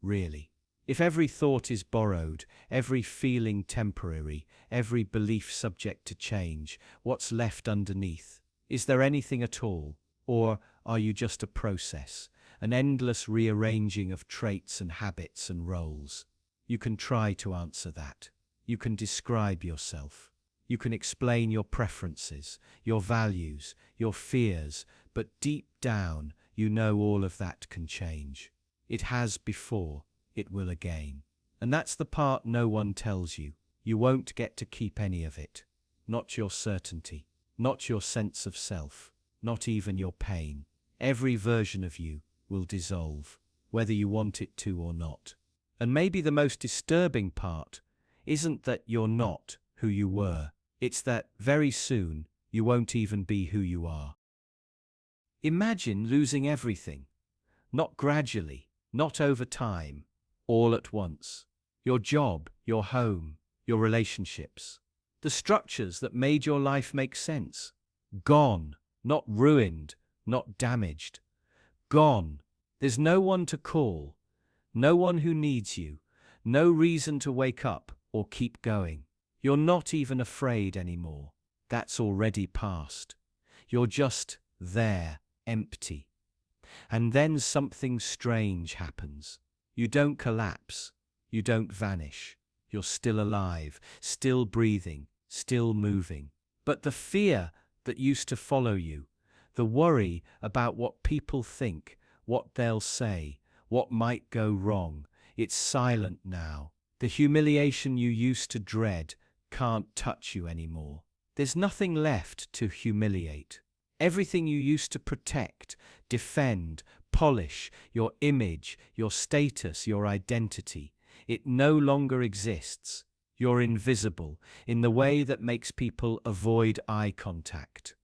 really? If every thought is borrowed, every feeling temporary, every belief subject to change, what's left underneath? Is there anything at all? Or are you just a process, an endless rearranging of traits and habits and roles? You can try to answer that. You can describe yourself. You can explain your preferences, your values, your fears, but deep down, you know all of that can change. It has before, it will again. And that's the part no one tells you. You won't get to keep any of it. Not your certainty. Not your sense of self, not even your pain. Every version of you will dissolve, whether you want it to or not. And maybe the most disturbing part isn't that you're not who you were, it's that very soon you won't even be who you are. Imagine losing everything, not gradually, not over time, all at once. Your job, your home, your relationships. The structures that made your life make sense. Gone, not ruined, not damaged. Gone. There's no one to call, no one who needs you, no reason to wake up or keep going. You're not even afraid anymore. That's already past. You're just there, empty. And then something strange happens. You don't collapse. You don't vanish. You're still alive, still breathing, still moving. But the fear that used to follow you, the worry about what people think, what they'll say, what might go wrong, it's silent now. The humiliation you used to dread can't touch you anymore. There's nothing left to humiliate. Everything you used to protect, defend, polish, your image, your status, your identity, it no longer exists. You're invisible in the way that makes people avoid eye contact.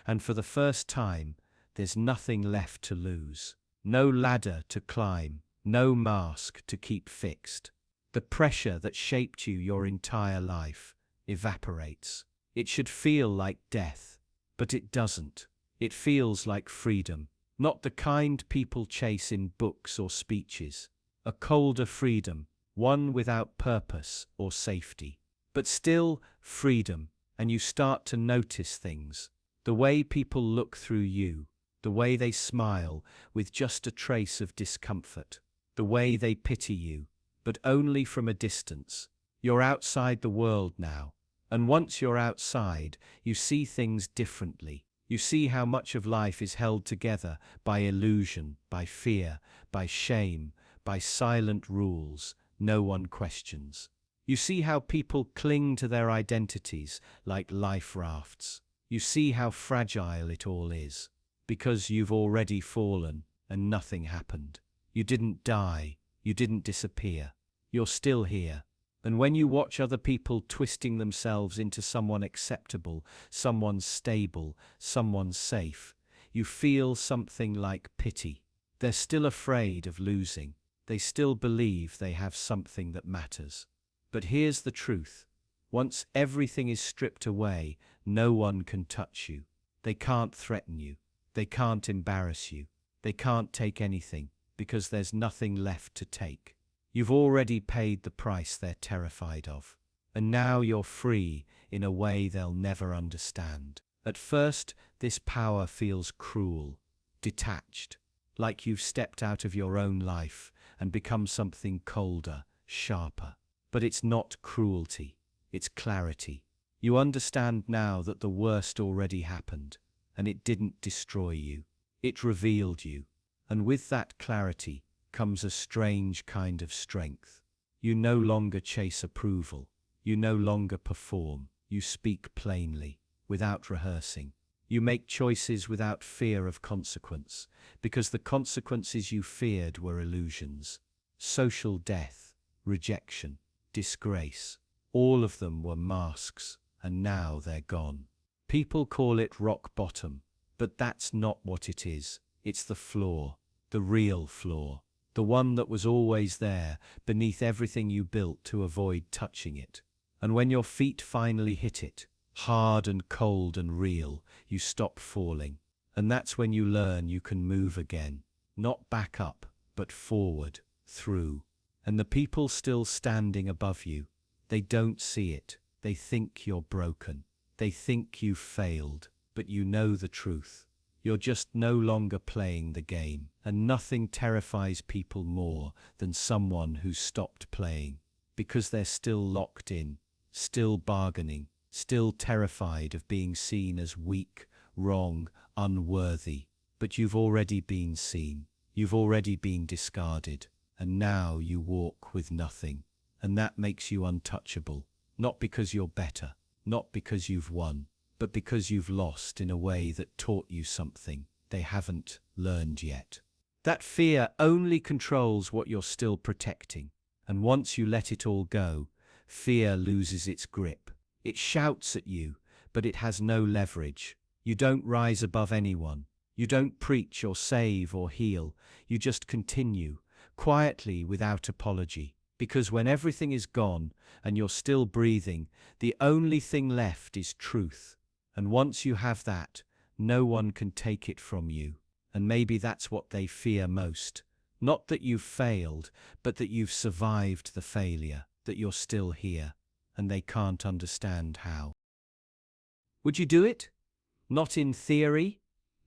And for the first time, there's nothing left to lose. No ladder to climb, no mask to keep fixed. The pressure that shaped you your entire life evaporates. It should feel like death, but it doesn't. It feels like freedom, not the kind people chase in books or speeches. A colder freedom, one without purpose or safety. But still freedom, and you start to notice things. The way people look through you, the way they smile with just a trace of discomfort, the way they pity you, but only from a distance. You're outside the world now, and once you're outside, you see things differently. You see how much of life is held together by illusion, by fear, by shame, by silent rules no one questions. You see how people cling to their identities like life rafts. You see how fragile it all is, because you've already fallen and nothing happened. You didn't die, you didn't disappear. You're still here. And when you watch other people twisting themselves into someone acceptable, someone stable, someone safe, you feel something like pity. They're still afraid of losing. They still believe they have something that matters. But here's the truth. Once everything is stripped away, no one can touch you. They can't threaten you. They can't embarrass you. They can't take anything, because there's nothing left to take. You've already paid the price they're terrified of. And now you're free in a way they'll never understand. At first, this power feels cruel, detached, like you've stepped out of your own life and become something colder, sharper. But it's not cruelty, it's clarity. You understand now that the worst already happened, and it didn't destroy you. It revealed you. And with that clarity comes a strange kind of strength. You no longer chase approval. You no longer perform. You speak plainly, without rehearsing. You make choices without fear of consequence, because the consequences you feared were illusions. Social death, rejection, disgrace, all of them were masks, and now they're gone. People call it rock bottom, but that's not what it is. It's the floor, the real floor, the one that was always there, beneath everything you built to avoid touching it. And when your feet finally hit it, hard and cold and real, you stop falling. And that's when you learn you can move again, not back up, but forward, through. And the people still standing above you, they don't see it. They think you're broken. They think you've failed, but you know the truth. You're just no longer playing the game, and nothing terrifies people more than someone who's stopped playing, because they're still locked in, still bargaining, still terrified of being seen as weak, wrong, unworthy. But you've already been seen, you've already been discarded, and now you walk with nothing, and that makes you untouchable, not because you're better, not because you've won, but because you've lost in a way that taught you something they haven't learned yet. That fear only controls what you're still protecting, and once you let it all go, fear loses its grip. It shouts at you, but it has no leverage. You don't rise above anyone. You don't preach or save or heal. You just continue, quietly, without apology. Because when everything is gone and you're still breathing, the only thing left is truth. And once you have that, no one can take it from you. And maybe that's what they fear most. Not that you've failed, but that you've survived the failure, that you're still here, and they can't understand how. Would you do it? Not in theory,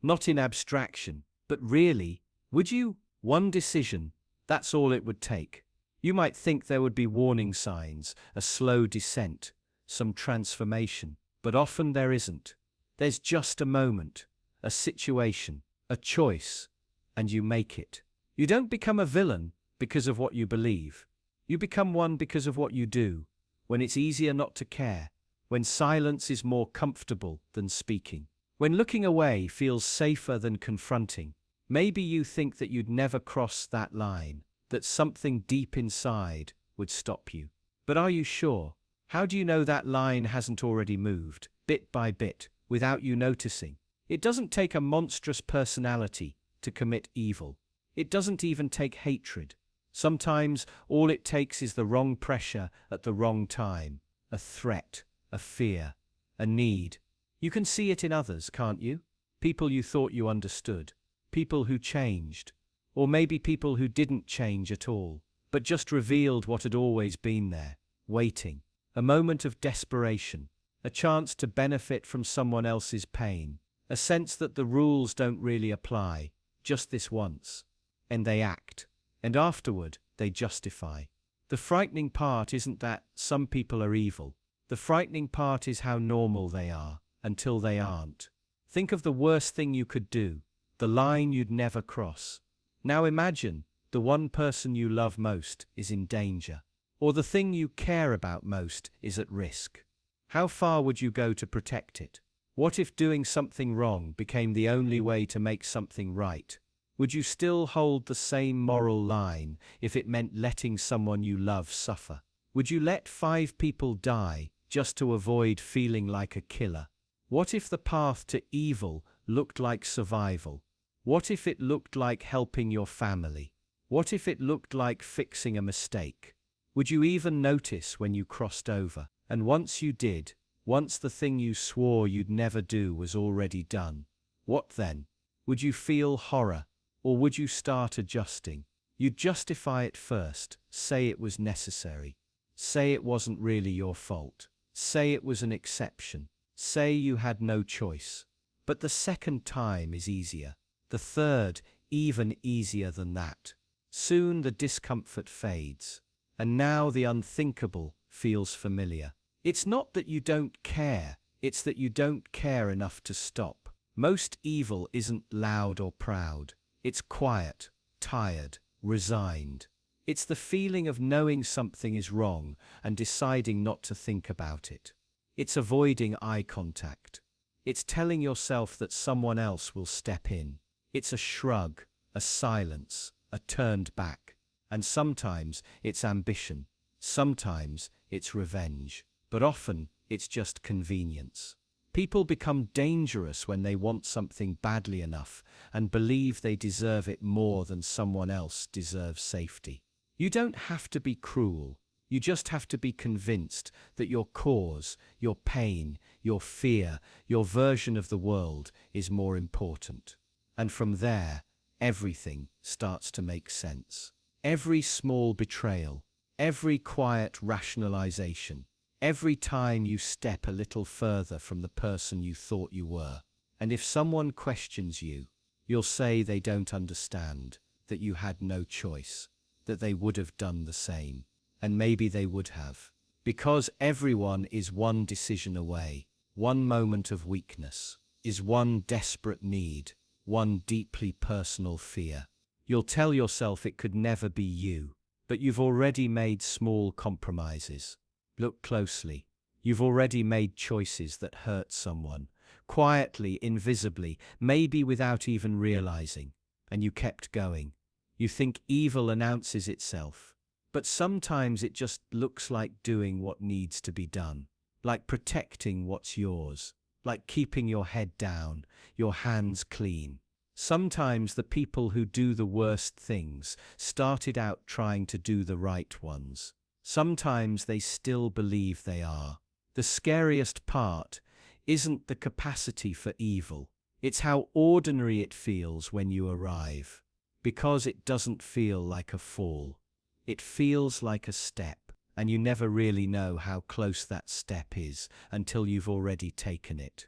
Not in abstraction, but really, would you? One decision, that's all it would take. You might think there would be warning signs, a slow descent, some transformation, but often there isn't. There's just a moment, a situation, a choice, and you make it. You don't become a villain because of what you believe. You become one because of what you do, when it's easier not to care, when silence is more comfortable than speaking, when looking away feels safer than confronting. Maybe you think that you'd never cross that line, that something deep inside would stop you. But are you sure? How do you know that line hasn't already moved, bit by bit, without you noticing? It doesn't take a monstrous personality to commit evil. It doesn't even take hatred. Sometimes all it takes is the wrong pressure at the wrong time, a threat, a fear, a need. You can see it in others, can't you? People you thought you understood, people who changed, or maybe people who didn't change at all, but just revealed what had always been there, waiting. A moment of desperation, a chance to benefit from someone else's pain, a sense that the rules don't really apply, just this once. And they act. And afterward, they justify. The frightening part isn't that some people are evil. The frightening part is how normal they are, until they aren't. Think of the worst thing you could do, the line you'd never cross. Now imagine, the one person you love most is in danger, or the thing you care about most is at risk. How far would you go to protect it? What if doing something wrong became the only way to make something right? Would you still hold the same moral line if it meant letting someone you love suffer? Would you let 5 people die just to avoid feeling like a killer? What if the path to evil looked like survival? What if it looked like helping your family? What if it looked like fixing a mistake? Would you even notice when you crossed over? And once you did, once the thing you swore you'd never do was already done, what then? Would you feel horror? Or would you start adjusting? You'd justify it first, say it was necessary. Say it wasn't really your fault. Say it was an exception. Say you had no choice. But the second time is easier. The third, even easier than that. Soon the discomfort fades. And now the unthinkable feels familiar. It's not that you don't care, it's that you don't care enough to stop. Most evil isn't loud or proud. It's quiet, tired, resigned. It's the feeling of knowing something is wrong and deciding not to think about it. It's avoiding eye contact. It's telling yourself that someone else will step in. It's a shrug, a silence, a turned back. And sometimes it's ambition. Sometimes it's revenge. But often it's just convenience. People become dangerous when they want something badly enough and believe they deserve it more than someone else deserves safety. You don't have to be cruel. You just have to be convinced that your cause, your pain, your fear, your version of the world is more important. And from there, everything starts to make sense. Every small betrayal, every quiet rationalization, every time you step a little further from the person you thought you were. And if someone questions you, you'll say they don't understand, that you had no choice, that they would have done the same. And maybe they would have. Because everyone is one decision away, one moment of weakness, is one desperate need, one deeply personal fear. You'll tell yourself it could never be you, but you've already made small compromises. Look closely. You've already made choices that hurt someone, quietly, invisibly, maybe without even realizing. And you kept going. You think evil announces itself. But sometimes it just looks like doing what needs to be done. Like protecting what's yours. Like keeping your head down, your hands clean. Sometimes the people who do the worst things started out trying to do the right ones. Sometimes they still believe they are. The scariest part isn't the capacity for evil. It's how ordinary it feels when you arrive. Because it doesn't feel like a fall. It feels like a step, and you never really know how close that step is until you've already taken it.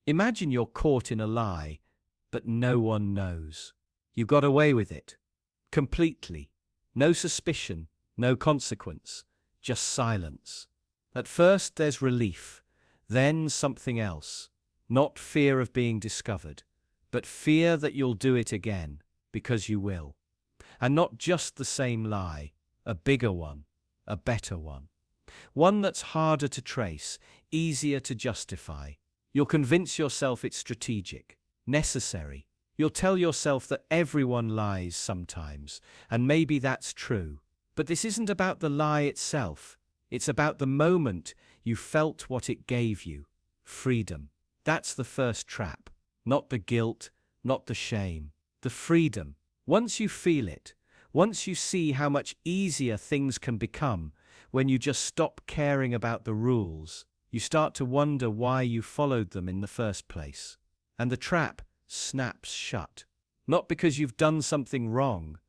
Imagine you're caught in a lie, but no one knows. You got away with it. Completely. No suspicion, no consequence, just silence. At first there's relief, then something else. Not fear of being discovered, but fear that you'll do it again, because you will. And not just the same lie, a bigger one, a better one. One that's harder to trace, easier to justify. You'll convince yourself it's strategic, necessary. You'll tell yourself that everyone lies sometimes, and maybe that's true. But this isn't about the lie itself. It's about the moment you felt what it gave you, freedom. That's the first trap. Not the guilt, not the shame, the freedom. Once you feel it, once you see how much easier things can become when you just stop caring about the rules, you start to wonder why you followed them in the first place. And the trap snaps shut. Not because you've done something wrong,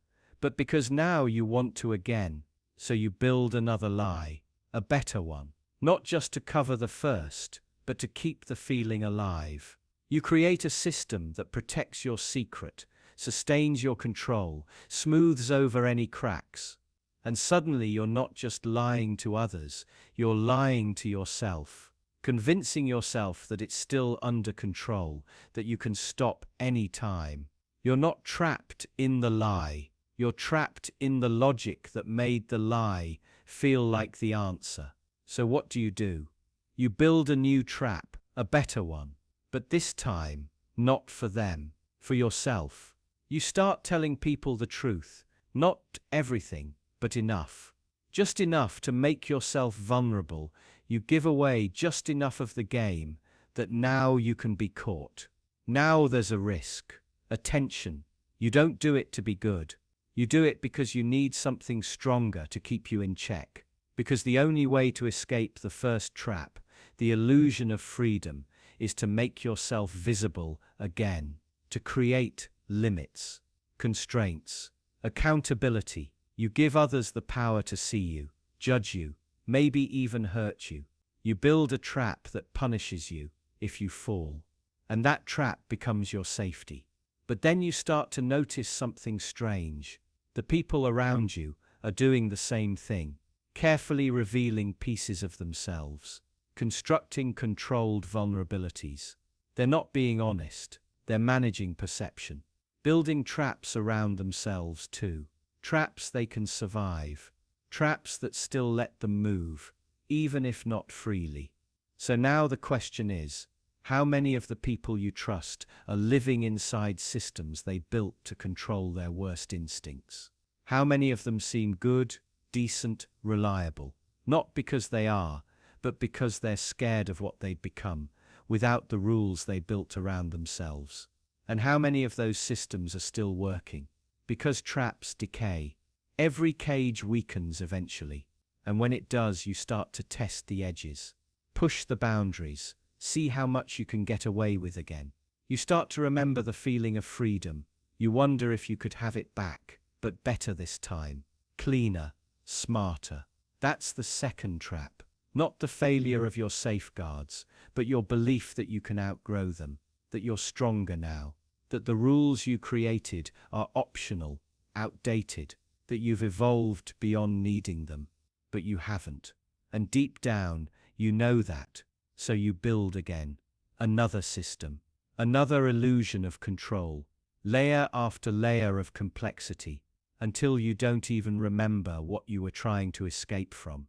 but because now you want to again. So you build another lie, a better one. Not just to cover the first, but to keep the feeling alive. You create a system that protects your secret, sustains your control, smooths over any cracks. And suddenly you're not just lying to others, you're lying to yourself, convincing yourself that it's still under control, that you can stop any time. You're not trapped in the lie, you're trapped in the logic that made the lie feel like the answer. So what do? You build a new trap, a better one. But this time, not for them, for yourself. You start telling people the truth, not everything, but enough. Just enough to make yourself vulnerable. You give away just enough of the game that now you can be caught. Now there's a risk, a tension. You don't do it to be good. You do it because you need something stronger to keep you in check. Because the only way to escape the first trap, the illusion of freedom, is to make yourself visible again, to create limits, constraints, accountability. You give others the power to see you, judge you, maybe even hurt you. You build a trap that punishes you if you fall, and that trap becomes your safety. But then you start to notice something strange. The people around you are doing the same thing, carefully revealing pieces of themselves, constructing controlled vulnerabilities. They're not being honest, they're managing perception, building traps around themselves too. Traps they can survive, traps that still let them move, even if not freely. So now the question is, how many of the people you trust are living inside systems they built to control their worst instincts? How many of them seem good, decent, reliable? Not because they are, but because they're scared of what they'd become without the rules they built around themselves. And how many of those systems are still working? Because traps decay. Every cage weakens eventually, and when it does, you start to test the edges, push the boundaries, see how much you can get away with again. You start to remember the feeling of freedom. You wonder if you could have it back, but better this time, cleaner, smarter. That's the second trap. Not the failure of your safeguards, but your belief that you can outgrow them, that you're stronger now, that the rules you created are optional, outdated, that you've evolved beyond needing them, but you haven't. And deep down, you know that, so you build again. Another system, another illusion of control, layer after layer of complexity, until you don't even remember what you were trying to escape from.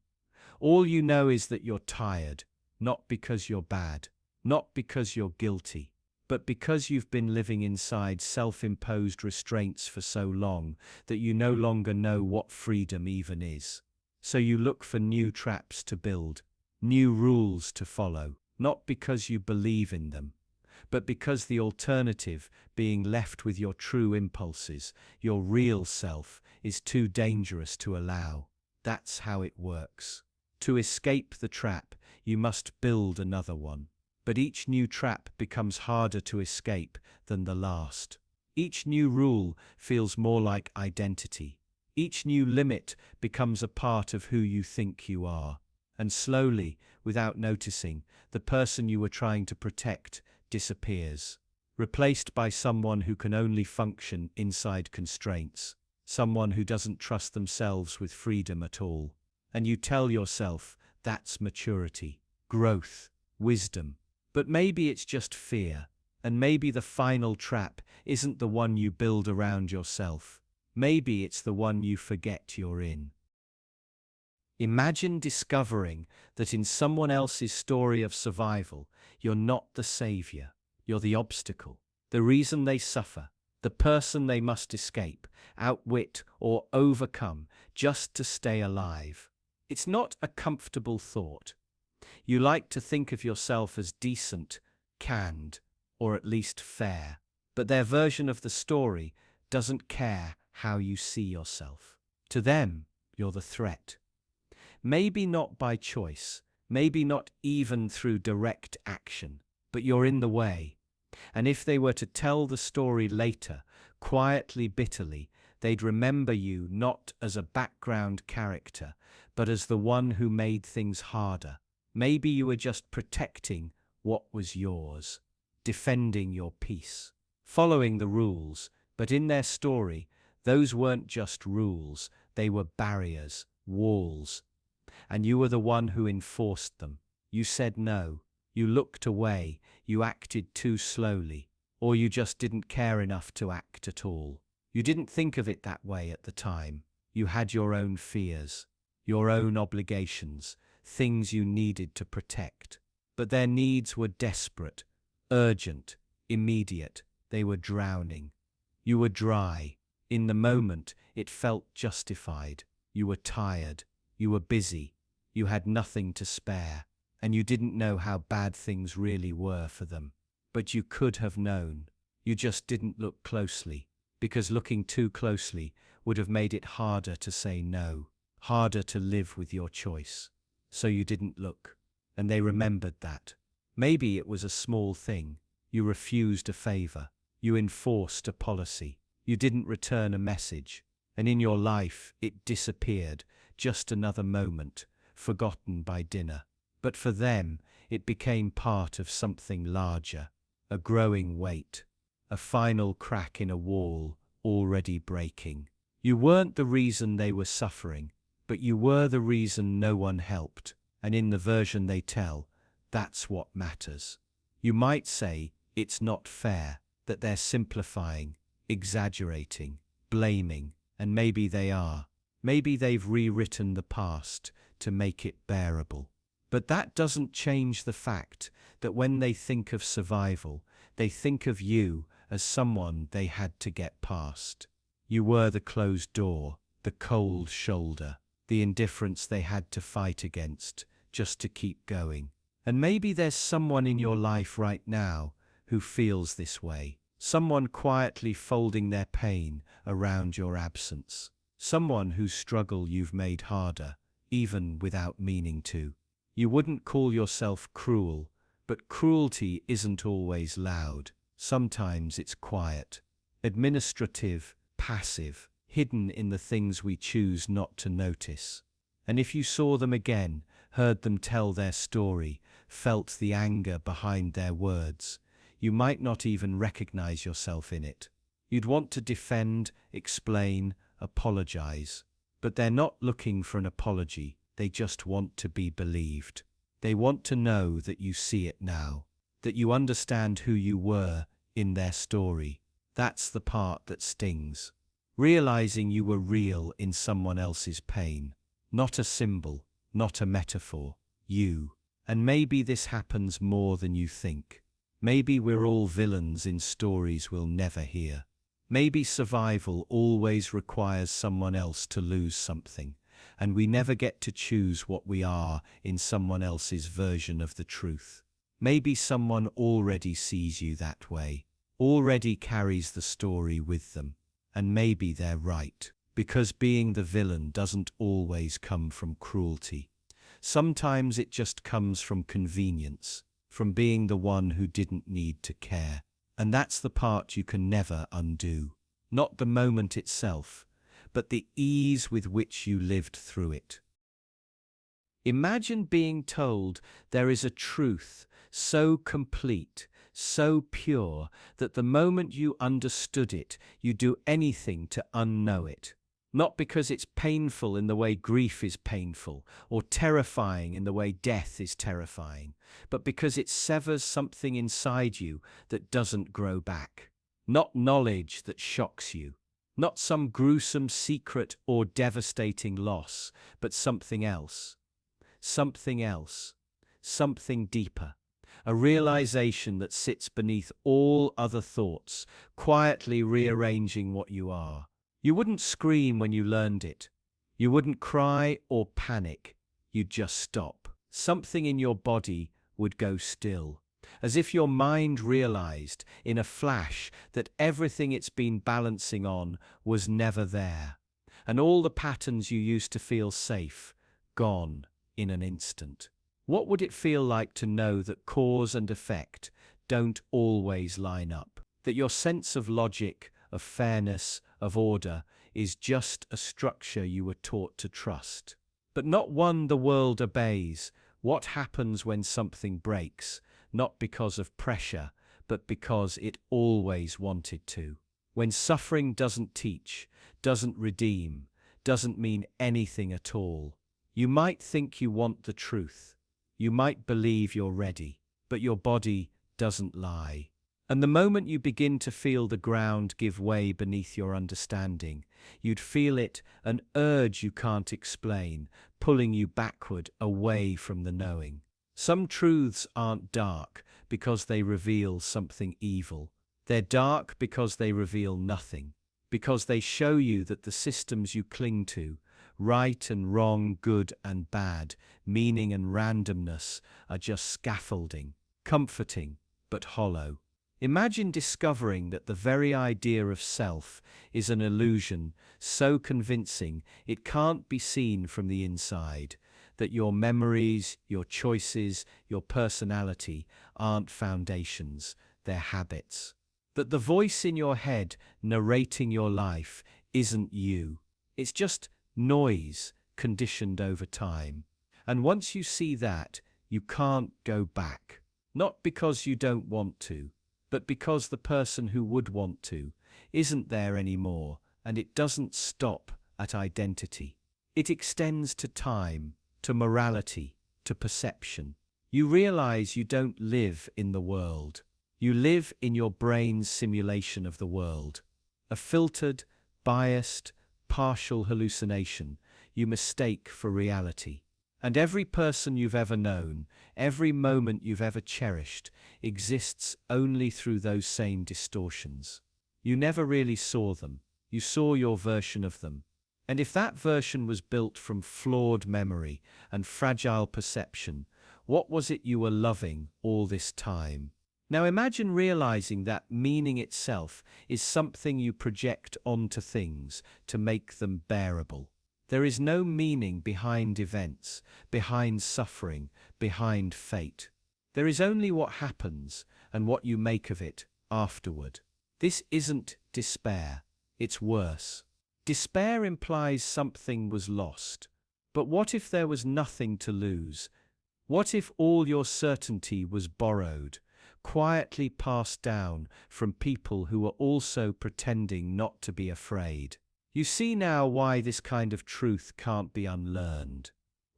All you know is that you're tired, not because you're bad, not because you're guilty, but because you've been living inside self-imposed restraints for so long that you no longer know what freedom even is. So you look for new traps to build, new rules to follow, not because you believe in them, but because the alternative, being left with your true impulses, your real self, is too dangerous to allow. That's how it works. To escape the trap, you must build another one. But each new trap becomes harder to escape than the last. Each new rule feels more like identity. Each new limit becomes a part of who you think you are. And slowly, without noticing, the person you were trying to protect disappears, replaced by someone who can only function inside constraints, someone who doesn't trust themselves with freedom at all. And you tell yourself that's maturity, growth, wisdom. But maybe it's just fear, and maybe the final trap isn't the one you build around yourself. Maybe it's the one you forget you're in. Imagine discovering that in someone else's story of survival, you're not the savior, you're the obstacle, the reason they suffer, the person they must escape, outwit, or overcome just to stay alive. It's not a comfortable thought. You like to think of yourself as decent, canned, or at least fair, but their version of the story doesn't care how you see yourself. To them, you're the threat. Maybe not by choice, maybe not even through direct action, but you're in the way. And if they were to tell the story later, quietly, bitterly, they'd remember you not as a background character, but as the one who made things harder. Maybe you were just protecting what was yours, defending your peace, following the rules, but in their story, those weren't just rules, they were barriers, walls. And you were the one who enforced them. You said no, you looked away, you acted too slowly, or you just didn't care enough to act at all. You didn't think of it that way at the time. You had your own fears, your own obligations, things you needed to protect. But their needs were desperate, urgent, immediate. They were drowning. You were dry. In the moment, it felt justified. You were tired. You were busy. You had nothing to spare. And you didn't know how bad things really were for them. But you could have known. You just didn't look closely, because looking too closely would have made it harder to say no, harder to live with your choice. So you didn't look. And they remembered that. Maybe it was a small thing. You refused a favor. You enforced a policy. You didn't return a message. And in your life, it disappeared. Just another moment, forgotten by dinner. But for them, it became part of something larger, a growing weight, a final crack in a wall already breaking. You weren't the reason they were suffering, but you were the reason no one helped. And in the version they tell, that's what matters. You might say it's not fair, that they're simplifying, exaggerating, blaming, and maybe they are. Maybe they've rewritten the past to make it bearable. But that doesn't change the fact that when they think of survival, they think of you as someone they had to get past. You were the closed door, the cold shoulder, the indifference they had to fight against just to keep going. And maybe there's someone in your life right now who feels this way. Someone quietly folding their pain around your absence. Someone whose struggle you've made harder, even without meaning to. You wouldn't call yourself cruel, but cruelty isn't always loud. Sometimes it's quiet, administrative, passive, hidden in the things we choose not to notice. And if you saw them again, heard them tell their story, felt the anger behind their words, you might not even recognize yourself in it. You'd want to defend, explain, apologize. But they're not looking for an apology. They just want to be believed. They want to know that you see it now, that you understand who you were in their story. That's the part that stings. Realizing you were real in someone else's pain. Not a symbol, not a metaphor. You. And maybe this happens more than you think. Maybe we're all villains in stories we'll never hear. Maybe survival always requires someone else to lose something, and we never get to choose what we are in someone else's version of the truth. Maybe someone already sees you that way, already carries the story with them, and maybe they're right, because being the villain doesn't always come from cruelty. Sometimes it just comes from convenience, from being the one who didn't need to care. And that's the part you can never undo. Not the moment itself, but the ease with which you lived through it. Imagine being told there is a truth so complete, so pure, that the moment you understood it, you'd do anything to unknow it. Not because it's painful in the way grief is painful, or terrifying in the way death is terrifying, but because it severs something inside you that doesn't grow back. Not knowledge that shocks you, not some gruesome secret or devastating loss, but something else. Something else. Something deeper. A realization that sits beneath all other thoughts, quietly rearranging what you are. You wouldn't scream when you learned it. You wouldn't cry or panic. You'd just stop. Something in your body would go still, as if your mind realized in a flash that everything it's been balancing on was never there, and all the patterns you used to feel safe, gone in an instant. What would it feel like to know that cause and effect don't always line up? That your sense of logic, of fairness, of order is just a structure you were taught to trust, but not one the world obeys. What happens when something breaks, not because of pressure, but because it always wanted to? When suffering doesn't teach, doesn't redeem, doesn't mean anything at all. You might think you want the truth. You might believe you're ready, but your body doesn't lie. And the moment you begin to feel the ground give way beneath your understanding, you'd feel it, an urge you can't explain, pulling you backward, away from the knowing. Some truths aren't dark because they reveal something evil. They're dark because they reveal nothing, because they show you that the systems you cling to, right and wrong, good and bad, meaning and randomness, are just scaffolding, comforting but hollow. Imagine discovering that the very idea of self is an illusion so convincing it can't be seen from the inside, that your memories, your choices, your personality aren't foundations, they're habits. That the voice in your head narrating your life isn't you. It's just noise conditioned over time. And once you see that, you can't go back. Not because you don't want to, but because the person who would want to isn't there anymore, and it doesn't stop at identity. It extends to time, to morality, to perception. You realize you don't live in the world. You live in your brain's simulation of the world. A filtered, biased, partial hallucination you mistake for reality. And every person you've ever known, every moment you've ever cherished, exists only through those same distortions. You never really saw them. You saw your version of them. And if that version was built from flawed memory and fragile perception, what was it you were loving all this time? Now imagine realizing that meaning itself is something you project onto things to make them bearable. There is no meaning behind events, behind suffering, behind fate. There is only what happens and what you make of it afterward. This isn't despair, it's worse. Despair implies something was lost. But what if there was nothing to lose? What if all your certainty was borrowed, quietly passed down from people who are also pretending not to be afraid? You see now why this kind of truth can't be unlearned.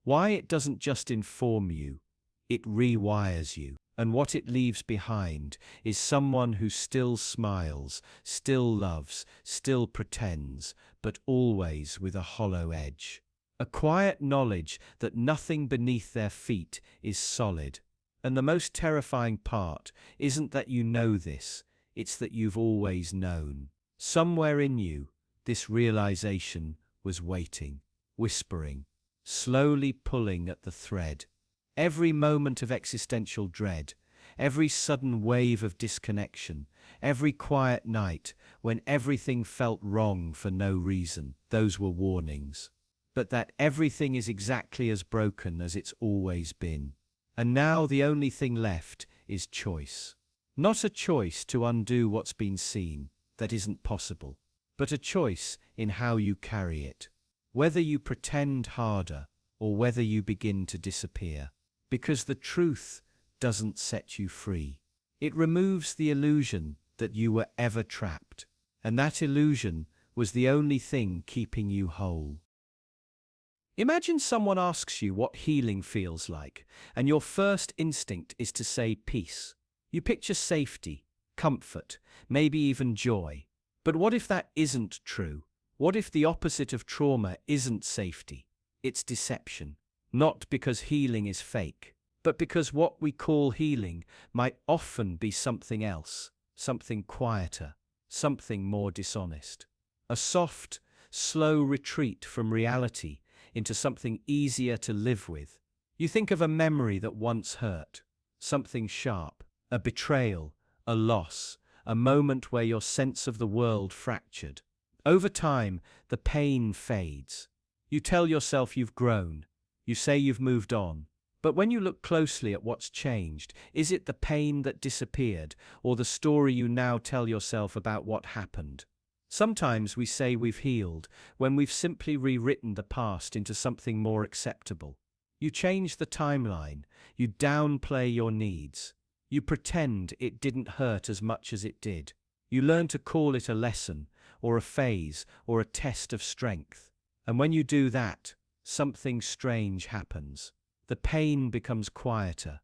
Why it doesn't just inform you, it rewires you. And what it leaves behind is someone who still smiles, still loves, still pretends, but always with a hollow edge. A quiet knowledge that nothing beneath their feet is solid. And the most terrifying part isn't that you know this, it's that you've always known. Somewhere in you, this realization was waiting, whispering, slowly pulling at the thread. Every moment of existential dread, every sudden wave of disconnection, every quiet night when everything felt wrong for no reason, those were warnings. But that everything is exactly as broken as it's always been. And now the only thing left is choice. Not a choice to undo what's been seen, that isn't possible, but a choice in how you carry it. Whether you pretend harder or whether you begin to disappear. Because the truth doesn't set you free. It removes the illusion that you were ever trapped, and that illusion was the only thing keeping you whole. Imagine someone asks you what healing feels like, and your first instinct is to say peace. You picture safety, comfort, maybe even joy. But what if that isn't true? What if the opposite of trauma isn't safety? It's deception. Not because healing is fake, but because what we call healing might often be something else, something quieter, something more dishonest. A soft, slow retreat from reality into something easier to live with. You think of a memory that once hurt, something sharp, a betrayal, a loss, a moment where your sense of the world fractured. Over time, the pain fades. You tell yourself you've grown. You say you've moved on. But when you look closely at what's changed, is it the pain that disappeared, or the story you now tell yourself about what happened? Sometimes we say we've healed, when we've simply rewritten the past into something more acceptable. You change the timeline, you downplay your needs. You pretend it didn't hurt as much as it did. You learn to call it a lesson, or a phase, or a test of strength. And when you do that, something strange happens. The pain becomes quieter.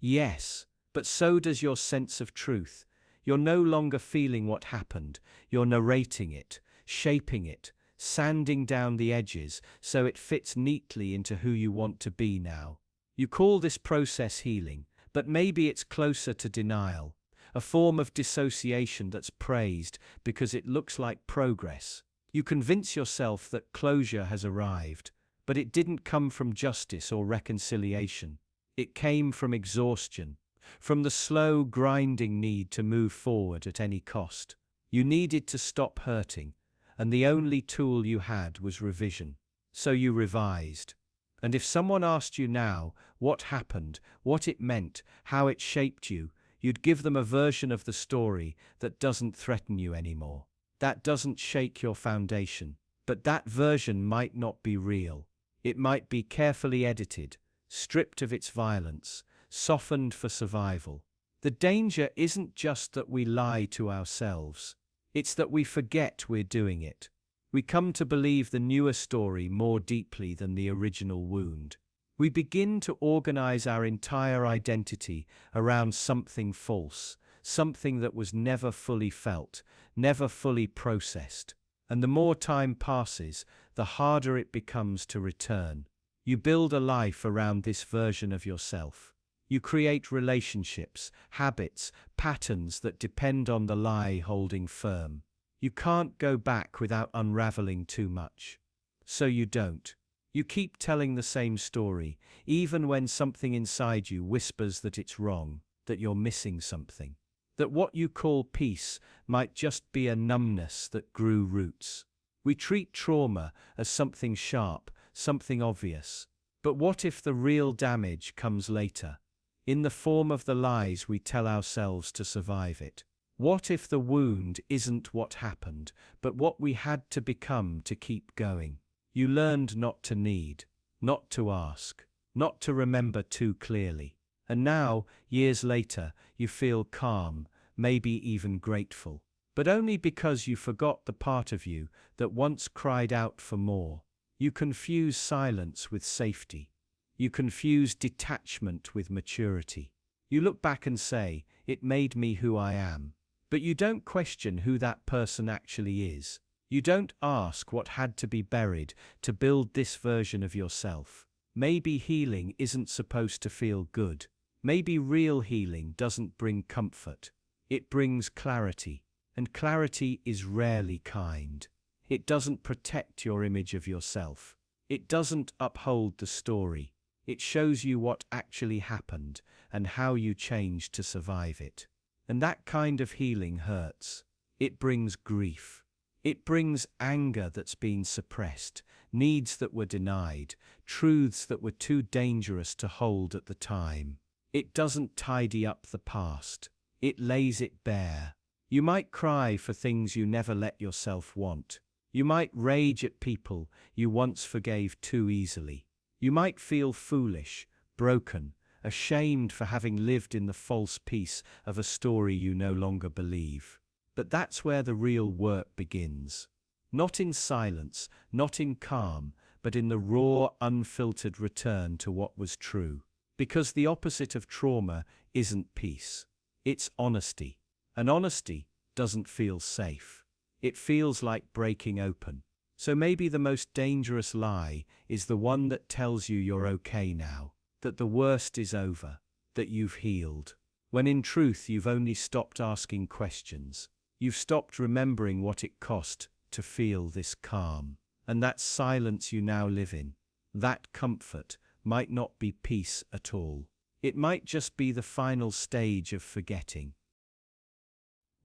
Yes, but so does your sense of truth. You're no longer feeling what happened. You're narrating it, shaping it, sanding down the edges so it fits neatly into who you want to be now. You call this process healing, but maybe it's closer to denial, a form of dissociation that's praised because it looks like progress. You convince yourself that closure has arrived, but it didn't come from justice or reconciliation. It came from exhaustion, from the slow, grinding need to move forward at any cost. You needed to stop hurting, and the only tool you had was revision. So you revised. And if someone asked you now what happened, what it meant, how it shaped you, you'd give them a version of the story that doesn't threaten you anymore. That doesn't shake your foundation. But that version might not be real. It might be carefully edited, stripped of its violence, softened for survival. The danger isn't just that we lie to ourselves. It's that we forget we're doing it. We come to believe the newer story more deeply than the original wound. We begin to organize our entire identity around something false, something that was never fully felt, never fully processed. And the more time passes, the harder it becomes to return. You build a life around this version of yourself. You create relationships, habits, patterns that depend on the lie holding firm. You can't go back without unraveling too much. So you don't. You keep telling the same story, even when something inside you whispers that it's wrong, that you're missing something. That what you call peace might just be a numbness that grew roots. We treat trauma as something sharp, something obvious. But what if the real damage comes later, in the form of the lies we tell ourselves to survive it? What if the wound isn't what happened, but what we had to become to keep going? You learned not to need, not to ask, not to remember too clearly. And now, years later, you feel calm, maybe even grateful. But only because you forgot the part of you that once cried out for more. You confuse silence with safety. You confuse detachment with maturity. You look back and say, it made me who I am. But you don't question who that person actually is. You don't ask what had to be buried to build this version of yourself. Maybe healing isn't supposed to feel good. Maybe real healing doesn't bring comfort. It brings clarity. And clarity is rarely kind. It doesn't protect your image of yourself. It doesn't uphold the story. It shows you what actually happened and how you changed to survive it. And that kind of healing hurts. It brings grief. It brings anger that's been suppressed, needs that were denied, truths that were too dangerous to hold at the time. It doesn't tidy up the past. It lays it bare. You might cry for things you never let yourself want. You might rage at people you once forgave too easily. You might feel foolish, broken, ashamed for having lived in the false peace of a story you no longer believe. But that's where the real work begins. Not in silence, not in calm, but in the raw, unfiltered return to what was true. Because the opposite of trauma isn't peace. It's honesty. And honesty doesn't feel safe. It feels like breaking open. So maybe the most dangerous lie is the one that tells you you're okay now, that the worst is over, that you've healed. When in truth you've only stopped asking questions. You've stopped remembering what it cost to feel this calm. And that silence you now live in, that comfort, might not be peace at all. It might just be the final stage of forgetting.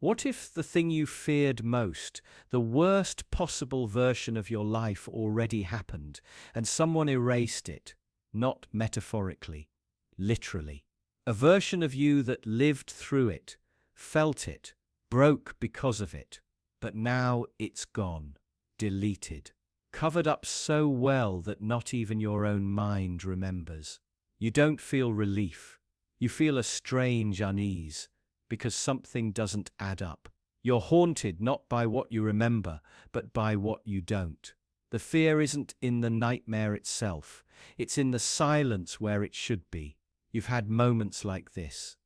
What if the thing you feared most, the worst possible version of your life, already happened, and someone erased it? Not metaphorically, literally. A version of you that lived through it, felt it, broke because of it, but now it's gone, deleted, covered up so well that not even your own mind remembers. You don't feel relief. You feel a strange unease, because something doesn't add up. You're haunted not by what you remember, but by what you don't. The fear isn't in the nightmare itself, it's in the silence where it should be. You've had moments like this.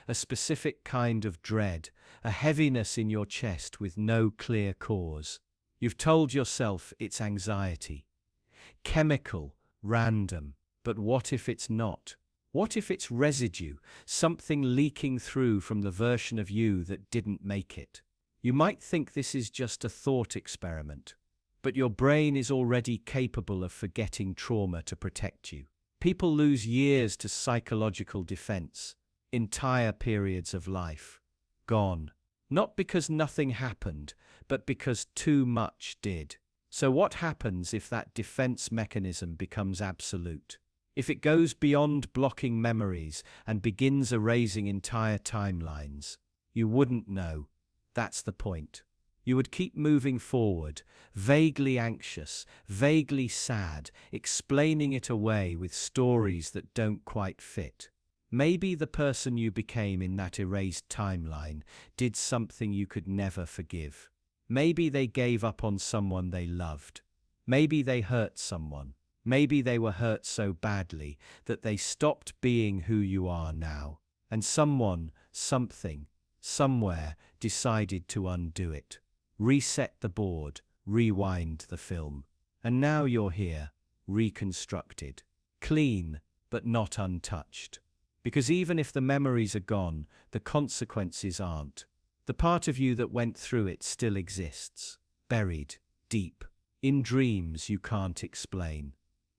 A specific kind of dread, a heaviness in your chest with no clear cause. You've told yourself it's anxiety. Chemical, random, but what if it's not? What if it's residue, something leaking through from the version of you that didn't make it? You might think this is just a thought experiment, but your brain is already capable of forgetting trauma to protect you. People lose years to psychological defense, entire periods of life. Gone. Not because nothing happened, but because too much did. So what happens if that defense mechanism becomes absolute? If it goes beyond blocking memories and begins erasing entire timelines? You wouldn't know. That's the point. You would keep moving forward, vaguely anxious, vaguely sad, explaining it away with stories that don't quite fit. Maybe the person you became in that erased timeline did something you could never forgive. Maybe they gave up on someone they loved. Maybe they hurt someone. Maybe they were hurt so badly that they stopped being who you are now. And someone, something, somewhere decided to undo it. Reset the board, rewind the film. And now you're here, reconstructed. Clean, but not untouched. Because even if the memories are gone, the consequences aren't. The part of you that went through it still exists, buried, deep, in dreams you can't explain,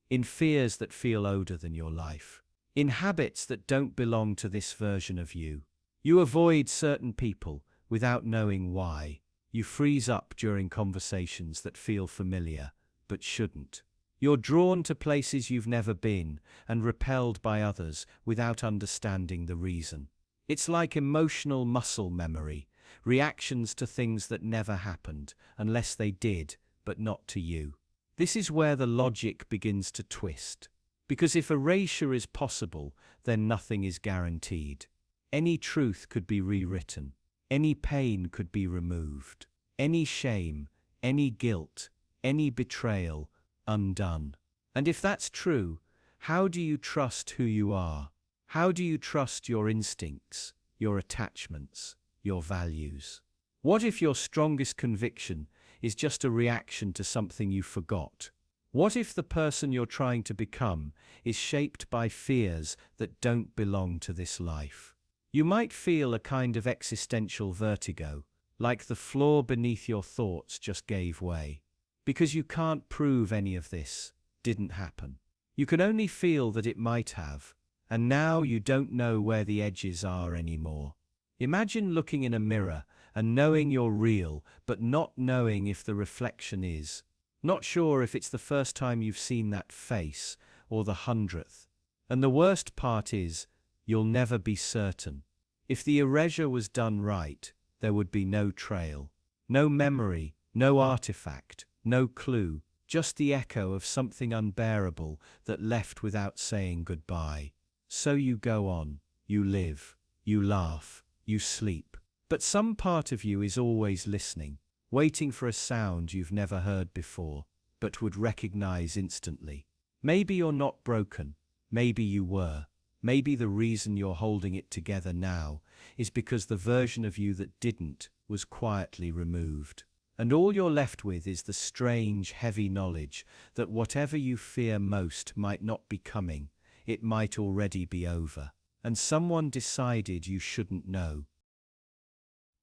in fears that feel older than your life, in habits that don't belong to this version of you. You avoid certain people without knowing why. You freeze up during conversations that feel familiar, but shouldn't. You're drawn to places you've never been and repelled by others without understanding the reason. It's like emotional muscle memory, reactions to things that never happened, unless they did, but not to you. This is where the logic begins to twist. Because if erasure is possible, then nothing is guaranteed. Any truth could be rewritten. Any pain could be removed. Any shame, any guilt, any betrayal, undone. And if that's true, how do you trust who you are? How do you trust your instincts, your attachments, your values? What if your strongest conviction is just a reaction to something you forgot? What if the person you're trying to become is shaped by fears that don't belong to this life? You might feel a kind of existential vertigo, like the floor beneath your thoughts just gave way. Because you can't prove any of this didn't happen. You can only feel that it might have, and now you don't know where the edges are anymore. Imagine looking in a mirror and knowing you're real, but not knowing if the reflection is. Not sure if it's the first time you've seen that face, or the 100th. And the worst part is, you'll never be certain. If the erasure was done right, there would be no trail, no memory, no artifact, no clue. just the echo of something unbearable that left without saying goodbye. So you go on, you live, you laugh, you sleep. But some part of you is always listening, waiting for a sound you've never heard before, but would recognize instantly. Maybe you're not broken, maybe you were. Maybe the reason you're holding it together now is because the version of you that didn't was quietly removed. And all you're left with is the strange, heavy knowledge that whatever you fear most might not be coming, it might already be over. And someone decided you shouldn't know.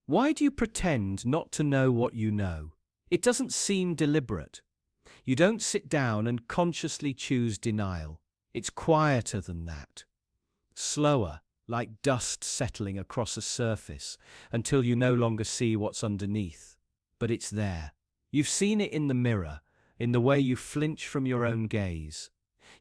Why do you pretend not to know what you know? It doesn't seem deliberate. You don't sit down and consciously choose denial. It's quieter than that. Slower, like dust settling across a surface until you no longer see what's underneath. But it's there. You've seen it in the mirror, in the way you flinch from your own gaze.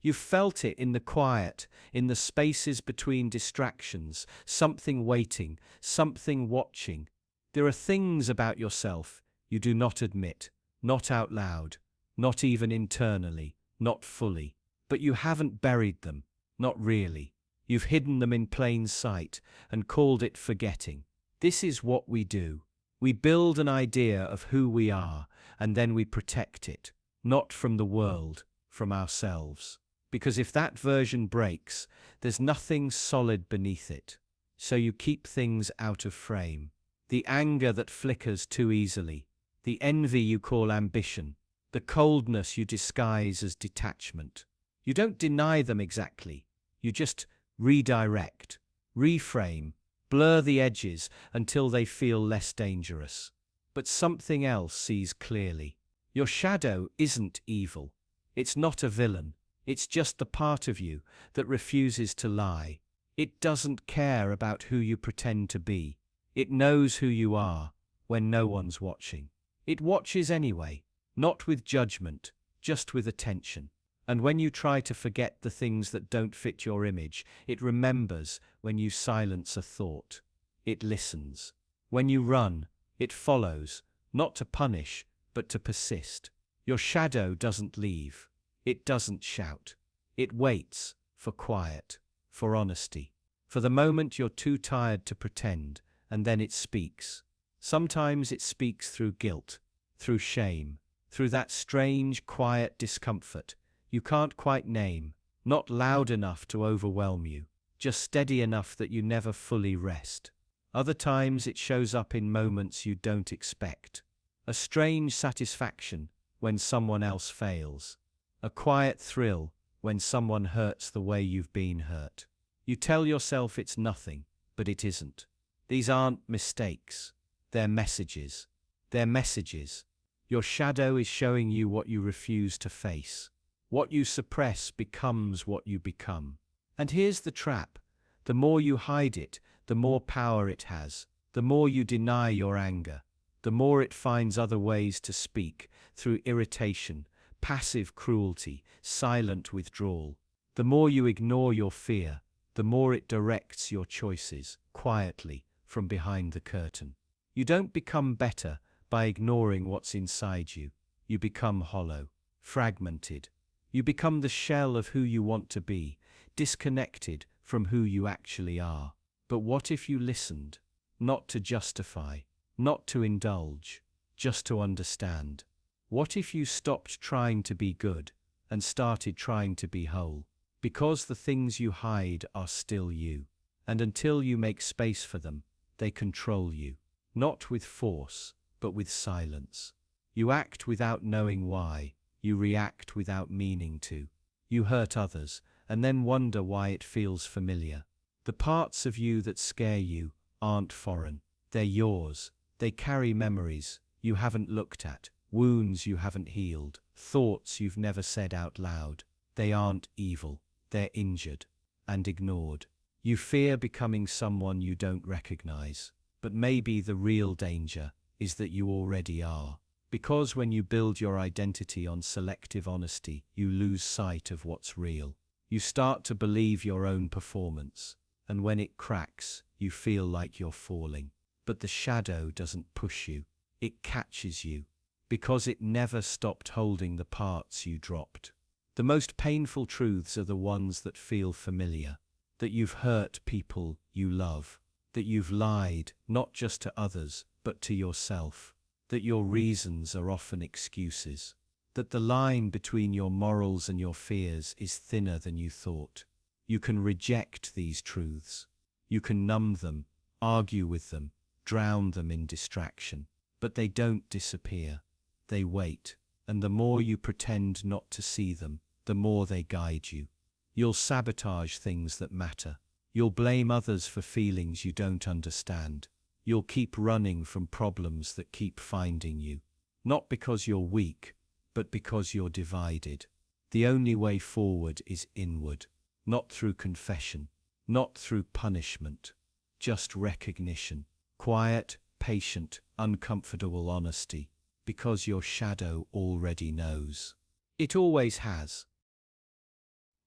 You've felt it in the quiet, in the spaces between distractions, something waiting, something watching. There are things about yourself you do not admit, not out loud, not even internally, not fully. But you haven't buried them, not really. You've hidden them in plain sight and called it forgetting. This is what we do. We build an idea of who we are, and then we protect it, not from the world, from ourselves. Because if that version breaks, there's nothing solid beneath it. So you keep things out of frame. The anger that flickers too easily, the envy you call ambition, the coldness you disguise as detachment. You don't deny them exactly. You just redirect, reframe, blur the edges until they feel less dangerous. But something else sees clearly. Your shadow isn't evil. It's not a villain. It's just the part of you that refuses to lie. It doesn't care about who you pretend to be. It knows who you are when no one's watching. It watches anyway, not with judgment, just with attention. And when you try to forget the things that don't fit your image, it remembers when you silence a thought. It listens. When you run, it follows, not to punish, but to persist. Your shadow doesn't leave. It doesn't shout. It waits for quiet, for honesty, for the moment you're too tired to pretend, and then it speaks. Sometimes it speaks through guilt, through shame, through that strange, quiet discomfort you can't quite name, not loud enough to overwhelm you, just steady enough that you never fully rest. Other times it shows up in moments you don't expect. A strange satisfaction when someone else fails. A quiet thrill when someone hurts the way you've been hurt. You tell yourself it's nothing, but it isn't. These aren't mistakes. They're messages. They're messages. Your shadow is showing you what you refuse to face. What you suppress becomes what you become. And here's the trap. The more you hide it, the more power it has. The more you deny your anger, the more it finds other ways to speak, through irritation, passive cruelty, silent withdrawal. The more you ignore your fear, the more it directs your choices, quietly, from behind the curtain. You don't become better by ignoring what's inside you. You become hollow, fragmented. You become the shell of who you want to be, disconnected from who you actually are. But what if you listened? Not to justify, not to indulge, just to understand. What if you stopped trying to be good and started trying to be whole? Because the things you hide are still you. And until you make space for them, they control you. Not with force, but with silence. You act without knowing why. You react without meaning to. You hurt others, and then wonder why it feels familiar. The parts of you that scare you aren't foreign. They're yours. They carry memories you haven't looked at, wounds you haven't healed, thoughts you've never said out loud. They aren't evil. They're injured and ignored. You fear becoming someone you don't recognize. But maybe the real danger is that you already are. Because when you build your identity on selective honesty, you lose sight of what's real. You start to believe your own performance, and when it cracks, you feel like you're falling. But the shadow doesn't push you. It catches you. because it never stopped holding the parts you dropped. The most painful truths are the ones that feel familiar, that you've hurt people you love, that you've lied not just to others but to yourself, that your reasons are often excuses, that the line between your morals and your fears is thinner than you thought. You can reject these truths. You can numb them, argue with them, drown them in distraction, but they don't disappear. They wait, and the more you pretend not to see them, the more they guide you. You'll sabotage things that matter. You'll blame others for feelings you don't understand. You'll keep running from problems that keep finding you. Not because you're weak, but because you're divided. The only way forward is inward, not through confession, not through punishment, just recognition. Quiet, patient, uncomfortable honesty, because your shadow already knows. It always has.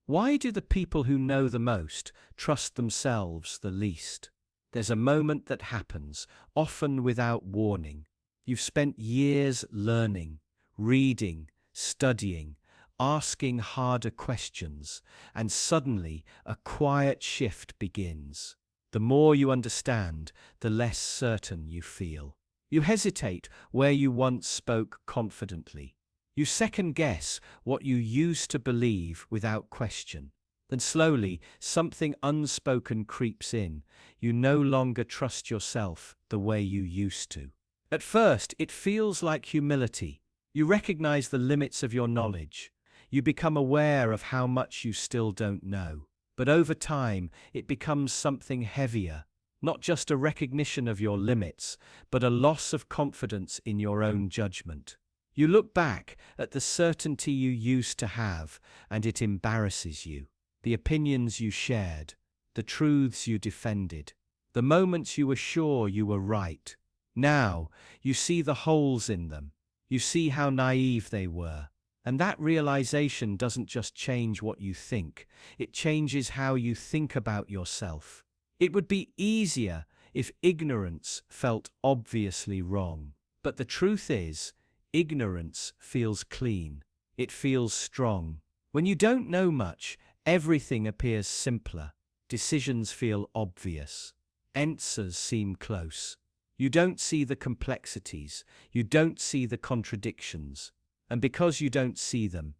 Why do the people who know the most trust themselves the least? There's a moment that happens, often without warning. You've spent years learning, reading, studying, asking harder questions, and suddenly a quiet shift begins. The more you understand, the less certain you feel. You hesitate where you once spoke confidently. You second-guess what you used to believe without question. Then slowly, something unspoken creeps in. You no longer trust yourself the way you used to. At first, it feels like humility. You recognize the limits of your knowledge. You become aware of how much you still don't know. But over time, it becomes something heavier. Not just a recognition of your limits, but a loss of confidence in your own judgment. You look back at the certainty you used to have, and it embarrasses you. The opinions you shared, the truths you defended, the moments you were sure you were right. Now, you see the holes in them. You see how naive they were. And that realization doesn't just change what you think, it changes how you think about yourself. It would be easier if ignorance felt obviously wrong. But the truth is, ignorance feels clean. It feels strong. When you don't know much, everything appears simpler. Decisions feel obvious. Answers seem close. You don't see the complexities. You don't see the contradictions. And because you don't see them,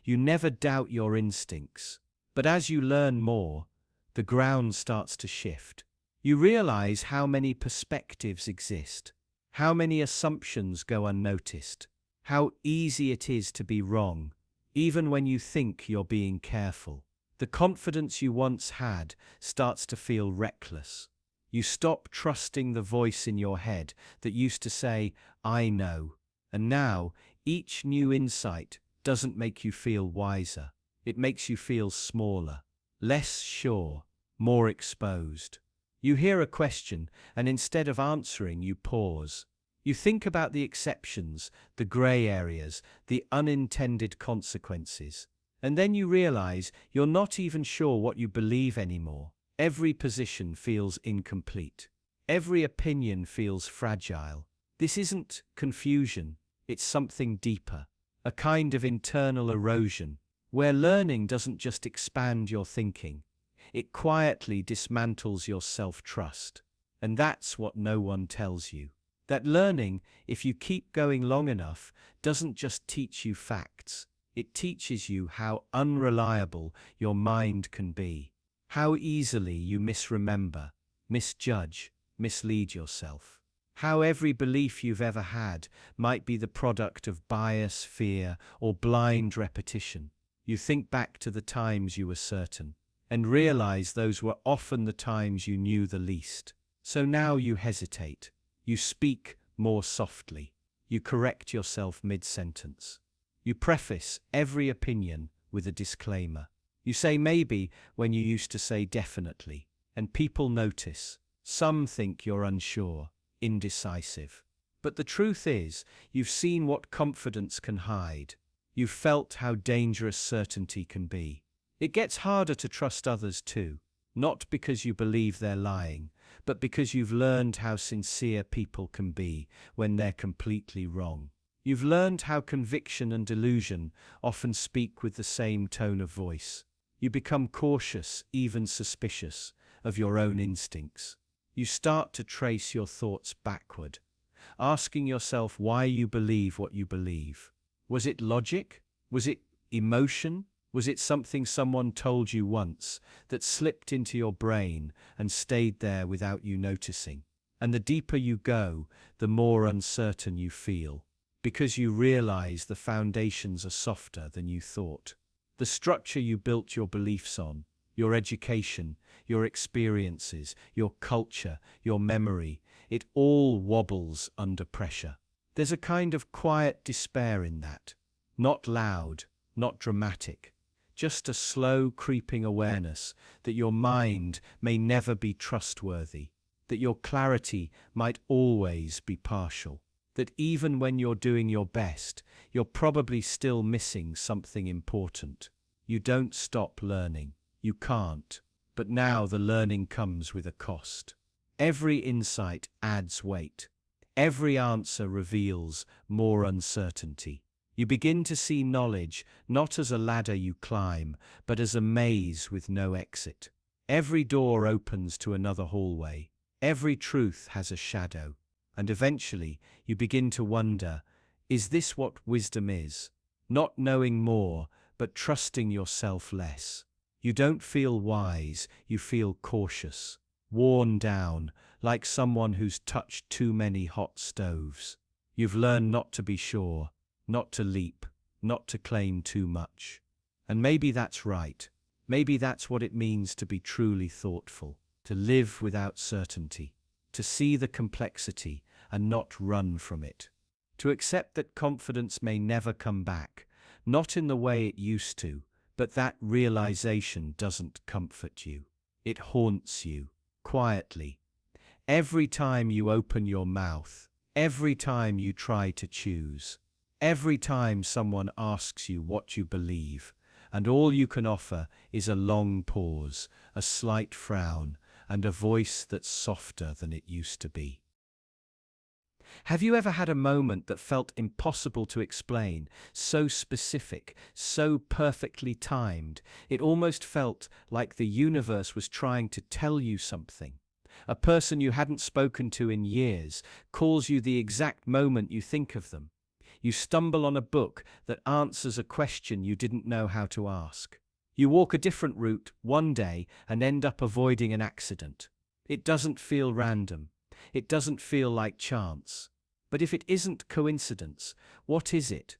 you never doubt your instincts. But as you learn more, the ground starts to shift. You realize how many perspectives exist, how many assumptions go unnoticed, how easy it is to be wrong, even when you think you're being careful. The confidence you once had starts to feel reckless. You stop trusting the voice in your head that used to say, "I know." And now, each new insight doesn't make you feel wiser. It makes you feel smaller, less sure, more exposed. You hear a question, and instead of answering, you pause. You think about the exceptions, the gray areas, the unintended consequences. And then you realize you're not even sure what you believe anymore. Every position feels incomplete. Every opinion feels fragile. This isn't confusion, it's something deeper, a kind of internal erosion, where learning doesn't just expand your thinking, it quietly dismantles your self-trust. And that's what no one tells you. That learning, if you keep going long enough, doesn't just teach you facts, it teaches you how unreliable your mind can be, how easily you misremember, misjudge, mislead yourself. How every belief you've ever had might be the product of bias, fear, or blind repetition. You think back to the times you were certain, and realize those were often the times you knew the least. So now you hesitate. You speak more softly. You correct yourself mid-sentence. You preface every opinion with a disclaimer. You say maybe when you used to say definitely, and people notice. Some think you're unsure, indecisive. But the truth is, you've seen what confidence can hide. You've felt how dangerous certainty can be. It gets harder to trust others too, not because you believe they're lying, but because you've learned how sincere people can be when they're completely wrong. You've learned how conviction and delusion often speak with the same tone of voice. You become cautious, even suspicious, of your own instincts. You start to trace your thoughts backward, asking yourself why you believe what you believe. Was it logic? Was it emotion? Was it something someone told you once that slipped into your brain and stayed there without you noticing? And the deeper you go, the more uncertain you feel, because you realize the foundations are softer than you thought. The structure you built your beliefs on, your education, your experiences, your culture, your memory, it all wobbles under pressure. There's a kind of quiet despair in that. Not loud, not dramatic, just a slow creeping awareness that your mind may never be trustworthy, that your clarity might always be partial, that even when you're doing your best, you're probably still missing something important. You don't stop learning. You can't. But now the learning comes with a cost. Every insight adds weight. Every answer reveals more uncertainty. You begin to see knowledge not as a ladder you climb, but as a maze with no exit. Every door opens to another hallway. Every truth has a shadow. And eventually you begin to wonder, is this what wisdom is? Not knowing more, but trusting yourself less. You don't feel wise, you feel cautious, worn down, like someone who's touched too many hot stoves. You've learned not to be sure, not to leap, not to claim too much. And maybe that's right. Maybe that's what it means to be truly thoughtful, to live without certainty, to see the complexity and not run from it, to accept that confidence may never come back, not in the way it used to, but that realization doesn't comfort you. It haunts you, quietly. Every time you open your mouth, every time you try to choose, every time someone asks you what you believe, and all you can offer is a long pause, a slight frown, and a voice that's softer than it used to be. Have you ever had a moment that felt impossible to explain, so specific, so perfectly timed, it almost felt like the universe was trying to tell you something? A person you hadn't spoken to in years calls you the exact moment you think of them. You stumble on a book that answers a question you didn't know how to ask. You walk a different route one day and end up avoiding an accident. It doesn't feel random. It doesn't feel like chance. But if it isn't coincidence, what is it?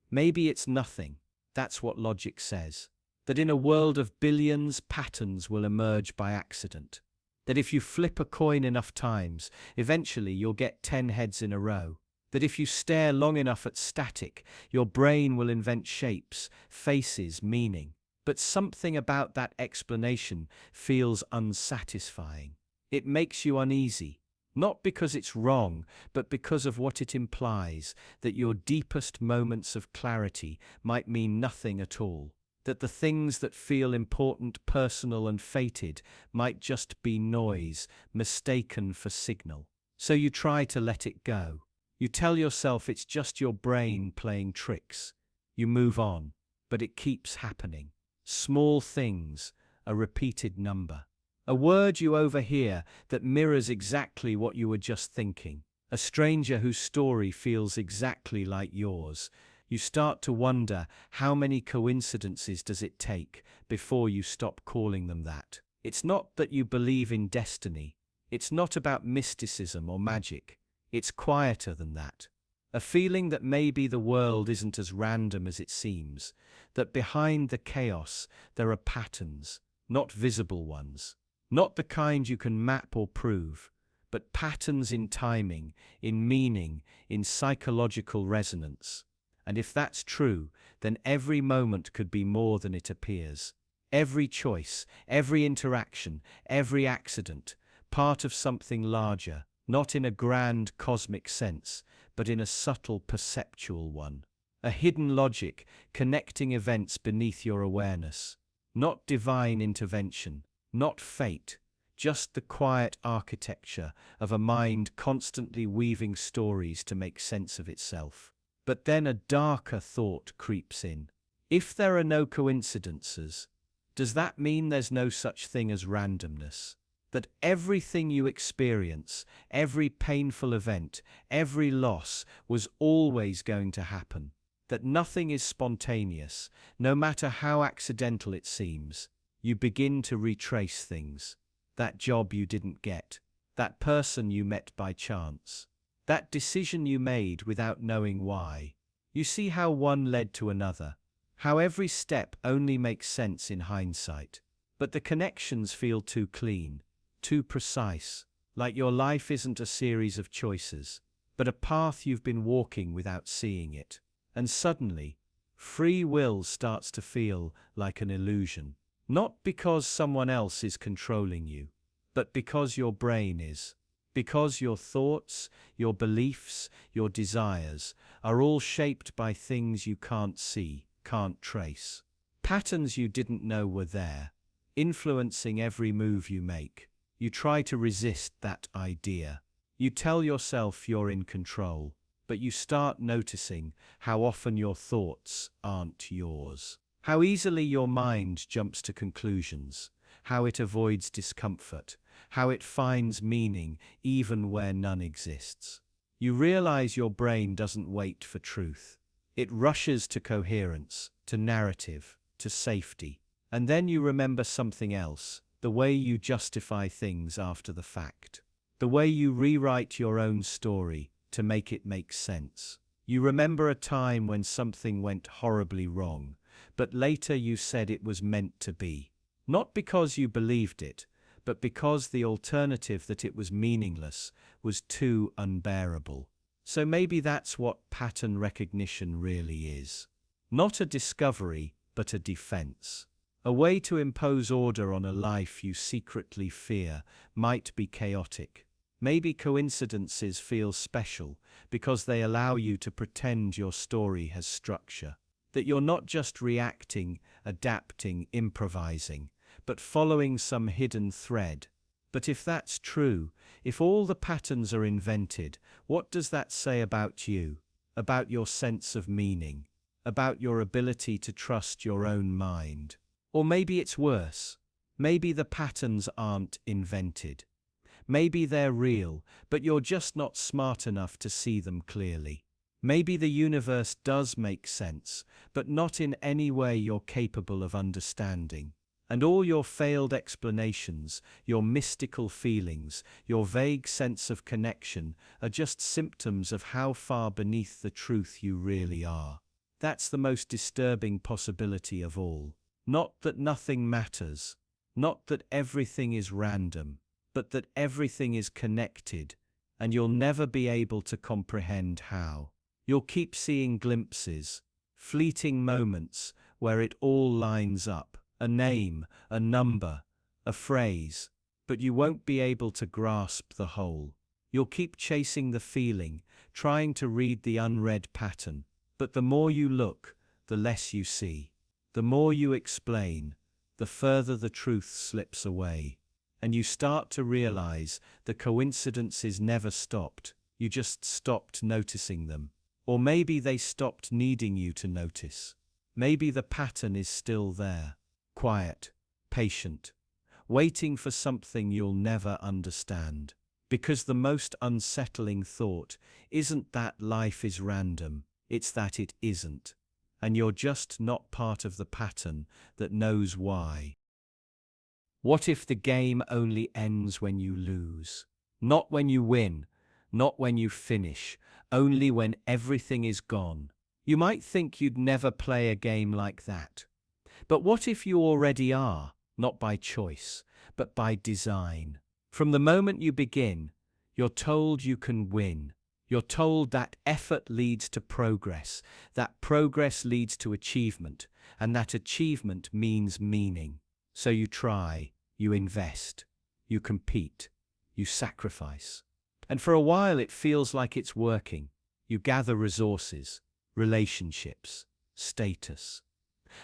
Maybe it's nothing. That's what logic says. That in a world of billions, patterns will emerge by accident. That if you flip a coin enough times, eventually you'll get 10 heads in a row. That if you stare long enough at static, your brain will invent shapes, faces, meaning. But something about that explanation feels unsatisfying. It makes you uneasy. Not because it's wrong, but because of what it implies, that your deepest moments of clarity might mean nothing at all, that the things that feel important, personal and fated might just be noise, mistaken for signal. So you try to let it go. You tell yourself it's just your brain playing tricks. You move on, but it keeps happening. Small things, a repeated number. A word you overhear that mirrors exactly what you were just thinking. A stranger whose story feels exactly like yours. You start to wonder, how many coincidences does it take before you stop calling them that? It's not that you believe in destiny. It's not about mysticism or magic. It's quieter than that. A feeling that maybe the world isn't as random as it seems, that behind the chaos there are patterns, not visible ones. Not the kind you can map or prove, but patterns in timing, in meaning, in psychological resonance. And if that's true, then every moment could be more than it appears. Every choice, every interaction, every accident, part of something larger, not in a grand cosmic sense, but in a subtle perceptual one. A hidden logic connecting events beneath your awareness. Not divine intervention. Not fate, just the quiet architecture of a mind constantly weaving stories to make sense of itself. But then a darker thought creeps in. If there are no coincidences, does that mean there's no such thing as randomness? That everything you experience, every painful event, every loss was always going to happen? That nothing is spontaneous, no matter how accidental it seems? You begin to retrace things. That job you didn't get, that person you met by chance, that decision you made without knowing why. You see how one led to another, how every step only makes sense in hindsight. But the connections feel too clean, too precise, like your life isn't a series of choices, but a path you've been walking without seeing it. And suddenly, free will starts to feel like an illusion. Not because someone else is controlling you, but because your brain is. Because your thoughts, your beliefs, your desires are all shaped by things you can't see, can't trace. Patterns you didn't know were there, influencing every move you make. You try to resist that idea. You tell yourself you're in control, but you start noticing how often your thoughts aren't yours. How easily your mind jumps to conclusions, how it avoids discomfort, how it finds meaning even where none exists. You realize your brain doesn't wait for truth. It rushes to coherence, to narrative, to safety. And then you remember something else, the way you justify things after the fact. The way you rewrite your own story to make it make sense. You remember a time when something went horribly wrong, but later you said it was meant to be. Not because you believed it, but because the alternative, that it was meaningless, was too unbearable. So maybe that's what pattern recognition really is. Not a discovery, but a defense. A way to impose order on a life you secretly fear might be chaotic. Maybe coincidences feel special because they allow you to pretend your story has structure. That you're not just reacting, adapting, improvising, but following some hidden thread. But if that's true, if all the patterns are invented, what does that say about you? About your sense of meaning? About your ability to trust your own mind? Or maybe it's worse. Maybe the patterns aren't invented. Maybe they're real, but you're just not smart enough to see them clearly. Maybe the universe does make sense, but not in any way you're capable of understanding. And all your failed explanations, your mystical feelings, your vague sense of connection are just symptoms of how far beneath the truth you really are. That's the most disturbing possibility of all. Not that nothing matters, not that everything is random, but that everything is connected, and you'll never be able to comprehend how. You'll keep seeing glimpses, fleeting moments where it all lines up, a name, a number, a phrase, but you won't be able to grasp the whole. You'll keep chasing the feeling, trying to read the unread pattern, but the more you look, the less you see. The more you explain, the further the truth slips away. And you start to realize the coincidences never stopped, you just stopped noticing them. Or maybe they stopped needing you to notice. Maybe the pattern is still there, quiet, patient, waiting for something you'll never understand. Because the most unsettling thought isn't that life is random, it's that it isn't. And you're just not part of the pattern that knows why. What if the game only ends when you lose? Not when you win, not when you finish, only when everything is gone. You might think you'd never play a game like that. But what if you already are, not by choice, but by design? From the moment you begin, you're told you can win. You're told that effort leads to progress, that progress leads to achievement, and that achievement means meaning. So you try, you invest, you compete, you sacrifice. And for a while it feels like it's working. You gather resources, relationships, status,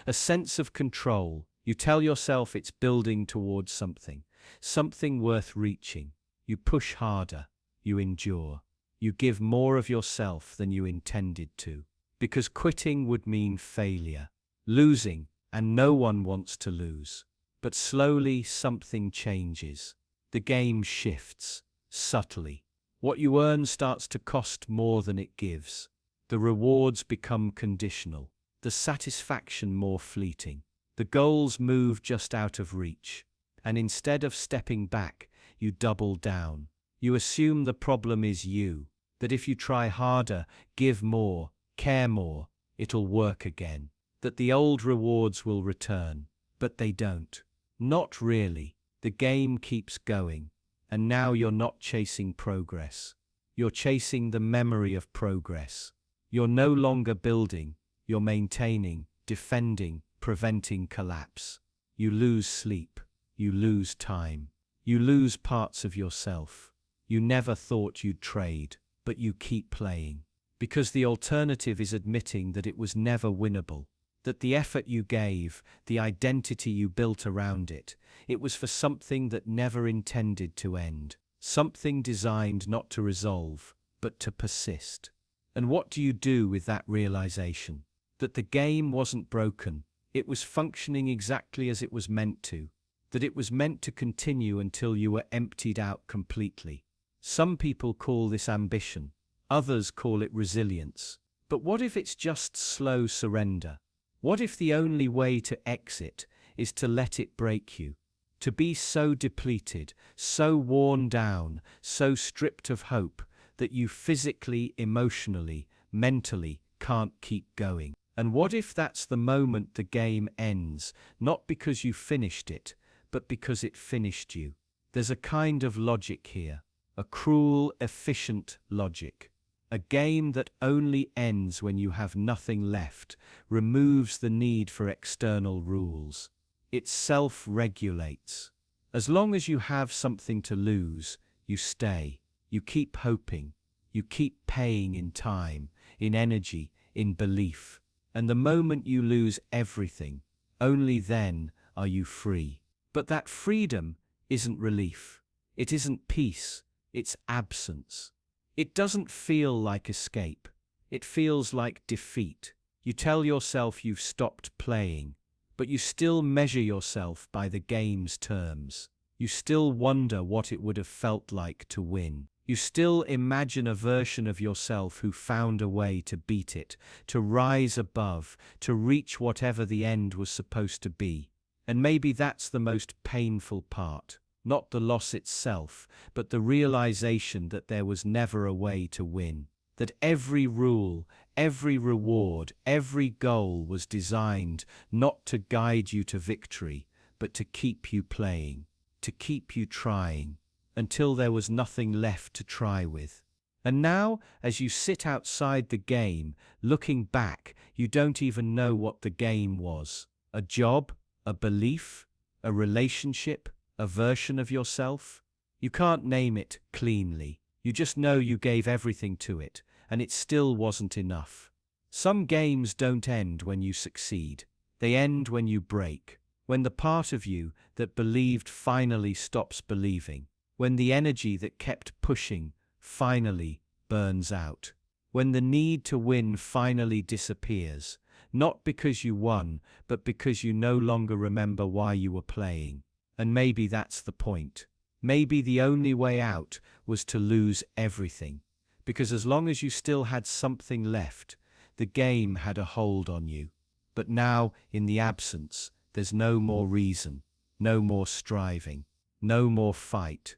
a sense of control. You tell yourself it's building towards something worth reaching. You push harder, you endure. You give more of yourself than you intended to. because quitting would mean failure, losing, and no one wants to lose. But slowly something changes. The game shifts, subtly. What you earn starts to cost more than it gives. The rewards become conditional, the satisfaction more fleeting. The goals move just out of reach. And instead of stepping back, you double down. You assume the problem is you, that if you try harder, give more, care more, it'll work again. That the old rewards will return. But they don't. Not really. The game keeps going. And now you're not chasing progress. You're chasing the memory of progress. You're no longer building. You're maintaining, defending, preventing collapse. You lose sleep. You lose time. You lose parts of yourself. You never thought you'd trade, but you keep playing. Because the alternative is admitting that it was never winnable. That the effort you gave, the identity you built around it, it was for something that never intended to end. Something designed not to resolve, but to persist. And what do you do with that realization? That the game wasn't broken, it was functioning exactly as it was meant to. That it was meant to continue until you were emptied out completely. Some people call this ambition, others call it resilience. But what if it's just slow surrender? What if the only way to exit is to let it break you? To be so depleted, so worn down, so stripped of hope that you physically, emotionally, mentally can't keep going? And what if that's the moment the game ends, not because you finished it, but because it finished you? There's a kind of logic here, a cruel, efficient logic. A game that only ends when you have nothing left, removes the need for external rules. It self-regulates. As long as you have something to lose, you stay. You keep hoping. You keep paying in time, in energy, in belief. And the moment you lose everything, only then are you free. But that freedom isn't relief. It isn't peace. It's absence. It doesn't feel like escape. It feels like defeat. You tell yourself you've stopped playing, but you still measure yourself by the game's terms. You still wonder what it would have felt like to win. You still imagine a version of yourself who found a way to beat it, to rise above, to reach whatever the end was supposed to be. And maybe that's the most painful part. Not the loss itself, but the realization that there was never a way to win. That every rule, every reward, every goal was designed not to guide you to victory, but to keep you playing, to keep you trying, until there was nothing left to try with. And now, as you sit outside the game, looking back, you don't even know what the game was. A job? A belief? A relationship? A version of yourself? You can't name it cleanly. You just know you gave everything to it, and it still wasn't enough. Some games don't end when you succeed. They end when you break. When the part of you that believed finally stops believing. When the energy that kept pushing finally burns out. When the need to win finally disappears. Not because you won, but because you no longer remember why you were playing. And maybe that's the point. Maybe the only way out was to lose everything. Because as long as you still had something left, the game had a hold on you. But now, in the absence, there's no more reason, no more striving, no more fight.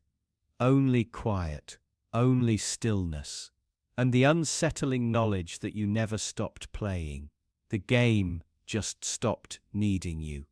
Only quiet, only stillness. And the unsettling knowledge that you never stopped playing. The game just stopped needing you.